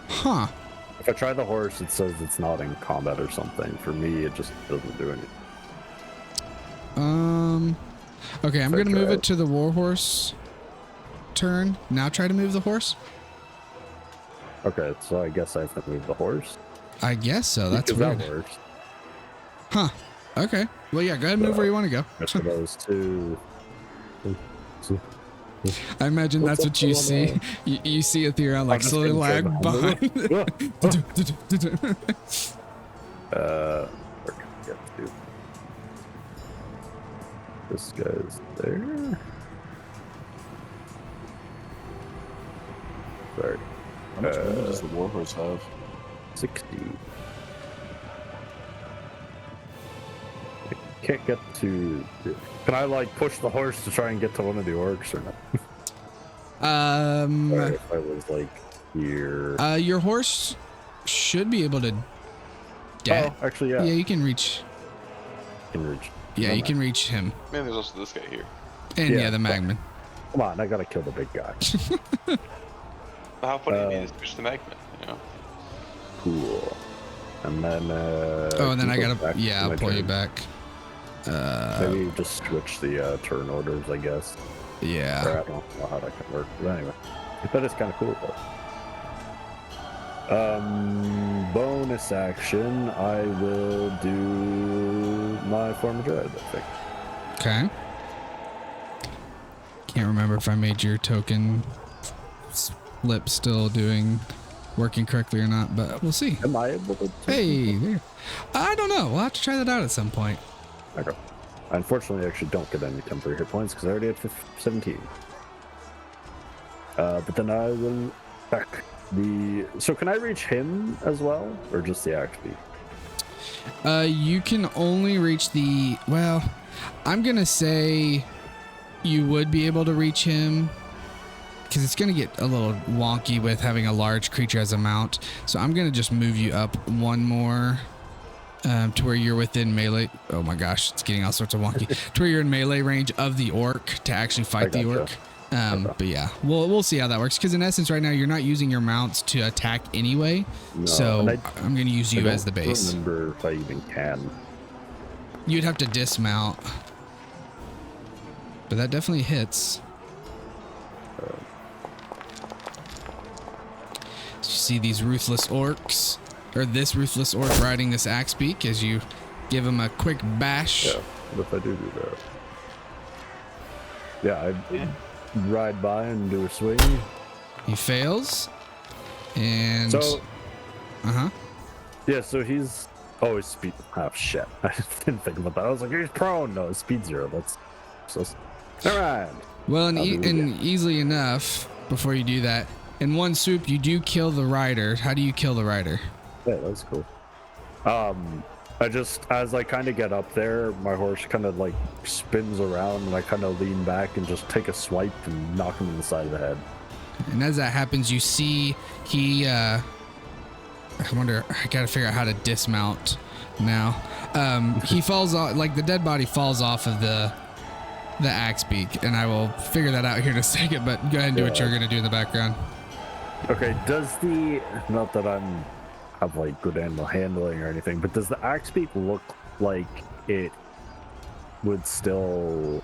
Huh. If I try the horse, it says it's not in combat or something. For me, it just doesn't do anything. Okay, I'm gonna move it to the warhorse turn. Now try to move the horse. Okay, so I guess I have to move the horse. I guess so. That's because weird. that works. Huh. Okay. Well, yeah. Go ahead and move where you want to go. That's for those two. I imagine that's what you see. You see Ethereon like slowly lag behind. Where can I get to? This guy's there. Sorry. How much movement does the warhorse have? 60. I can't get to. Can I like push the horse to try and get to one of the orcs or not? Sorry, if I was like here. Your horse should be able to. Oh, actually, yeah. Yeah, you can reach. Yeah, you can reach him. Man, there's also this guy here. And yeah, the Magman. Come on, I gotta kill the big guy. How funny it is to push the Magman, you know? Cool. And then. Oh, and then I gotta. Yeah, I'll pull you back. Maybe just switch the turn orders, I guess. Yeah. Or I don't know how that can work, but anyway. That is kind of cool, though. Bonus action, I will do my form of dread, I think. Okay. Can't remember if I made your token flip still working correctly or not, but we'll see. Am I able to? Hey, there. I don't know. We'll have to try that out at some point. Okay. Unfortunately, I actually don't get any temporary hit points because I already had 17. But then I will back the. So can I reach him as well, or just the axe beat? You can only reach the. Well, I'm gonna say you would be able to reach him because it's gonna get a little wonky with having a large creature as a mount. So I'm gonna just move you up one more. To where you're within melee. Oh my gosh, it's getting all sorts of wonky. To where you're in melee range of the orc to actually fight the orc. But yeah, we'll see how that works. Because in essence, right now you're not using your mounts to attack anyway. No, So and I'm going to use you as the base. I don't remember if I even can. You'd have to dismount, but that definitely hits. So you see these ruthless orcs, or this ruthless orc riding this axe beak as you give him a quick bash. Yeah, what if I do that? Yeah, I ride by and do a swing. He fails, and yeah, so he's his speed. Oh shit! I didn't think about that. I was like, he's prone. No, speed 0. That's so. All right. Well, and easily enough, before you do that, in one swoop, you do kill the rider. How do you kill the rider? Yeah, that's cool. I just, as I kind of get up there, my horse kind of like spins around, and I kind of lean back and just take a swipe and knock him in the side of the head. And as that happens, you see he. I wonder. I gotta figure out how to dismount now. He falls off, like the dead body falls off of the axe beak, and I will figure that out here in a second. But go ahead and do what you're gonna do in the background. Okay. Does the not that I'm have like good animal handling or anything, but does the axe beak look like it would still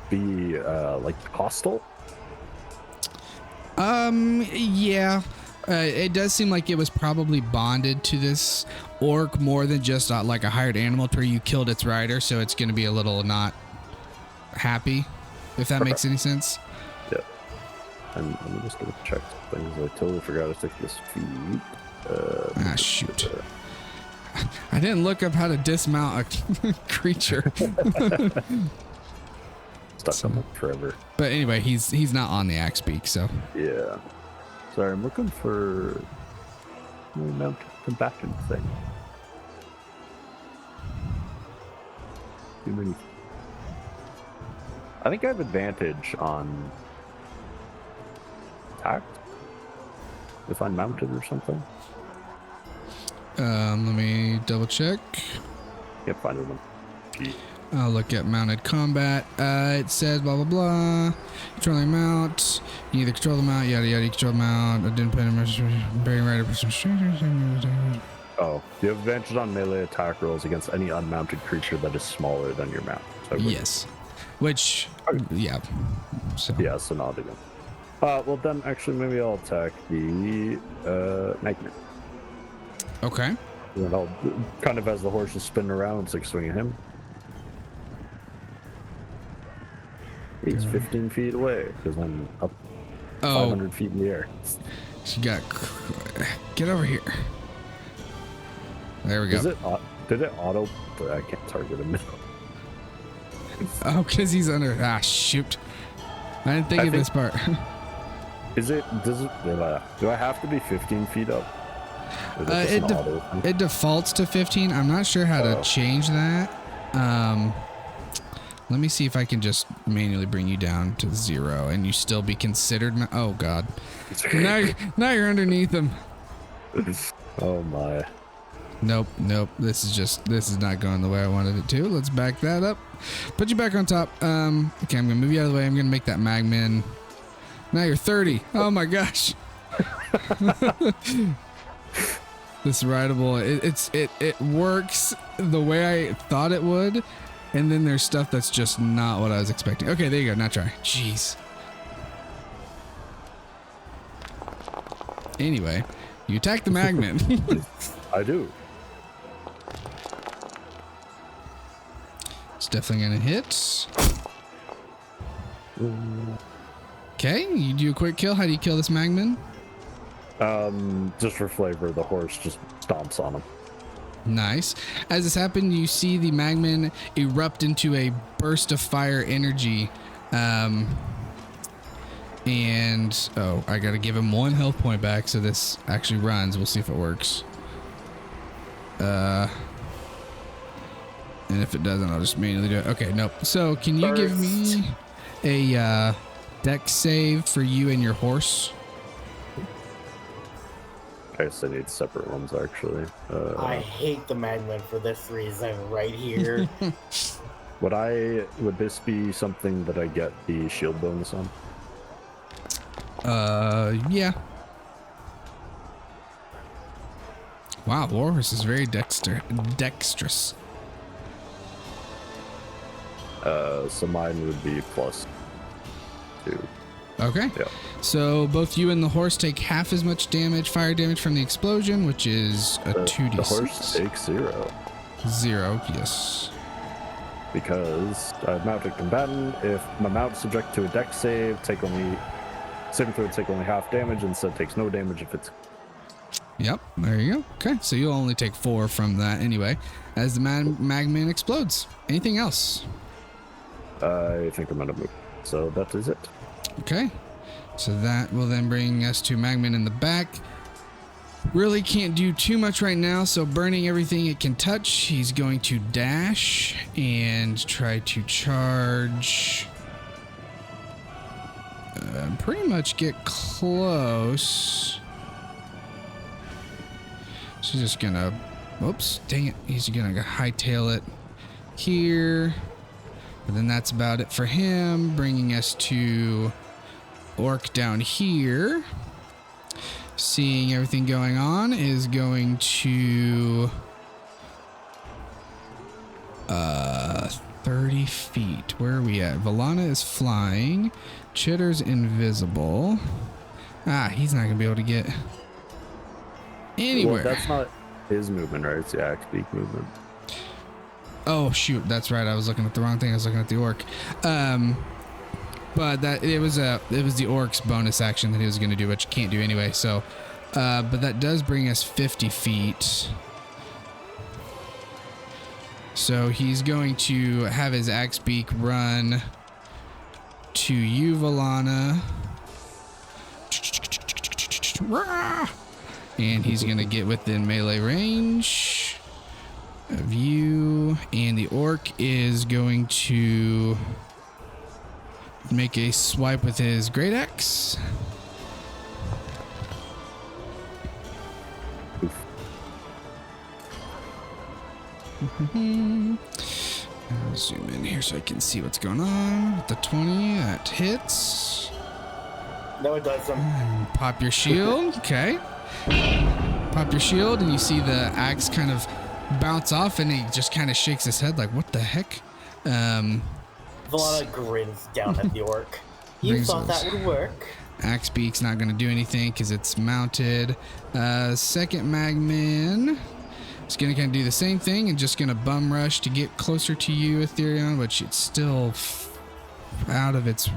be like hostile? Yeah. It does seem like it was probably bonded to this orc more than just like a hired animal to where you killed its rider, so it's going to be a little not happy, if that makes any sense. Yeah. And I'm just going to check some things. I totally forgot to take this feed. Shoot. I didn't look up how to dismount a creature. Stuck on it forever. But anyway, he's not on the axe beak, so. Yeah. Sorry, I'm looking for the mount combatant thing. Too many. I think I have advantage on attack if I'm mounted or something. Let me double check. Can't find them. I'll look at mounted combat. It says blah blah blah. Controlling mount. You either control the mount, yada yada. You control the mount. I didn't put him. Bearing rider for some strangers. Oh, you have advantage on melee attack rolls against any unmounted creature that is smaller than your mount. So yes. Which, yeah. So. Yeah, so not again. Well then, actually, maybe I'll attack the magnet. Okay. And I'll kind of as the horse is spinning around, it's like swinging him. He's 15 feet away because I'm up 500 feet in the air. She got. Get over here. There we go. Did it auto? But I can't target him. Oh, because he's under. Shoot. I didn't think of this part. Do I have to be 15 feet up? It defaults to 15. I'm not sure how to change that. Let me see if I can just manually bring you down to 0 and you still be considered. Oh God. Now you're underneath him. Oh my. Nope. This is not going the way I wanted it to. Let's back that up. Put you back on top. Okay, I'm gonna move you out of the way. I'm gonna make that magman. Now you're 30. Oh my gosh. This rideable, it works the way I thought it would, and then there's stuff that's just not what I was expecting. Okay, there you go. Now try. Jeez. Anyway, you attack the magnet. I do. It's definitely gonna hit. Okay, you do a quick kill. How do you kill this magman? Just for flavor, the horse just stomps on him. Nice. As this happened, you see the magman erupt into a burst of fire energy. And I gotta give him 1 health point back, so this actually runs. We'll see if it works. And if it doesn't, I'll just manually do it. Okay, nope. So can you give me a dex save for you and your horse? I said need separate ones actually. I hate the magnet for this reason right here. Would this be something that I get the shield bonus on? Yeah. Wow, Warhorse is very dexterous. So mine would be +2. Okay. Yeah. So both you and the horse take half as much damage, fire damage from the explosion, which is a 2d6. The horse takes 0. 0, yes. Because I've mounted combatant. If my mount is subject to a dex save, saving throw would take only half damage, instead takes no damage if it's. Yep, there you go. Okay, so you'll only take 4 from that anyway, as the magman explodes. Anything else? I think I'm gonna move. So that is it. Okay, so that will then bring us to magman in the back. Really can't do too much right now, so burning everything it can touch, he's going to dash and try to charge. Pretty much get close. So he's just gonna, oops, dang it, he's gonna hightail it here. But then that's about it for him, bringing us to Orc down here. Seeing everything going on is going to 30 feet. Where are we at? Valana is flying. Chitter's invisible. Ah, he's not gonna be able to get anywhere. Well, that's not his movement, right? It's the axe beak movement. Oh shoot, that's right. I was looking at the wrong thing. I was looking at the orc. But that it was the orc's bonus action that he was going to do, which you can't do anyway. So, but that does bring us 50 feet. So he's going to have his axe beak run to you, Valana, and he's going to get within melee range of you, and the orc is going to make a swipe with his great axe. I'll zoom in here so I can see what's going on. With the 20, that hits. No, it doesn't. Pop your shield. Okay. Pop your shield, and you see the axe kind of bounce off, and he just kind of shakes his head like, what the heck? Valana grins down at the orc. You thought that would work? Axe beak's not going to do anything because it's mounted. Second magman is going to kind of do the same thing and just going to bum rush to get closer to you, Ethereon, which it's still out of its.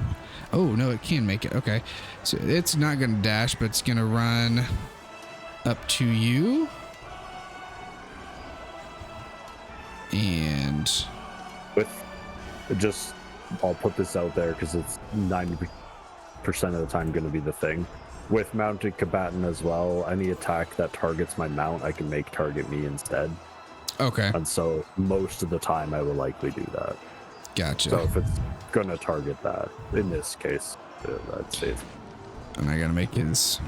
Oh no, it can make it. Okay, so it's not going to dash, but it's going to run up to you. And I'll put this out there because it's 90% of the time going to be the thing. With mounted combatant as well, any attack that targets my mount, I can make target me instead. Okay. And so most of the time I will likely do that. Gotcha. So if it's going to target that, in this case, that's safe. And I got to make his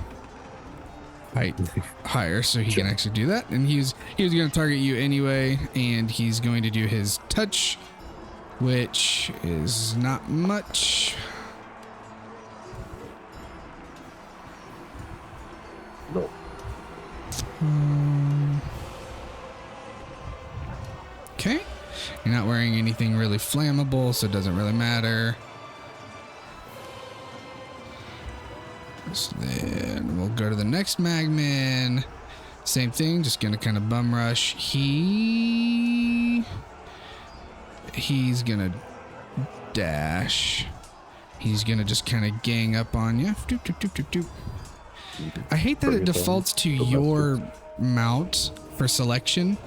height higher so he can actually do that. And he was going to target you anyway, and he's going to do his touch, which is not much. No. Okay. You're not wearing anything really flammable, so it doesn't really matter. So then we'll go to the next magman. Same thing, just gonna kind of bum rush. He's gonna dash. He's gonna just kind of gang up on you. Doop, doop, doop, doop, doop. I hate that it defaults to your mount for selection,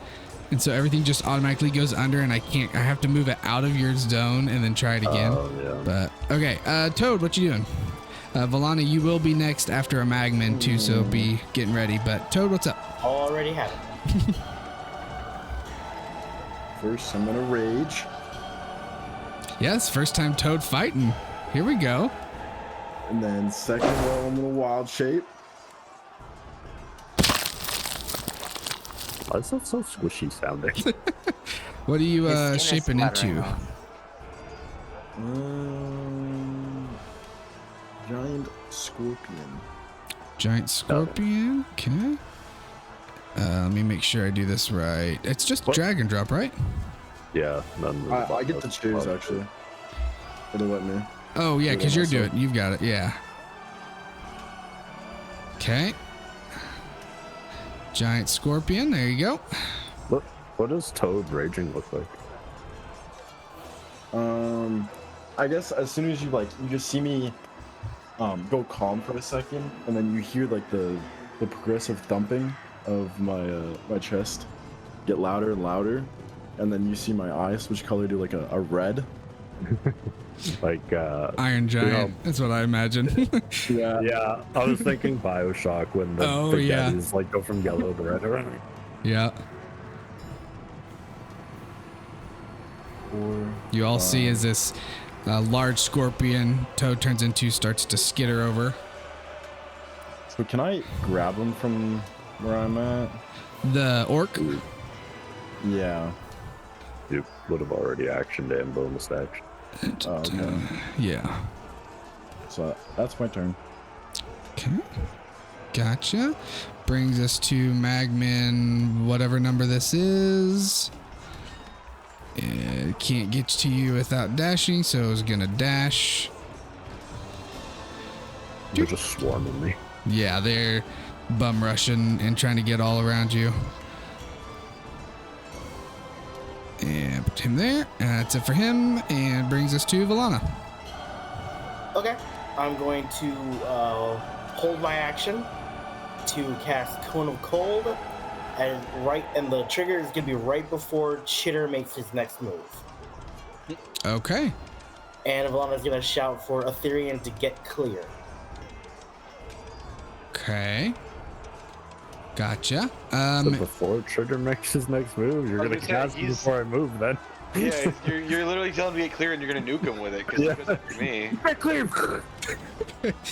and so everything just automatically goes under, and I have to move it out of your zone and then try it again. Oh, yeah. But okay, Toad, what you doing? Valana, you will be next after a magman too, so be getting ready. But Toad, what's up? Already have it. First, I'm gonna rage. Yes, first time Toad fighting. Here we go. And then second roll, I'm gonna wild shape. Why is that so squishy sounding? What are you His skin is shaping flattering into? off. Giant scorpion. Giant scorpion. Okay. Let me make sure I do this right. It's just drag and drop, right? Yeah, I get to choose actually. It'll let me. Oh yeah, because you're myself. doing. You've got it. Yeah. Okay. Giant scorpion. There you go. What does Toad raging look like? I guess as soon as you just see me go calm for a second, and then you hear like the progressive thumping of my chest get louder and louder, and then you see my eyes switch color to like a red. Like Iron Giant. That's what I imagine. yeah. I was thinking BioShock when the gaddies like go from yellow to red. Around. Yeah. You all see as this large scorpion Toad turns into starts to skitter over. So can I grab him from where I'm at? The orc? Yeah. You would have already actioned and bonus action. Okay. Yeah. So that's my turn. Okay. Gotcha. Brings us to Magmin, whatever number this is. It can't get to you without dashing, so it's gonna dash. They're just swarming me. Yeah, they're bum rushing and trying to get all around you. And put him there. And that's it for him. And brings us to Valana. Okay. I'm going to hold my action to cast Cone of Cold, and the trigger is gonna be right before Chitter makes his next move. Okay. And Valana's gonna shout for Ethereum to get clear. Okay. Gotcha. So before Trigger makes his next move, you're gonna cast him before I move then. Yeah, you're literally telling me to get clear and you're gonna nuke him with it, because it wasn't me. Get clear!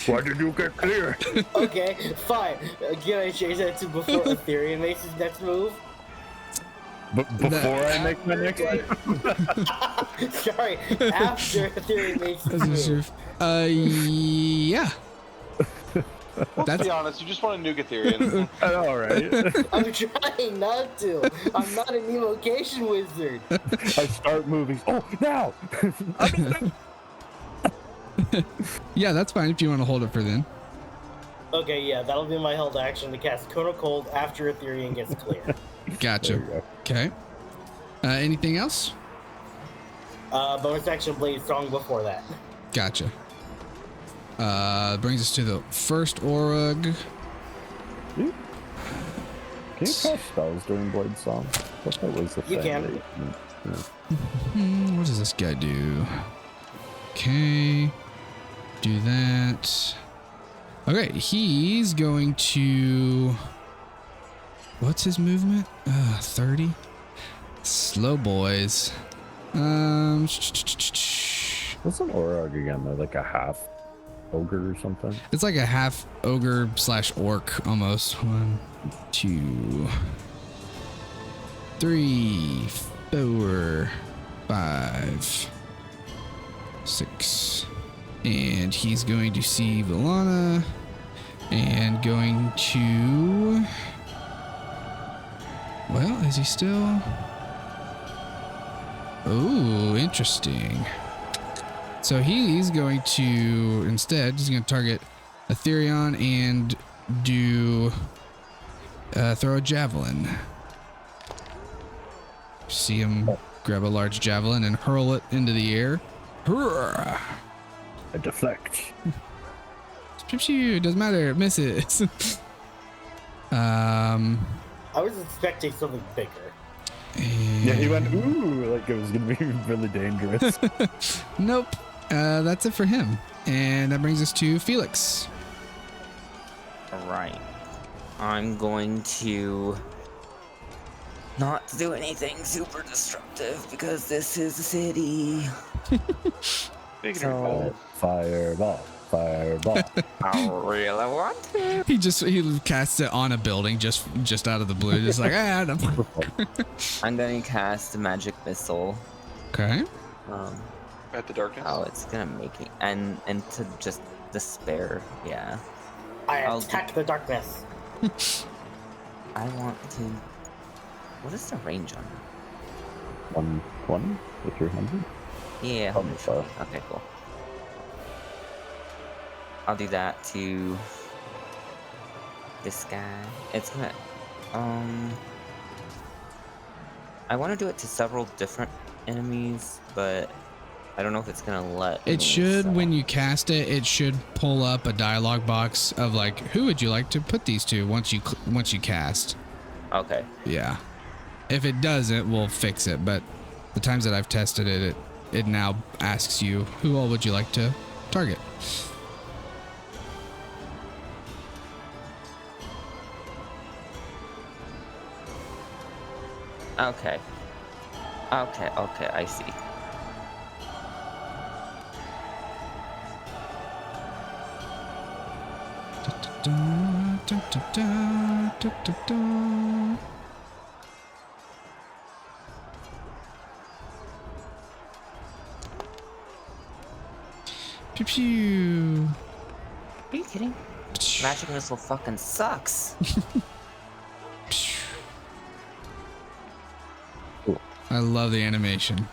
Why did you get clear? Okay, fine. Can I change that to before Ethereum makes his next move? Before I make my next move? Sorry, after Ethereum makes his move. Yeah. Let's be honest, you just want to nuke Ethereum. I know, right? I'm trying not to. I'm not an evocation wizard. I start moving. Oh, now! Yeah, that's fine if you want to hold it for then. Okay, yeah, that'll be my held action to cast Cone of Cold after Ethereum gets clear. Gotcha. Okay. Anything else? Bonus action Blade Song before that. Gotcha. Brings us to the first Orug. Can you cast spells during Blade Song? I thought that was the thing. You can. What does this guy do? Okay. Do that. Okay, he's going to... What's his movement? 30? Slow boys. What's an Orog again? They're like a half ogre or something? It's like a half ogre / orc almost. 1, 2, 3, 4, 5, 6. And he's going to see Valana and going to... Well, is he still... Oh, interesting. So he's going to, instead, he's going to target Ethereum and do throw a javelin. See him grab a large javelin and hurl it into the air. Hurrah! I deflect. Doesn't matter, it misses. I was expecting something bigger. Yeah, he went, ooh, like it was going to be really dangerous. Nope. That's it for him. And that brings us to Felix. Alright. I'm going to not do anything super destructive because this is a city. So, Fireball. I really want to. He casts it on a building just out of the blue. Just like, I'm going to cast a magic missile. Okay. At the darkness? Oh, it's gonna make me and to just despair. Yeah. I attack the darkness. I want to. What is the range on? 120 to 300. Yeah. Probably so. Okay, cool. I'll do that to this guy. It's gonna. I want to do it to several different enemies, but I don't know if it's gonna let me, It should, so- when you cast it, it should pull up a dialogue box of like, who would you like to put these to once you cast. Okay. Yeah. If it doesn't, we'll fix it. But the times that I've tested it, it now asks you, who all would you like to target? Okay. Okay, I see. Da, da, da, da, da, da, da. Pew pew. Are you kidding? Magic missile fucking sucks. I love the animation.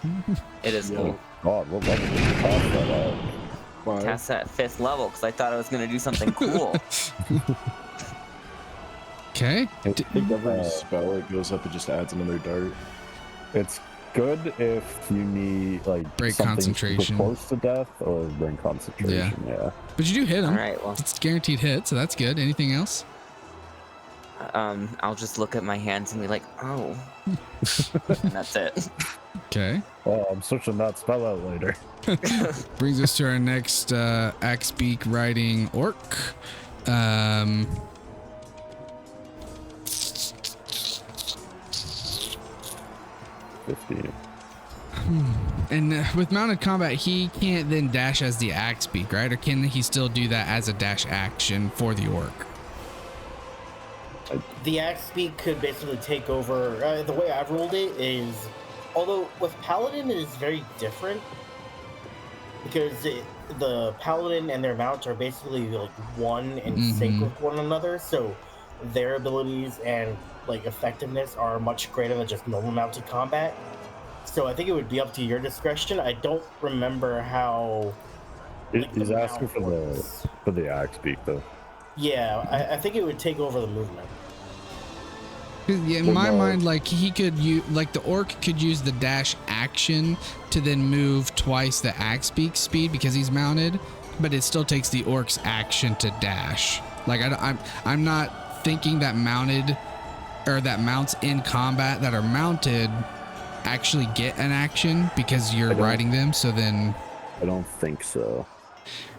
It is cool. God, what level did you cast that at? Five. Cast that 5th level because I thought I was gonna do something cool. Okay. I think every spell it goes up, it just adds another dart. It's good if you need like Break something concentration. super close to death or bring concentration. Yeah. But you do hit him. All right, well, It's guaranteed hit, so that's good. Anything else? I'll just look at my hands and be like, oh, and that's it. Okay. Oh, I'm switching that spell out later. Brings us to our next axe beak riding orc. 50. And with mounted combat, he can't then dash as the axe beak, right? Or can he still do that as a dash action for the orc? The axe speed could basically take over. The way I've ruled it is, although with paladin it is very different because the paladin and their mounts are basically like one in sync with one another, so their abilities and like effectiveness are much greater than just normal mounted combat. So I think it would be up to your discretion. I don't remember how. Like, He's the asking mount for the axe beak though. Yeah, I think it would take over the movement. Yeah, in my mind, like he could use, like the orc could use the dash action to then move twice the axe beak speed because he's mounted, but it still takes the orc's action to dash. Like I'm not thinking that mounted or that mounts in combat that are mounted actually get an action because you're riding them. So then, I don't think so.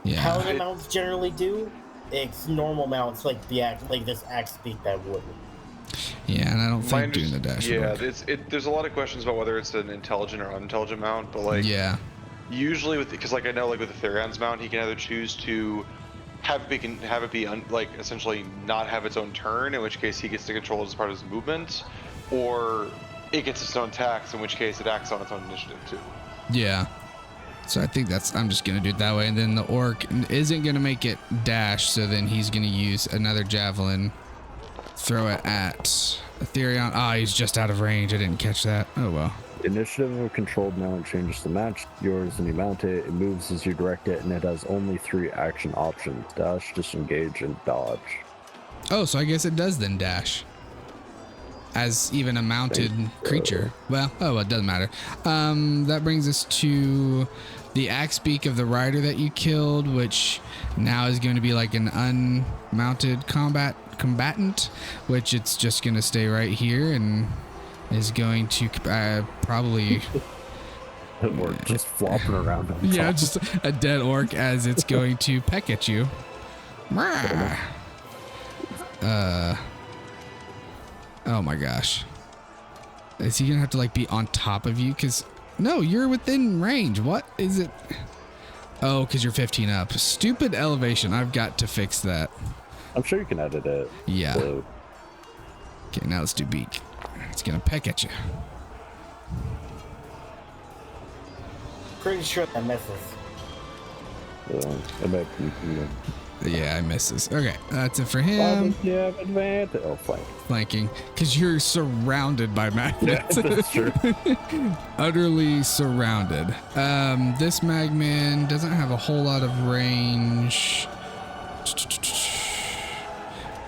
yeah. Paladin mounts generally do. It's normal mounts like this axe beak that wouldn't. Yeah, and I don't think doing the dash. would Yeah, work. there's a lot of questions about whether it's an intelligent or unintelligent mount, but like Yeah. usually because like I know like with the Therion's mount, he can either choose to have it be like essentially not have its own turn, in which case he gets to control it as part of his movement, or it gets its own attacks, in which case it acts on its own initiative too. Yeah. So I think I'm just going to do it that way. And then the orc isn't going to make it dash. So then he's going to use another javelin, throw it at Therion. Ah, he's just out of range. I didn't catch that. Oh, well. Initiative of a controlled mount changes to match yours and you mount it. It moves as you direct it and it has only 3 action options: dash, disengage, and dodge. Oh, so I guess it does then dash. As even a mounted creature. Well, it doesn't matter. That brings us to the axe beak of the rider that you killed, which now is going to be like an unmounted combatant, which it's just going to stay right here and is going to probably Or just flopping around. On yeah, top. just a dead orc as it's going to peck at you. Oh my gosh. Is he gonna have to like be on top of you? Cause no, you're within range. What is it? Oh, cause you're 15 up. Stupid elevation. I've got to fix that. I'm sure you can edit it. Yeah. So, Okay, now let's do beak. It's gonna peck at you. Pretty sure that misses. I bet Yeah, I misses. Okay, that's it for Why him. did you have advantage? Oh, flank. Flanking, because you're surrounded by magnets. Yeah, that's true. Utterly surrounded. This magman doesn't have a whole lot of range,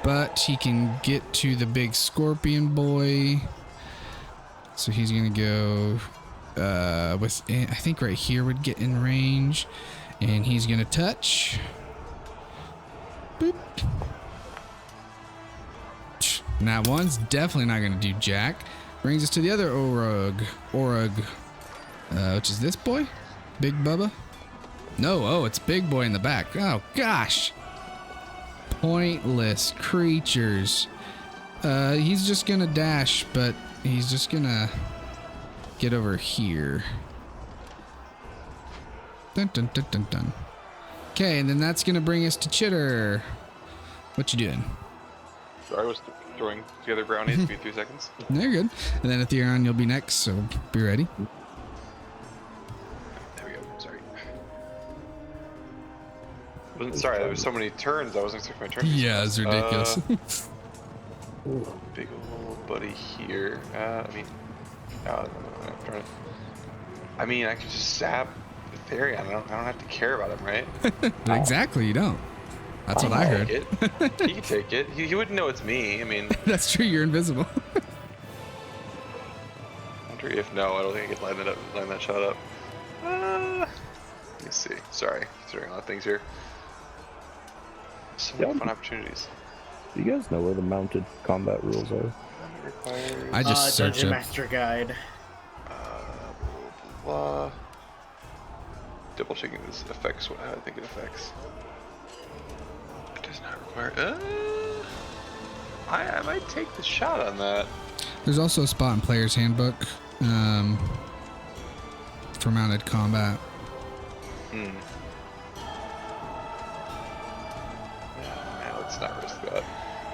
but he can get to the big scorpion boy. So he's gonna go with, I think right here would get in range, and he's gonna touch. Boop. And that one's definitely not gonna do jack. Brings us to the other Orug, which is this boy, Big Bubba. No, oh, it's Big Boy in the back. Oh gosh, pointless creatures. He's just gonna dash, but he's just gonna get over here. Dun dun dun dun dun. Okay, and then that's gonna bring us to Chitter. What you doing? Sorry, I was throwing together brownies. Give me 3 seconds. No, you're good. And then Ethereon, you'll be next, so be ready. There we go. Sorry. There was so many turns. I wasn't expecting my turn. Yeah, it's ridiculous. Big old buddy here. I'm trying to. I mean, I could just sap Ethereon. I don't have to care about him, right? Exactly, you don't. That's what I heard. He can take it. He wouldn't know it's me. I mean, That's true, you're invisible. I wonder if no. I don't think I could line that shot up. Let me see. Sorry, considering a lot of things here. So many fun opportunities. Do you guys know where the mounted combat rules are? I just searched Dungeon it. Master Guide. Blah. Double checking this affects what I think it affects. It does not require. I might take the shot on that. There's also a spot in Player's Handbook for mounted combat. Yeah, let's not risk that.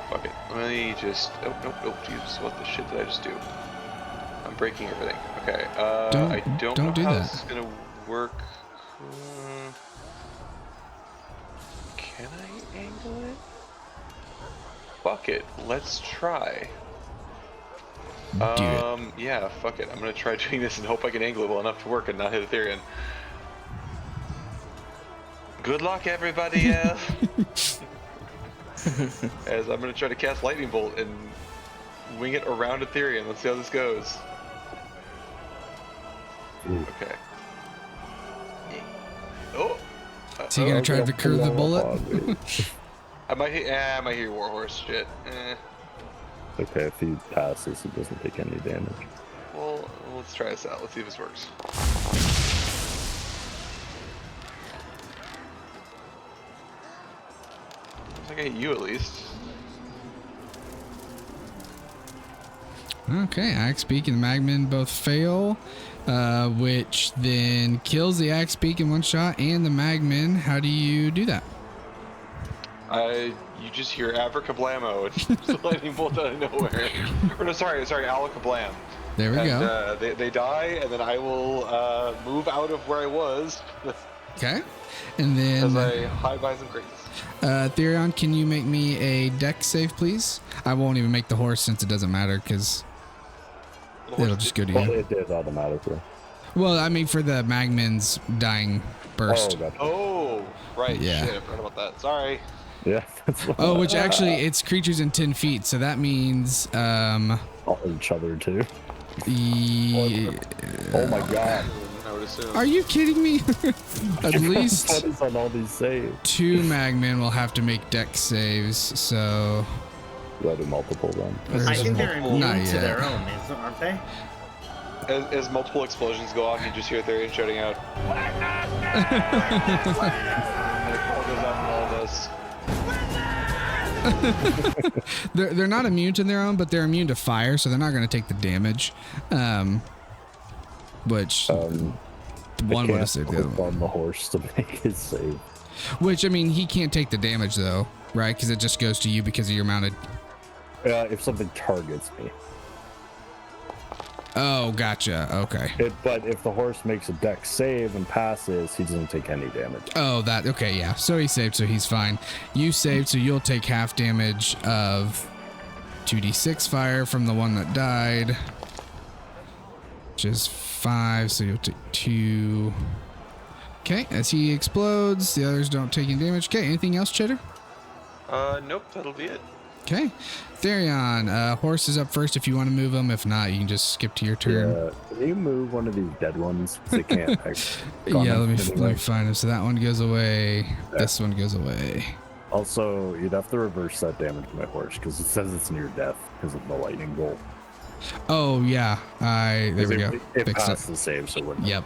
Fuck it. Let me just. Nope. Jesus, what the shit did I just do? I'm breaking everything. Okay. I don't know do how that. this is gonna work. Can I angle it? Fuck it. Let's try. Do it. Yeah, fuck it. I'm gonna try doing this and hope I can angle it well enough to work and not hit Ethereum. Good luck, everybody else. As I'm gonna try to cast Lightning Bolt and wing it around Ethereum. Let's see how this goes. Okay. Oh. Is he gonna try to curve the bullet? I might hear Warhorse. Shit. Okay, if he passes, he doesn't take any damage. Well, let's try this out. Let's see if this works. Looks like I hit you at least. Okay, Axe Beak and the Magman both fail, which then kills the Axe Beak in one shot and the Magman. How do you do that? You just hear Abracablammo and just a lightning bolt out of nowhere. Or no, sorry, Alakablam. There we go. They die, and then I will move out of where I was. Okay, and then As I hide by some crates. Therion, can you make me a deck save, please? I won't even make the horse since it doesn't matter because it'll just go to Well, you. it did automatically. Well, I mean for the Magman's dying burst. Oh, gotcha. Oh, right. Yeah. Shit, I forgot about that. Sorry. Yeah. That's Oh, which actually it's creatures in 10 feet, so that means all each other too. Oh my god. I would assume. Are you kidding me? At least What is on all these saves? 2 Magmen will have to make deck saves, so Do I do multiple then? I think they're immune Not to yet. their own, aren't they? As multiple explosions go off, you just hear Therian shouting out. And a call goes out from all of us. they're not immune to their own, but they're immune to fire, so they're not going to take the damage. Which one would have saved the other one. On the horse to make his save. Which I mean, he can't take the damage though, right? Because it just goes to you because of your mounted. If something targets me. Oh, gotcha. Okay. But if the horse makes a dex save and passes, he doesn't take any damage. Oh, that. Okay, yeah. So he saved, so he's fine. You saved, so you'll take half damage of 2d6 fire from the one that died, which is 5. So you'll take 2. Okay, as he explodes, the others don't take any damage. Okay, anything else, Cheddar? Nope, that'll be it. Okay. Therion, horse is up first if you want to move him. If not, you can just skip to your turn. Yeah. Can you move one of these dead ones? They can't. Yeah, let me find him. So that one goes away. Yeah. This one goes away. Also, you'd have to reverse that damage to my horse because it says it's near death because of the lightning bolt. Oh, yeah. There we go. It passed the save, so it wouldn't. Yep.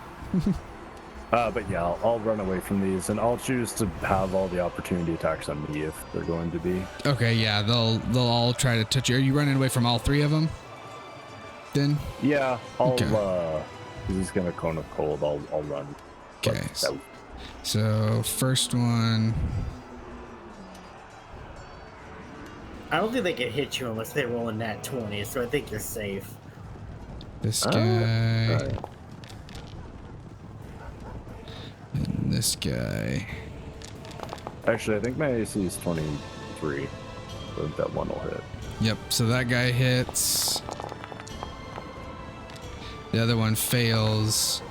But yeah, I'll run away from these, and I'll choose to have all the opportunity attacks on me if they're going to be. Okay, yeah, they'll all try to touch you. Are you running away from all 3 of them? Then? Yeah, he's gonna cone of cold. I'll run. Okay. So first one. I don't think they can hit you unless they roll a nat 20, so I think you're safe. This guy. Right. And this guy. Actually, I think my AC is 23. I think that one will hit. Yep, so that guy hits. The other one fails.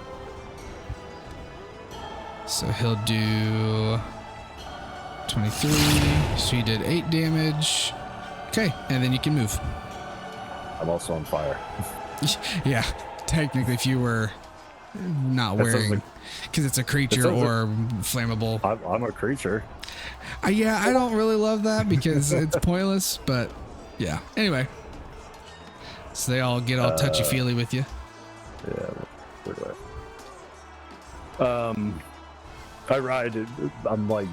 So he'll do 23. So he did 8 damage. Okay, and then you can move. I'm also on fire. Yeah, technically if you were not wearing, because it's a creature or flammable. I'm a creature. Yeah, I don't really love that because it's pointless, but yeah. Anyway, so they all get all touchy-feely with you. Yeah, where do I ride it. I'm like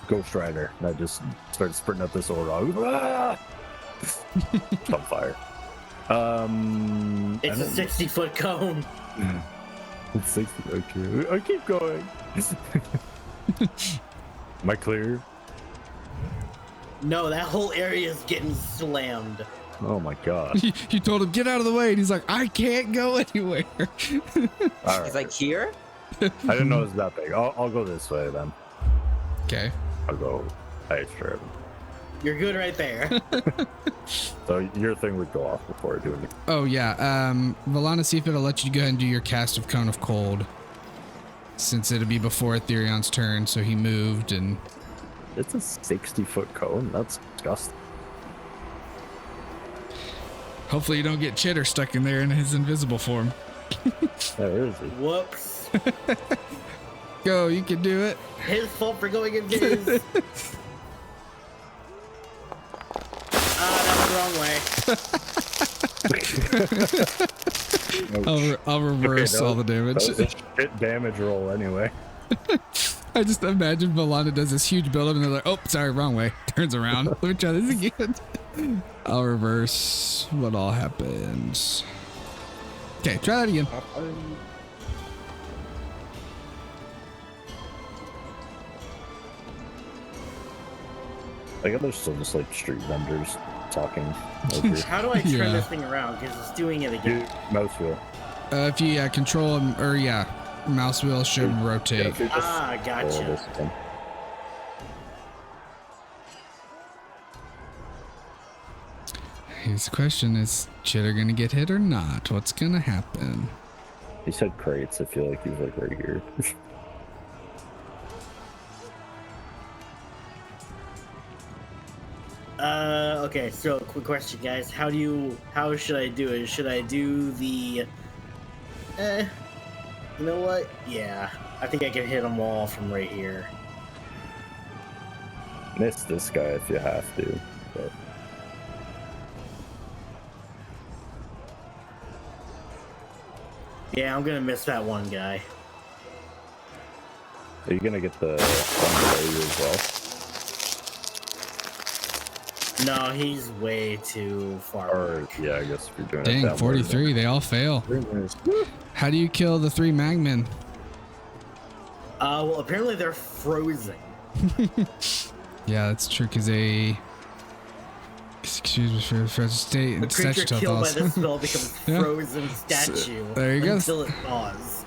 Ghost Rider, and I just start sprinting up this old rock. Ah! On fire. It's a 60-foot cone. It's 60. Okay, I keep going. Am I clear? No, that whole area is getting slammed. Oh my god. You told him, get out of the way, and he's like, I can't go anywhere. Right. He's like, here? I didn't know it was that big. I'll go this way then. Okay. I'll go extra. You're good right there. So your thing would go off before I do anything. Oh yeah. Valana, see if it'll let you go ahead and do your cast of Cone of Cold. Since it'll be before Etherion's turn, so he moved and... It's a 60-foot cone? That's disgusting. Hopefully you don't get Cheddar stuck in there in his invisible form. There is it. Whoops. Go, you can do it. His fault for going in his. That went the wrong way. I'll reverse all the damage. That was a shit damage roll anyway. I just imagine Valana does this huge build-up and they're like, oh, sorry, wrong way. Turns around. Let me try this again. I'll reverse what all happens. Okay, try that again. I guess there's still just like street vendors talking. How do I turn this thing around? Because it's doing it again. Mouse wheel. If you control him, or mouse wheel should rotate. Gotcha. Here's the question: is Cheddar gonna get hit or not? What's gonna happen? He said crates. I feel like he's like right here. Okay, so quick question, guys. How should I do it? Should I do the... you know what? Yeah, I think I can hit them all from right here. Miss this guy if you have to, but... Yeah, I'm gonna miss that one guy. Are you gonna get the one below you as well? No, he's way too far back. Yeah, I guess if you're doing Dang, 43, they all fail. How do you kill the 3 magmen? Well, apparently they're frozen. Yeah, that's true, because they... Excuse me for state The creature statue killed by thoughts. the spell becomes Yeah. frozen statue there you go. until it thaws.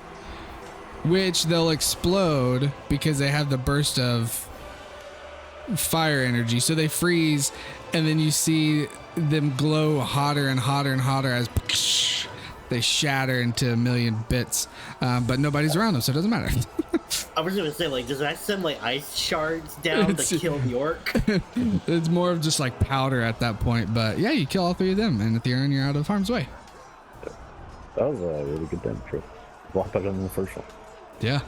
Which they'll explode because they have the burst of fire energy. So they freeze, and then you see them glow hotter and hotter and hotter as they shatter into a million bits. But nobody's around them, so it doesn't matter. I was gonna say, like, does that send like ice shards down to kill the orc? It's more of just like powder at that point. But yeah, you kill all three of them, and at the end you're out of harm's way. That was a really good damage roll. A lot better than the first one. Yeah.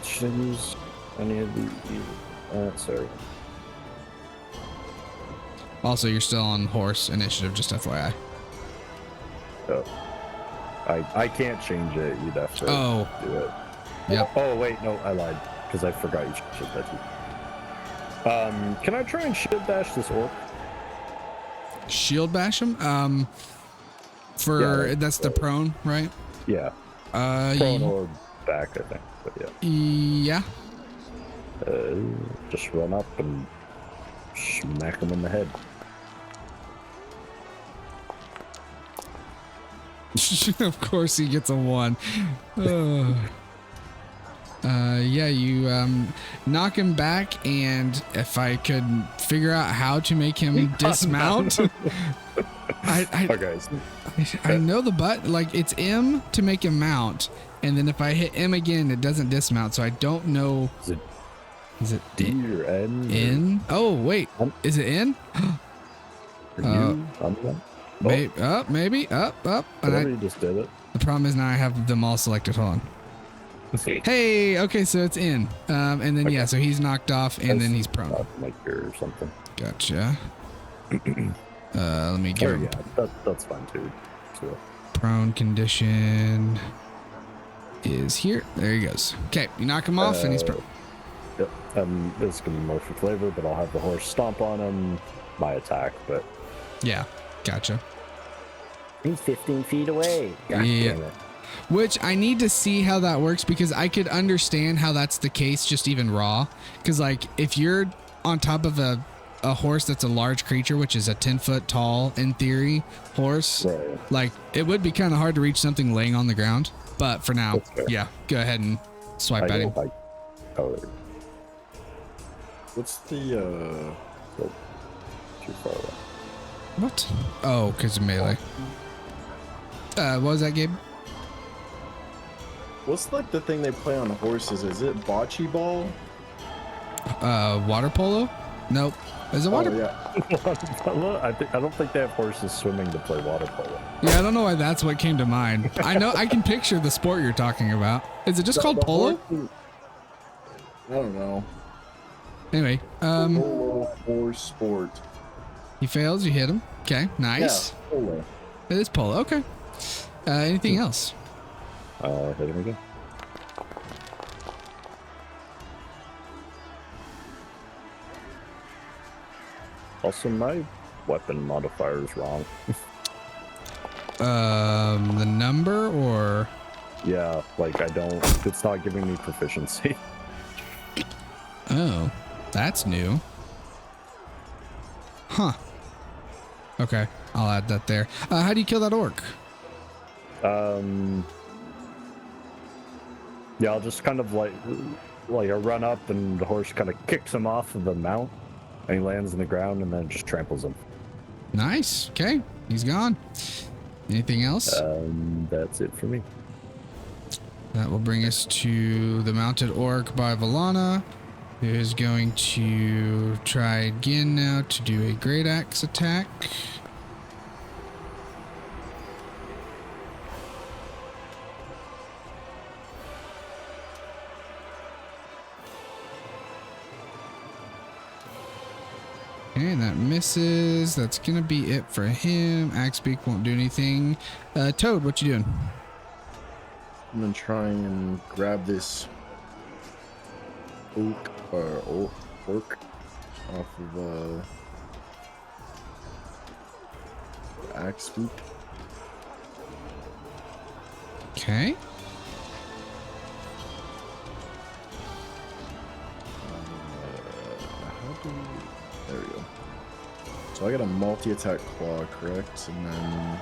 Should I use any of the? Sorry. Also, you're still on horse initiative, just FYI. Oh. I can't change it. You'd have to do it. Yep. Oh wait, no, I lied because I forgot you should that too. Can I try and shield dash this orc? Shield bash him. That's the prone, right? Yeah. Prone or back, I think. But yeah. Yeah. Just run up and smack him in the head. Of course he gets a 1. Yeah, you knock him back, and if I could figure out how to make him dismount, I know the button. Like, it's M to make him mount, and then if I hit M again, it doesn't dismount. So I don't know. Is it D or N? N? Oh wait, is it N? Maybe up. And you just did it. The problem is now I have them all selected. Hold on. Hey, okay, so it's in. And then, yeah, so he's knocked off, and then he's prone. Like or something. Gotcha. Let me give him. Yeah, that's fine, too. So. Prone condition is here. There he goes. Okay, you knock him off, and he's prone. Yep. This is going to be more for flavor, but I'll have the horse stomp on him, my attack, but... Yeah, gotcha. He's 15 feet away. God yeah. damn it. Which I need to see how that works, because I could understand how that's the case just even raw. Because, like, if you're on top of a horse that's a large creature, which is a 10-foot tall, in theory, horse, right. Like, it would be kind of hard to reach something laying on the ground. But for now, yeah, go ahead and swipe at him. What's the, too far away. What? Oh, because of melee. What was that, Gabe? what's like the thing they play on horses? Is it bocce ball? Water polo? Nope. Is it water? Yeah. I don't think they have horses swimming to play water polo. Yeah, I don't know why that's what came to mind. I know I can picture the sport you're talking about. Is it just called polo? I don't know. Anyway, polo or sport. He fails. You hit him. Okay, nice. Yeah, polo. It is polo. Okay. Anything else? Hit him again. Also, my weapon modifier is wrong. The number or? Yeah, like it's not giving me proficiency. Oh, that's new. Huh. Okay, I'll add that there. How do you kill that orc? Yeah, I'll just kind of like a run up and the horse kind of kicks him off of the mount and he lands on the ground and then just tramples him. Nice. Okay, he's gone. Anything else? That's it for me. That will bring us to the mounted orc by Valana, who is going to try again now to do a great axe attack. Okay, that misses. That's gonna be it for him. Axe beak won't do anything. Toad, what you doing? I'm gonna try and grab this orc off of axe beak. Okay. How do we... There we go. So I got a multi-attack claw, correct? And then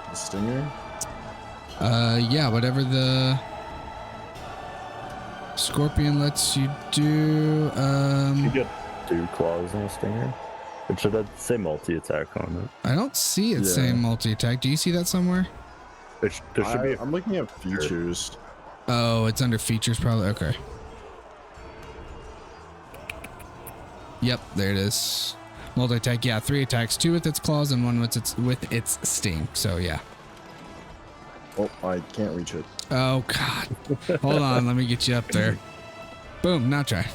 the stinger? Yeah, whatever the scorpion lets you do. You get 2 claws and a stinger. It should say multi-attack on it. I don't see it saying multi-attack. Do you see that somewhere? There should be. I'm looking at features. Oh, it's under features probably. Okay. Yep, there it is. Multi-attack. Yeah, 3 attacks, 2 with its claws and 1 with its sting. So yeah. Oh, I can't reach it. Oh God. Hold on, let me get you up there. Boom. Now try.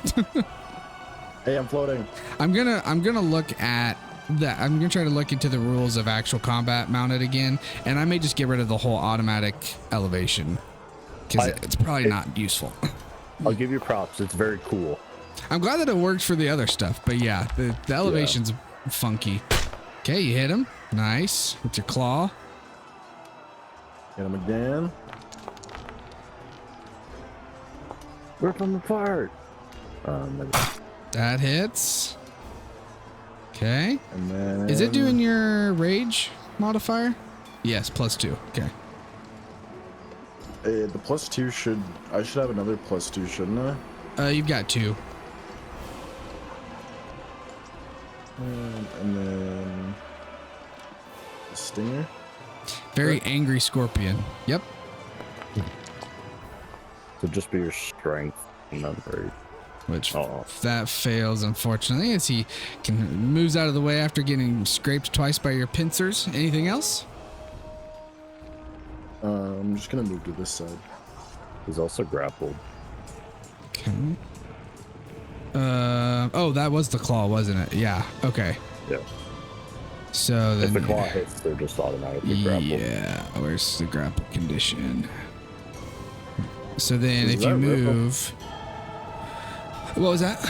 Hey, I'm floating. I'm gonna look at that. I'm gonna try to look into the rules of actual combat mounted again, and I may just get rid of the whole automatic elevation because it's probably not useful. I'll give you props. It's very cool. I'm glad that it worked for the other stuff, but yeah, the elevation's funky. Okay, you hit him. Nice with your claw. Hit him again. Rip him apart. That hits. Okay. And then Is it doing your rage modifier? Yes, +2. Okay. the +2 I should have another +2, shouldn't I? You've got 2. And then the stinger. Very angry scorpion. Yep. So just be your strength and then rage. Which that fails, unfortunately, as he moves out of the way after getting scraped twice by your pincers. Anything else? I'm just gonna move to this side. He's also grappled. Okay. Oh, that was the claw, wasn't it? Yeah. Okay. Yeah. So then If the claw hits, they're just automatically grappled. Yeah. Where's the grapple condition? So then, Does if you that rip him? move, what was that?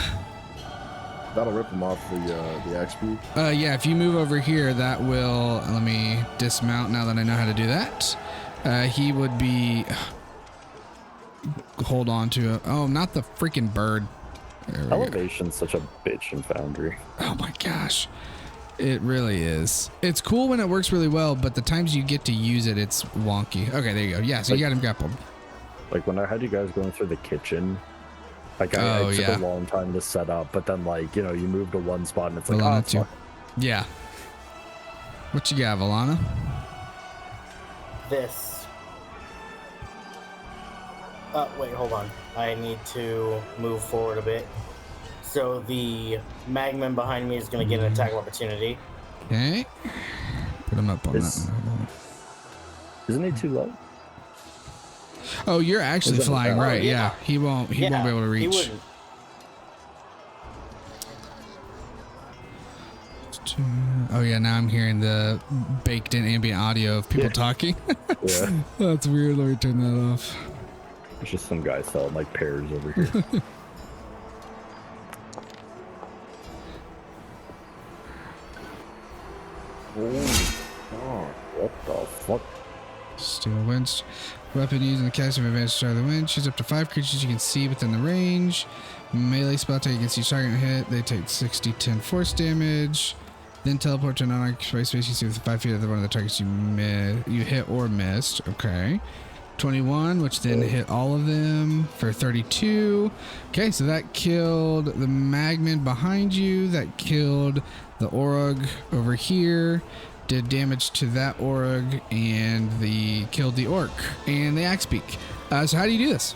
That'll rip him off the axe beak. Yeah, if you move over here, that will. Let me dismount now that I know how to do that. He would be. Hold on to it. Oh, not the freaking bird. There we go. Elevation's such a bitch in Foundry. Oh my gosh. It really is. It's cool when it works really well, but the times you get to use it, it's wonky. Okay, there you go. Yeah, so you got him grappled. Like when I had you guys going through the kitchen, like it took a long time to set up, but then like, you move to one spot and it's like, Valana it's too. fine. Yeah. What you got, Valana? This. Wait, hold on. I need to move forward a bit. So the Magman behind me is going to get an attack of opportunity. Okay. Put him up on that. Isn't he too low? Oh, you're actually flying, right? Yeah. He won't be able to reach. He wouldn't. Oh yeah, now I'm hearing the baked-in ambient audio of people talking. Yeah. That's weird. Let me turn that off. There's just some guy selling like pears over here. Oh, what the fuck? Steel winds. Weapon used in the cast of advanced star of the wind. Choose up to 5 creatures you can see within the range. Melee spell attack against each target hit. They take 60-10 force damage. Then teleport to a non-occupied space you see within 5 feet of one of the targets you hit or missed. Okay. 21, which then hit all of them for 32. Okay, so that killed the Magman behind you. That killed the Orug over here. Did damage to that Orug and killed the Orc and the Axebeak. So how do you do this?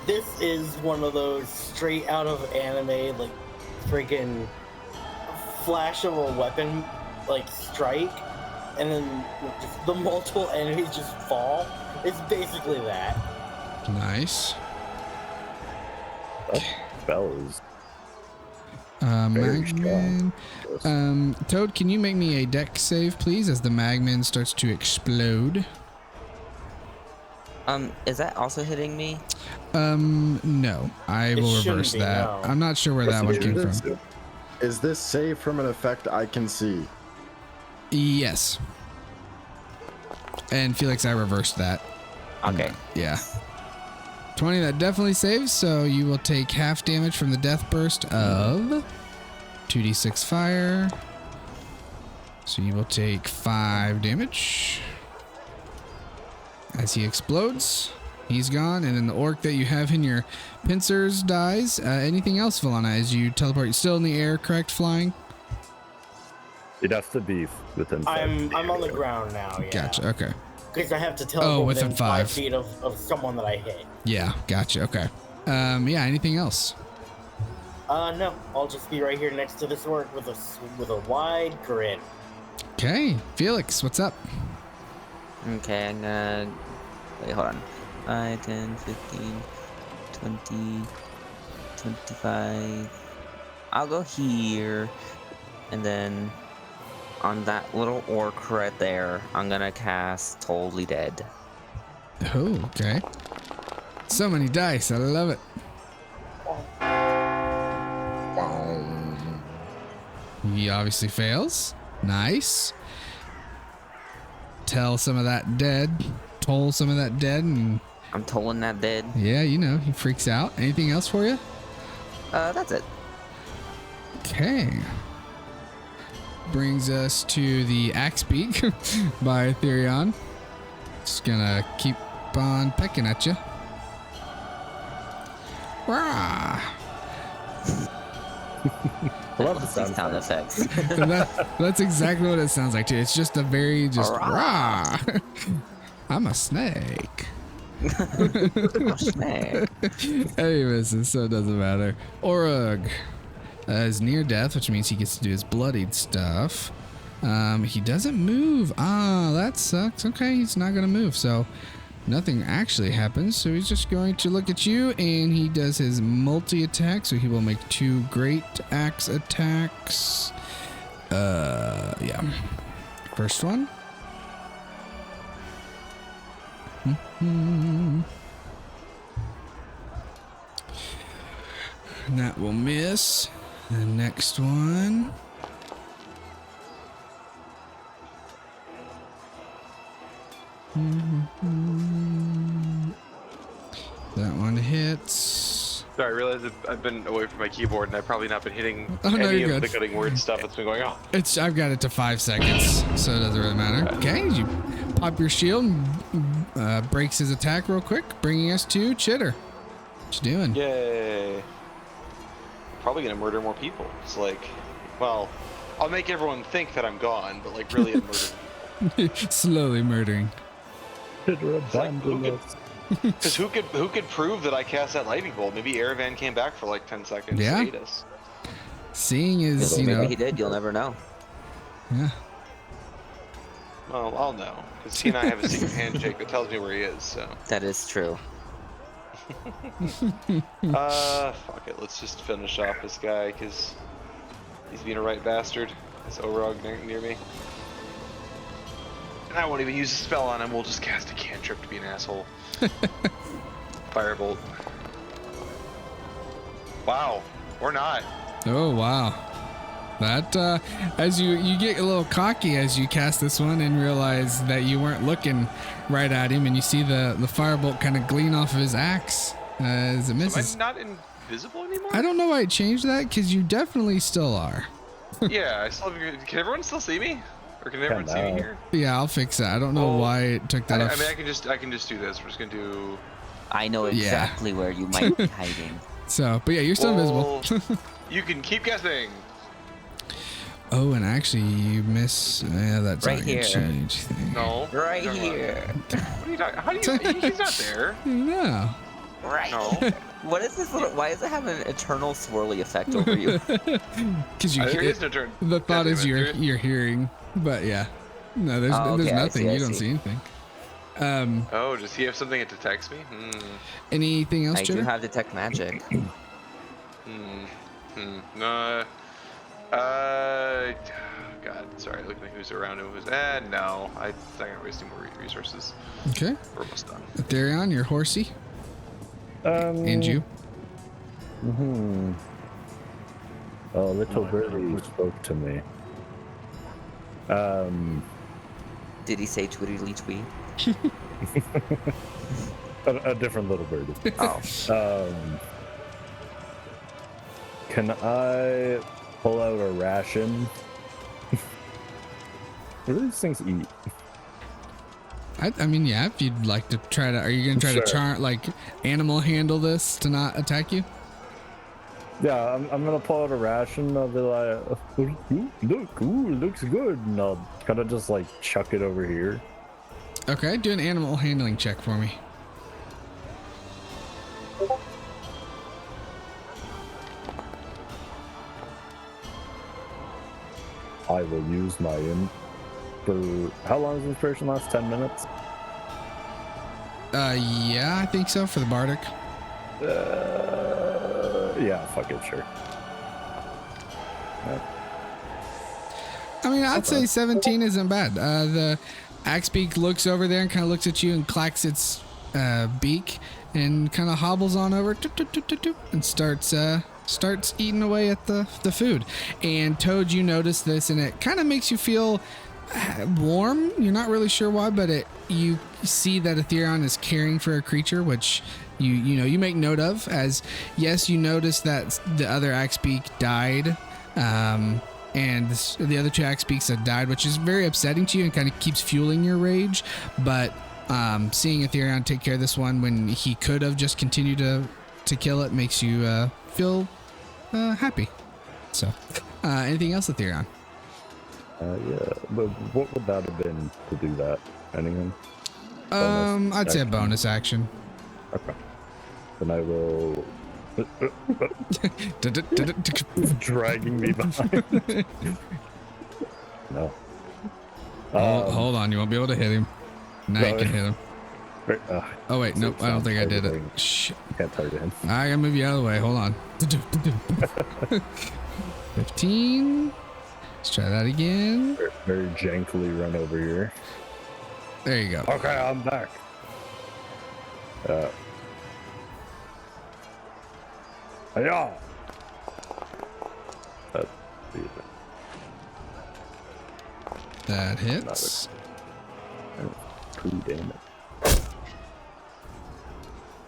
This is one of those straight out of anime, like freaking flash of a weapon, like strike, and then just the multiple enemies just fall. It's basically that. Nice. That spell is Magman. Toad, can you make me a deck save, please, as the Magman starts to explode? Is that also hitting me? No. I will reverse be, that. no. I'm not sure where that one came from. Is this saved from an effect I can see? Yes. And Felix, I reversed that. Okay. Yeah. 20, that definitely saves, so you will take half damage from the death burst of 2d6 fire. So you will take 5 damage as he explodes. He's gone, and then the orc that you have in your pincers dies. Anything else, Valana, as you teleport? You're still in the air, correct? Flying? It has to be within 5 I'm on the ground now, yeah. Gotcha, okay. Because I have to teleport within within 5 feet of someone that I hit. Yeah, gotcha, okay. Yeah, anything else? No, I'll just be right here next to this orc with a wide grin. Okay, Felix, what's up? Okay, I'm gonna... Wait, hold on. 5, 10, 15, 20, 25... I'll go here, and then on that little orc right there, I'm gonna cast Totally Dead. Oh, okay. So many dice, I love it. He obviously fails. Nice. Tell some of that dead. Toll some of that dead, and I'm tolling that dead. yeah, you know, he freaks out. Anything else for you? That's it. Okay. Brings us to the Axe Beak by Therion. Just gonna keep on pecking at you. Rah! I love the These sound effects. That's exactly what it sounds like too. It's just a very rah. I'm a snake. Oh, snake. He misses, so it doesn't matter. Orug is near death, which means he gets to do his bloodied stuff. He doesn't move. Ah, that sucks. Okay, he's not gonna move, so nothing actually happens. So he's just going to look at you, and he does his multi-attack. So he will make 2 great axe attacks. Yeah. First one. And that will miss. The next one. That one hits. Sorry, I realized I've been away from my keyboard and I've probably not been hitting Oh, no, any you're of the good. cutting word stuff that's been going on. I've got it to 5 seconds, so it doesn't really matter. Okay, you pop your shield and breaks his attack real quick, bringing us to Chitter. What you doing? Yay. Probably gonna murder more people. It's like, well, I'll make everyone think that I'm gone, but like really I'm murdering. Slowly murdering. Chitter like, abandoned us. Because who could prove that I cast that lightning bolt? Maybe Erevan came back for like 10 seconds Yeah. to aid us. Seeing is, you Maybe know, he did. You'll never know. yeah. Well, I'll know. Because he and I have a secret handshake that tells me where he is, so. That is true. Fuck it. Let's just finish off this guy, because he's being a right bastard. This Orog near me. And I won't even use a spell on him. We'll just cast a cantrip to be an asshole. Firebolt. Wow. Or not. Oh wow. That as you get a little cocky as you cast this one and realize that you weren't looking right at him, and you see the firebolt kind of glean off of his axe as it misses. Am I not invisible anymore? I don't know why it changed that, because you definitely still are. Yeah, I still have, can everyone still see me? Or can everyone see me here? Yeah, I'll fix that. I don't know why it took that off. I mean, I can just do this. We're just gonna do. I know Yeah. exactly where you might be hiding. So, but yeah, you're still invisible. You can keep guessing. Oh, and actually, you miss. Yeah, that's Right not gonna here. change things. No. Right What are you talking here. about? What are you talking? How do you? He's not there. No. Right. No. What is this little? Why does it have an eternal swirly effect over you? Because you There hear is no turn. the thought God is damn it, you're there is- you're hearing, but yeah, no, there's Oh, there's okay, I nothing. see, I You don't see. see anything. Oh, does he have something that detects me? Anything else, I do Jitter? have detect magic. No. God, sorry. Looking at who's around him. No. I'm not gonna waste any more resources. Okay, We're almost done. Therion, you're horsey, and you. Oh, little birdie spoke to me. Did he say twiddly twee? A different little birdie. Oh, Can I pull out a ration? What do these things eat? I mean, yeah, if you'd like to try to, are you going to try to animal handle this to not attack you? Yeah, I'm gonna pull out a ration. I'll be like, looks good. And I'll kind of just like chuck it over here. Okay, do an animal handling check for me. I will use my for how long does inspiration last? 10 minutes? Yeah, I think so for the bardic. Yeah, fuck it, sure. I mean, I'd say 17 isn't bad. The Axebeak looks over there and kind of looks at you and clacks its beak and kind of hobbles on over and starts eating away at the food. And Toad, you notice this and it kind of makes you feel warm. You're not really sure why, but you see that Ethereon is caring for a creature, which you make note of. As yes, you notice that the other Axebeak died, and the other two Axebeaks have died, which is very upsetting to you and kind of keeps fueling your rage. But seeing Ethereon take care of this one when he could have just continued to kill it makes you feel happy. So, anything else, Ethereon? Yeah, but what would that have been to do that? Anything? I'd say a bonus action. Okay. Then I will dragging me behind. No. Hold on, you won't be able to hit him. Now you can hit him. Oh wait, nope, I don't think I did it. Shit. Can't target him. I gotta move you out of the way. Hold on. 15. Let's try that again. Very jankily run over here. There you go. Okay, I'm back. Yeah. That hits. 2 damage.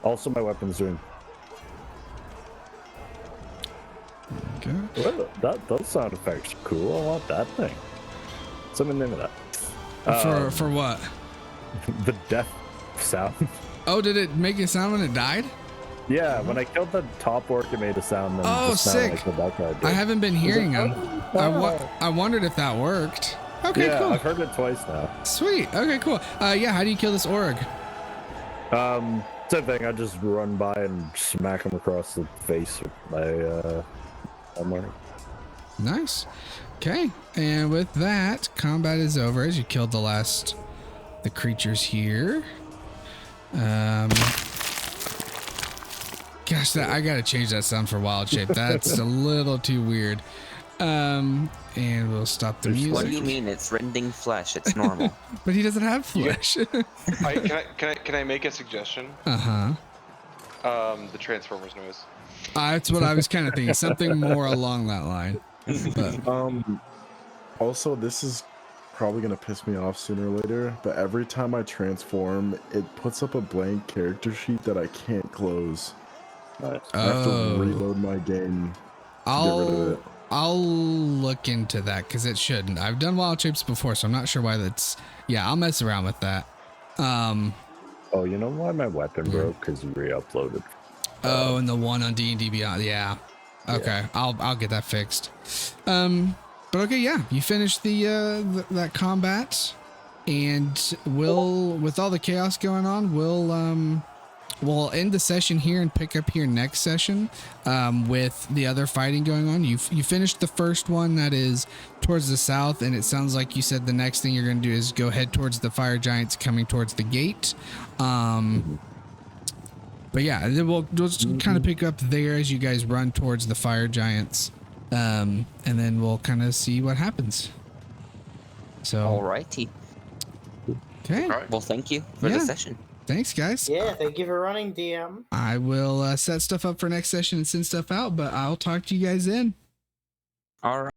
Also, my weapon's doing. Okay. Well, those sound effects are cool. I want that thing. What's the name of that? For what? The death sound. Oh, did it make a sound when it died? Yeah, when I killed the top orc, it made a sound. Oh, sick! Like the back guy did. I haven't been hearing them. I wondered if that worked. Okay, yeah, cool. I've heard it twice now. Sweet. Okay, cool. Yeah, how do you kill this org? Same thing. I just run by and smack him across the face with my armor. Nice. Okay, and with that, combat is over as you killed the creatures here. Gosh, I gotta change that sound for wild shape. That's a little too weird. And we'll stop the music. what do you mean? It's rending flesh. It's normal. But he doesn't have flesh. Can I make a suggestion? Uh-huh. The Transformers noise. That's what I was kind of thinking. Something more along that line. But Also, this is probably gonna piss me off sooner or later, but every time I transform, it puts up a blank character sheet that I can't close. I have to reload my game. To get rid of it. I'll look into that because it shouldn't. I've done wild shapes before, so I'm not sure why that's. Yeah, I'll mess around with that. Oh, you know why my weapon broke? Because you re-uploaded. Oh, and the one on D&D Beyond. Yeah. Okay, yeah. I'll get that fixed. But okay, yeah, you finished that combat, and with all the chaos going on, we'll end the session here and pick up here next session with the other fighting going on. You finished the first one that is towards the south, and it sounds like you said the next thing you're going to do is go head towards the fire giants coming towards the gate. But yeah, we'll just kind of pick up there as you guys run towards the fire giants, and then we'll kind of see what happens. So, Alrighty. Okay. All right. Well, thank you for the session. Thanks, guys. Yeah, thank you for running, DM. I will set stuff up for next session and send stuff out, but I'll talk to you guys then. All right.